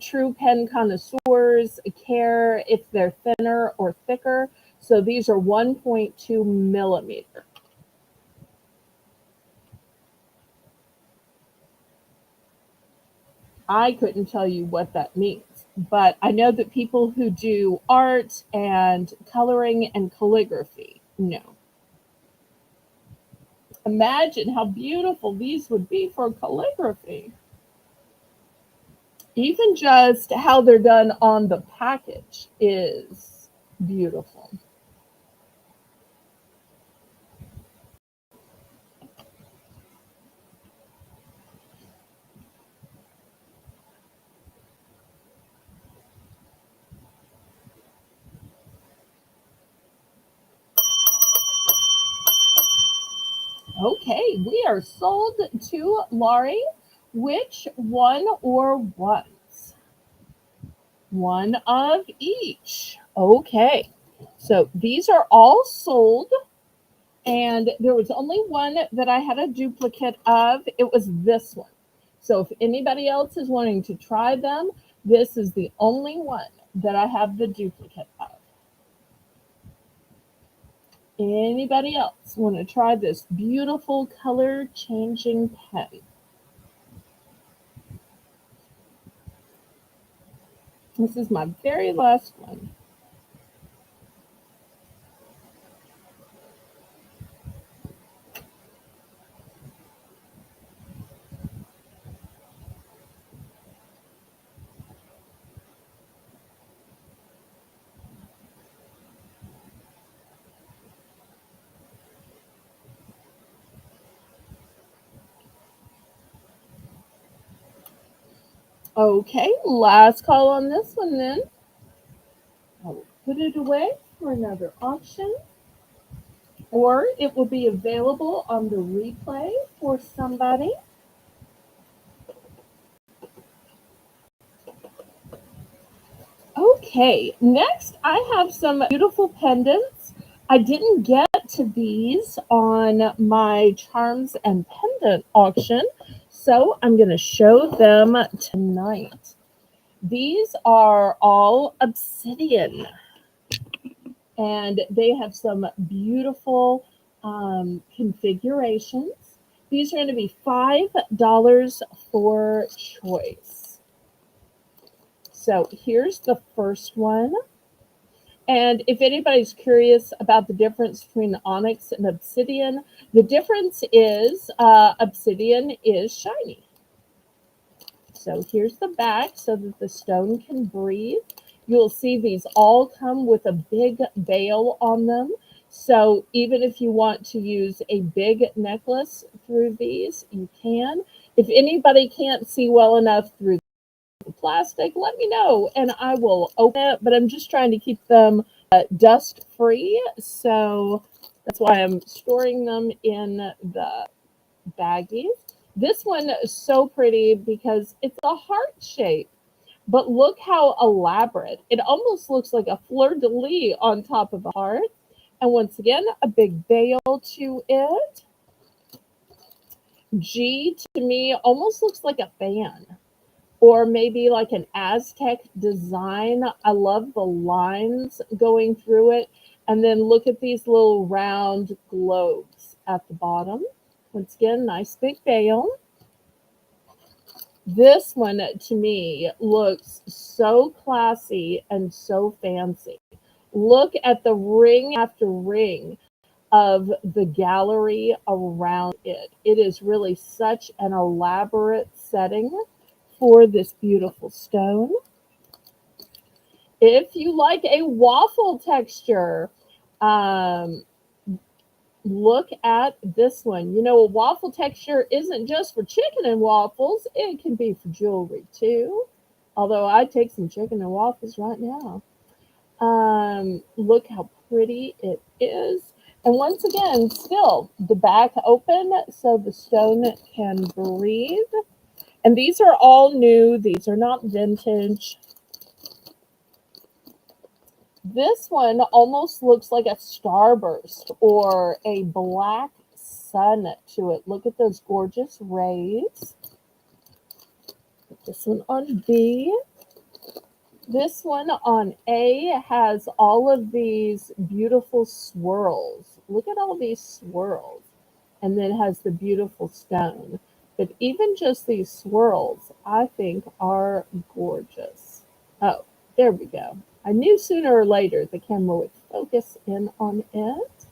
true pen connoisseurs care if they're thinner or thicker. So these are 1.2 millimeter. I couldn't tell you what that means, but I know that people who do art and coloring and calligraphy know. Imagine how beautiful these would be for calligraphy. Even just how they're done on the package is beautiful. Okay, we are sold to Laurie. Which one or ones? One of each. Okay, so these are all sold, and there was only one that I had a duplicate of. It was this one. So if anybody else is wanting to try them, this is the only one that I have the duplicate of. Anybody else want to try this beautiful color changing pen? This is my very last one. Okay, last call on this one then. I will put it away for another auction, or it will be available on the replay for somebody. Okay, next I have some beautiful pendants. I didn't get to these on my charms and pendant auction, so I'm going to show them tonight. These are all obsidian, and they have some beautiful configurations. These are going to be $5 for choice. So here's the first one. And if anybody's curious about the difference between onyx and obsidian, the difference is obsidian is shiny. So here's the back so that the stone can breathe. You'll see these all come with a big veil on them. So even if you want to use a big necklace through these, you can. If anybody can't see well enough through the plastic, let me know and I will open it. But I'm just trying to keep them dust free. So that's why I'm storing them in the baggies. This one is so pretty because it's a heart shape, but look how elaborate. It almost looks like a fleur-de-lis on top of a heart. And once again, a big veil to it. G to me almost looks like a fan or maybe like an Aztec design. I love the lines going through it. And then look at these little round globes at the bottom. Once again, nice big veil. This one to me looks so classy and so fancy. Look at the ring after ring of the gallery around it. It is really such an elaborate setting for this beautiful stone. If you like a waffle texture, um, look at this one. You know, a waffle texture isn't just for chicken and waffles, it can be for jewelry too. Although I'd take some chicken and waffles right now. Look how pretty it is. And once again, still the back open so the stone can breathe. And these are all new, these are not vintage. This one almost looks like a starburst or a black sun to it. Look at those gorgeous rays. Put this one on B. This one on A has all of these beautiful swirls. Look at all these swirls. And then has the beautiful stone. But even just these swirls, I think are gorgeous. Oh, there we go. I knew sooner or later the camera would focus in on it.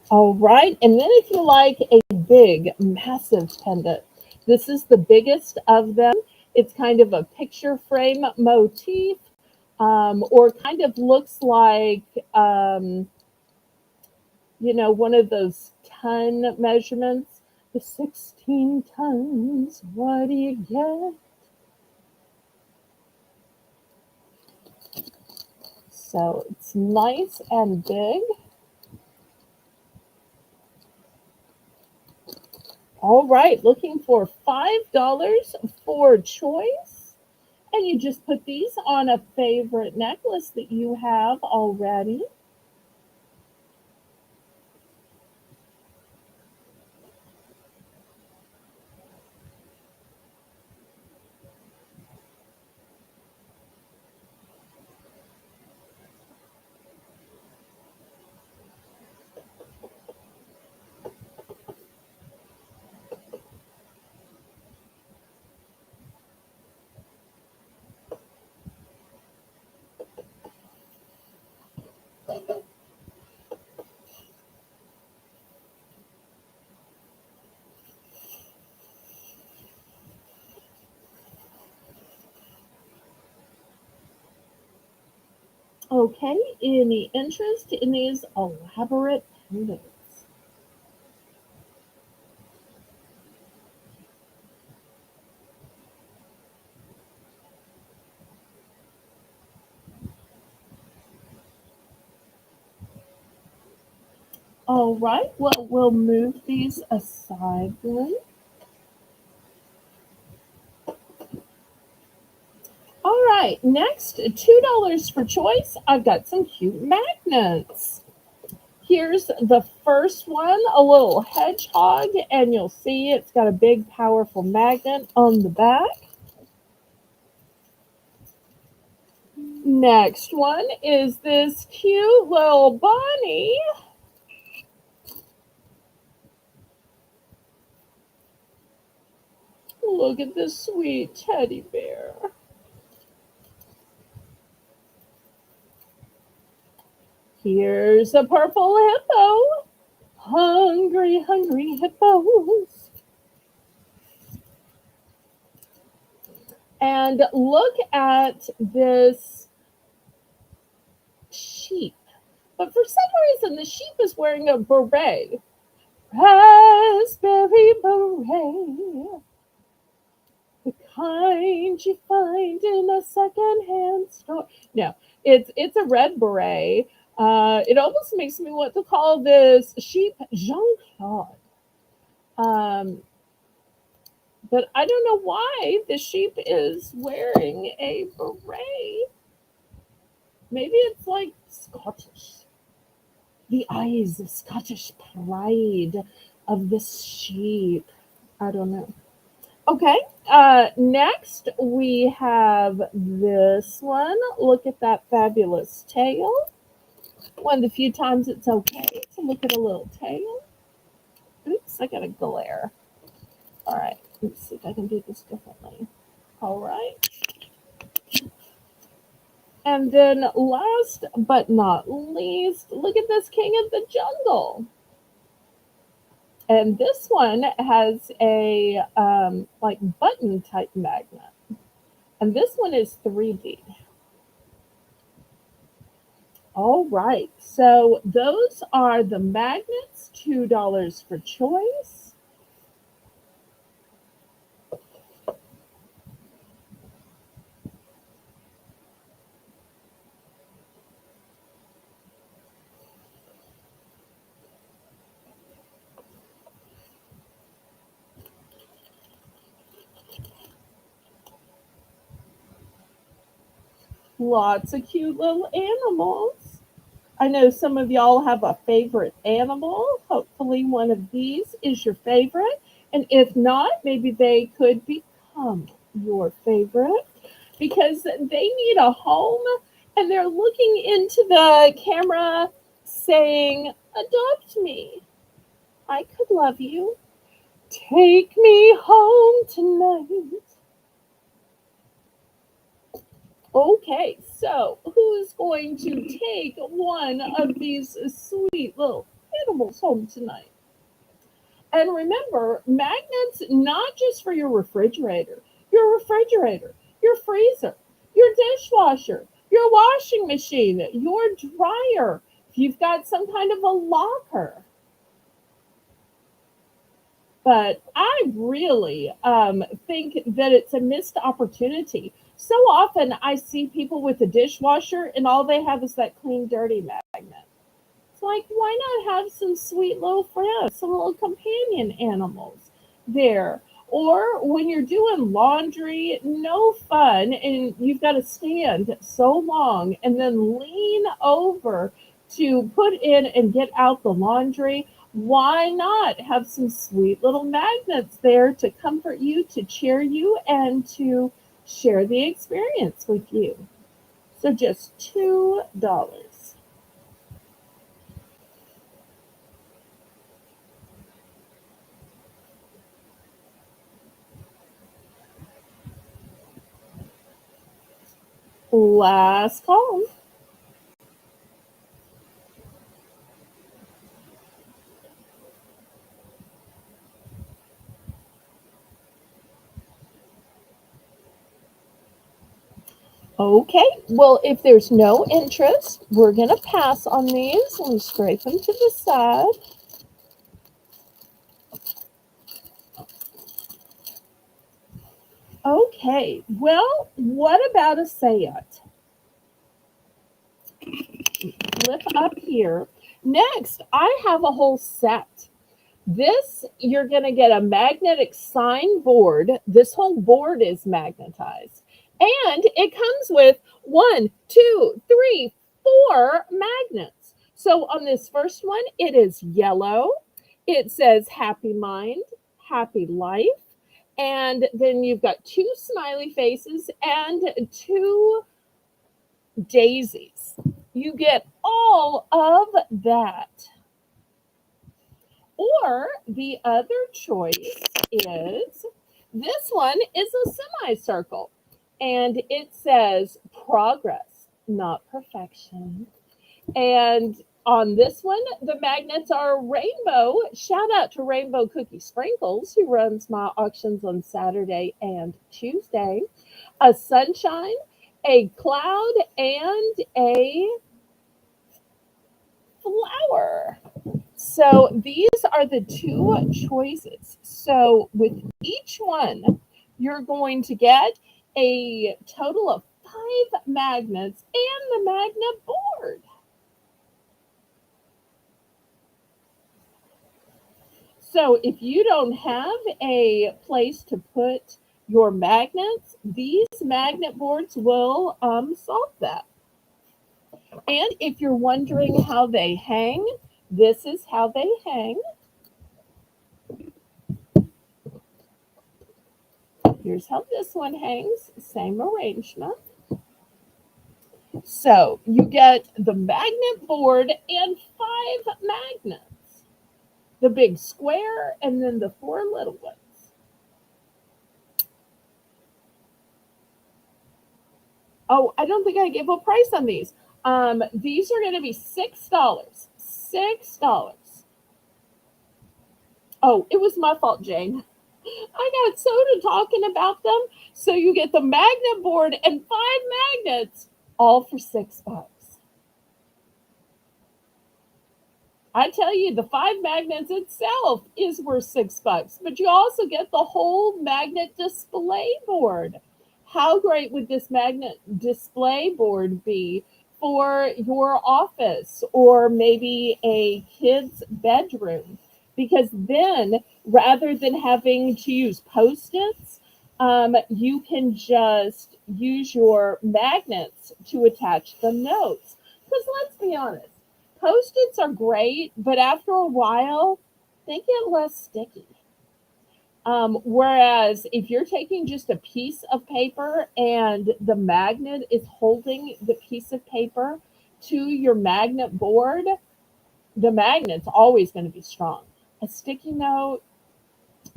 All right, and then if you like a big, massive pendant, this is the biggest of them. It's kind of a picture frame motif, or kind of looks like, you know, one of those ton measurements. The 16 tons, what do you get? So it's nice and big. All right, looking for $5 for choice. And you just put these on a favorite necklace that you have already. Okay, any interest in these elaborate pendants? All right, well, we'll move these aside then. All right, next, $2 for choice. I've got some cute magnets. Here's the first one, a little hedgehog, and you'll see it's got a big, powerful magnet on the back. Next one is this cute little bunny. Look at this sweet teddy bear. Here's a purple hippo. Hungry, hungry hippos. And look at this sheep. But for some reason, the sheep is wearing a beret. Raspberry beret. The kind you find in a secondhand store. No, it's a red beret. It almost makes me want to call this sheep Jean Claude. Um, but I don't know why the sheep is wearing a beret. Maybe it's like Scottish. The eyes of Scottish pride of this sheep. I don't know. Okay, next we have this one. Look at that fabulous tail. One of the few times it's okay to look at a little tail. Oops, I got a glare. All right, let's see if I can do this differently. All right. And then last but not least, look at this king of the jungle. And this one has a like button type magnet. And this one is 3D. All right, so those are the magnets, $2 for choice. Lots of cute little animals. I know some of y'all have a favorite animal. Hopefully, one of these is your favorite. And if not, maybe they could become your favorite because they need a home and they're looking into the camera saying, adopt me. I could love you. Take me home tonight. Okay, so who's going to take one of these sweet little animals home tonight? And remember, magnets not just for your refrigerator, your freezer, your dishwasher, your washing machine, your dryer, if you've got some kind of a locker. But I really think that it's a missed opportunity. So often I see people with a dishwasher and all they have is that clean, dirty magnet. It's like, why not have some sweet little friends, some little companion animals there? Or when you're doing laundry, no fun, and you've got to stand so long and then lean over to put in and get out the laundry. Why not have some sweet little magnets there to comfort you, to cheer you, and to share the experience with you? So just $2. Last call. Okay, well, if there's no interest, we're going to pass on these and scrape them to the side. Okay, well, what about a seance? Flip up here. Next, I have a whole set. This, you're going to get a magnetic sign board. This whole board is magnetized. And it comes with one, two, three, four magnets. So on this first one, it is yellow. It says happy mind, happy life. And then you've got two smiley faces and two daisies. You get all of that. Or the other choice is this one is a semicircle and it says progress, not perfection. And on this one, the magnets are rainbow. Shout out to Rainbow Cookie Sprinkles, who runs my auctions on Saturday and Tuesday. A sunshine, a cloud, and a flower. So these are the two choices. So with each one, you're going to get a total of five magnets and the magnet board. So if you don't have a place to put your magnets, these magnet boards will solve that. And if you're wondering how they hang, this is how they hang. Here's how this one hangs, same arrangement. So you get the magnet board and five magnets, the big square and then the four little ones. Oh, I don't think I gave a price on these. These are going to be $6. $6. Oh, it was my fault, Jane. I got so to talking about them. So you get the magnet board and five magnets, all for $6. I tell you, the five magnets itself is worth $6, but you also get the whole magnet display board. How great would this magnet display board be for your office or maybe a kid's bedroom? Because then, rather than having to use post-its, you can just use your magnets to attach the notes. Because let's be honest, post-its are great, but after a while, they get less sticky. Whereas if you're taking just a piece of paper and the magnet is holding the piece of paper to your magnet board, the magnet's always going to be strong. A sticky note,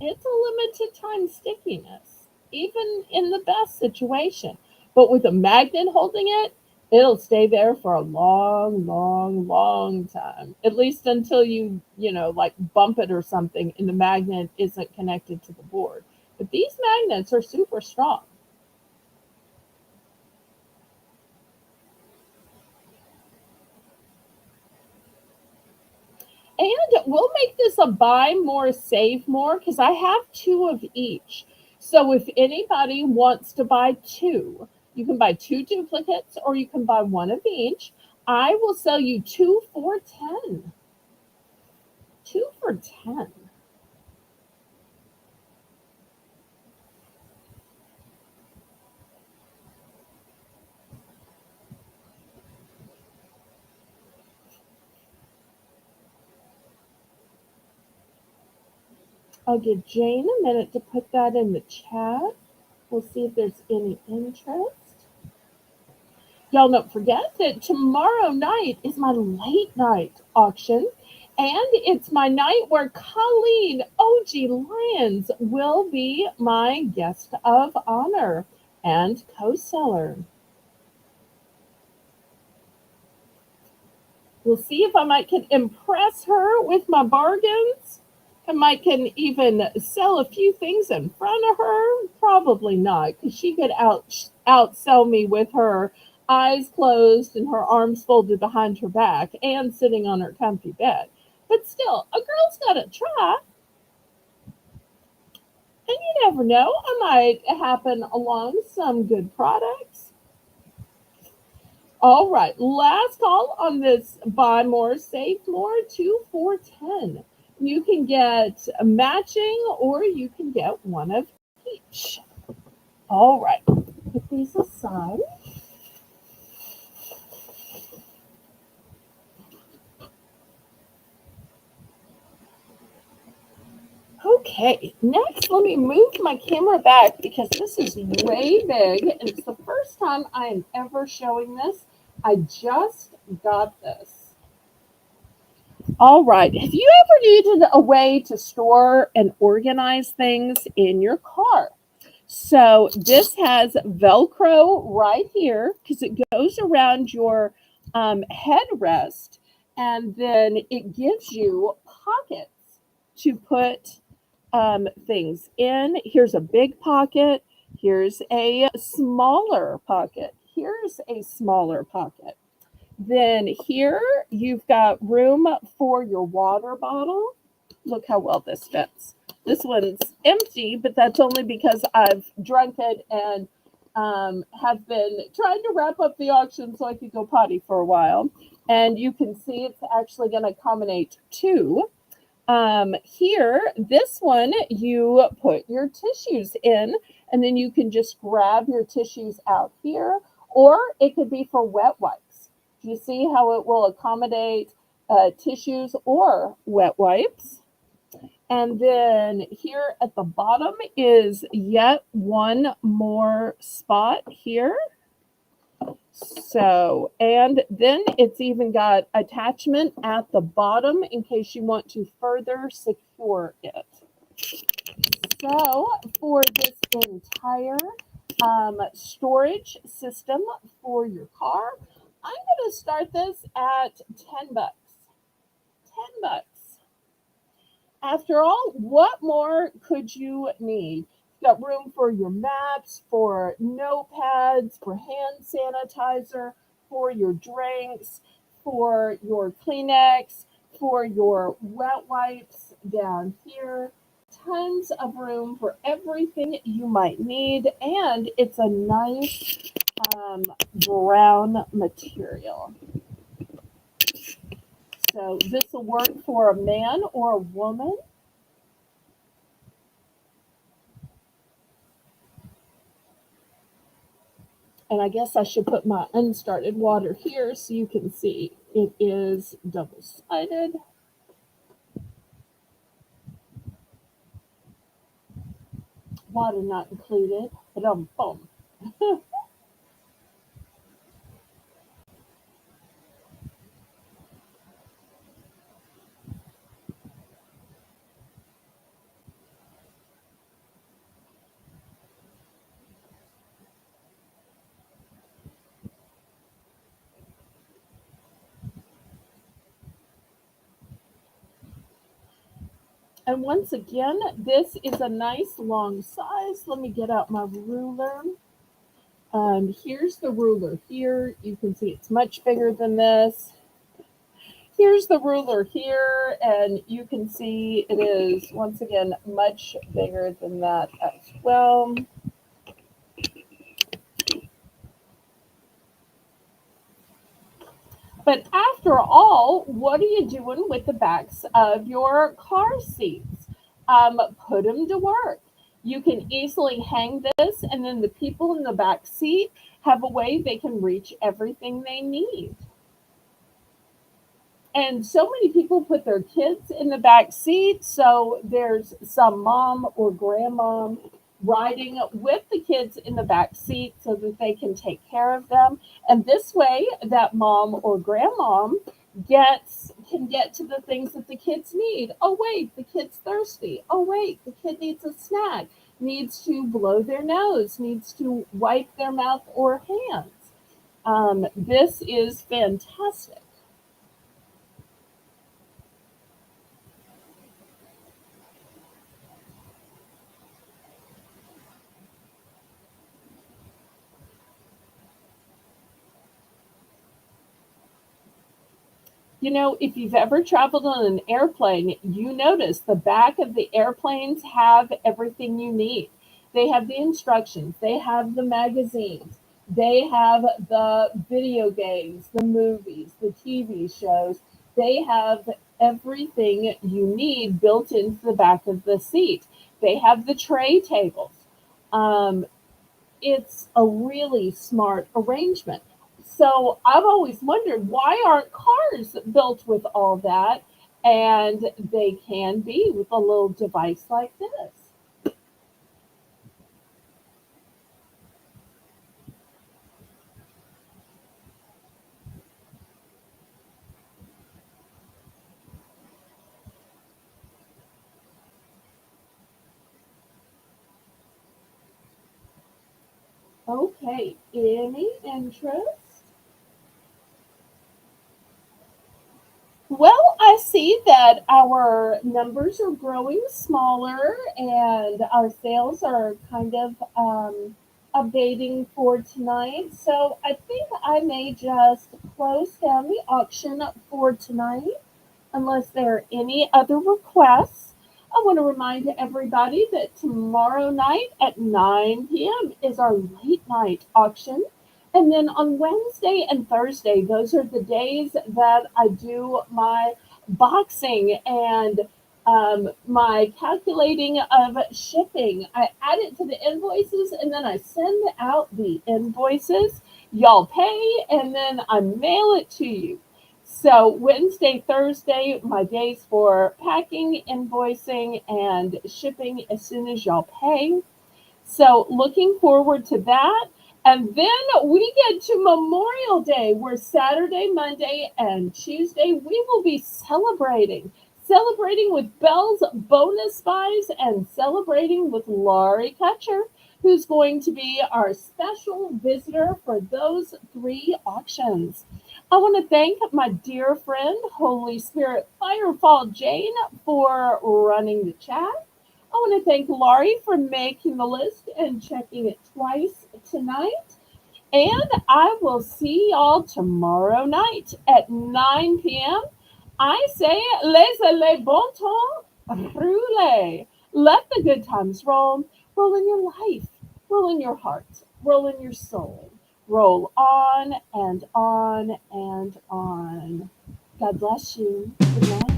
it's a limited time stickiness, even in the best situation. But with a magnet holding it, it'll stay there for a long, long, long time. At least until like bump it or something and the magnet isn't connected to the board. But these magnets are super strong. And we'll make this a buy more, save more, because I have two of each. So if anybody wants to buy two, you can buy two duplicates or you can buy one of each. I will sell you two for 10. Two for 10. I'll give Jane a minute to put that in the chat. We'll see if there's any interest. Y'all don't forget that tomorrow night is my late night auction. And it's my night where Colleen OG Lyons will be my guest of honor and co-seller. We'll see if I might can impress her with my bargains. I might can even sell a few things in front of her. Probably not, because she could outsell me with her eyes closed and her arms folded behind her back and sitting on her comfy bed. But still, a girl's got to try. And you never know, I might happen along some good products. All right, last call on this buy more, save more, 2 for 10. You can get a matching or you can get one of each. All right, put these aside. Okay, next let me move my camera back because this is way big and it's the first time I am ever showing this. I just got this. All right, have you ever needed a way to store and organize things in your car? So this has Velcro right here because it goes around your headrest, and then it gives you pockets to put things in. Here's a big pocket. Here's a smaller pocket. Here's a smaller pocket. Then here you've got room for your water bottle. Look how well this fits. This one's empty, but that's only because I've drunk it and have been trying to wrap up the auction so I could go potty for a while. And you can see it's actually going to accommodate two. Here, this one, you put your tissues in, and then you can just grab your tissues out here, or it could be for wet wipes. Do you see how it will accommodate tissues or wet wipes? And then here at the bottom is yet one more spot here. So, and then it's even got attachment at the bottom in case you want to further secure it. So, for this entire storage system for your car, I'm going to start this at 10 bucks. 10 bucks. After all, what more could you need? You've got room for your maps, for notepads, for hand sanitizer, for your drinks, for your Kleenex, for your wet wipes down here. Tons of room for everything you might need, and it's a nice brown material. So this will work for a man or a woman. And I guess I should put my unstarted water here so you can see it is double-sided. Water not included, but boom. And once again, this is a nice long size. Let me get out my ruler. Here's the ruler here. You can see it's much bigger than this. Here's the ruler here, and you can see it is, once again, much bigger than that as well. But after all, what are you doing with the backs of your car seats? Put them to work. You can easily hang this, and then the people in the back seat have a way they can reach everything they need. And so many people put their kids in the back seat, so there's some mom or grandmom riding with the kids in the back seat so that they can take care of them. And this way, that mom or grandmom can get to the things that the kids need. Oh wait, the kid's thirsty. Oh wait, the kid needs a snack, needs to blow their nose, needs to wipe their mouth or hands. This is fantastic. You know, if you've ever traveled on an airplane, you notice the back of the airplanes have everything you need. They have the instructions, they have the magazines, They have the video games, the movies, the TV shows. They have everything you need built into the back of the seat. They have the tray tables. Um, it's a really smart arrangement. So I've always wondered, why aren't cars built with all that? And they can be with a little device like this. Okay, any interest? Well, I see that our numbers are growing smaller and our sales are kind of abating for tonight. So I think I may just close down the auction for tonight unless there are any other requests. I want to remind everybody that tomorrow night at 9 p.m. is our late night auction. And then on Wednesday and Thursday, those are the days that I do my boxing and my calculating of shipping. I add it to the invoices and then I send out the invoices. Y'all pay and then I mail it to you. So Wednesday, Thursday, my days for packing, invoicing, and shipping as soon as y'all pay. So looking forward to that. And then we get to Memorial Day, where Saturday, Monday, and Tuesday we will be celebrating with Belle's bonus buys and celebrating with Laurie Kutcher, who's going to be our special visitor for those three auctions. I want to thank my dear friend, Holy Spirit Firefall Jane, for running the chat. I want to thank Laurie for making the list and checking it twice tonight. And I will see y'all tomorrow night at 9 p.m. I say, laissez les bon temps rouler. Let the good times roll. Roll in your life, roll in your heart, roll in your soul. Roll on and on and on. God bless you. Good night.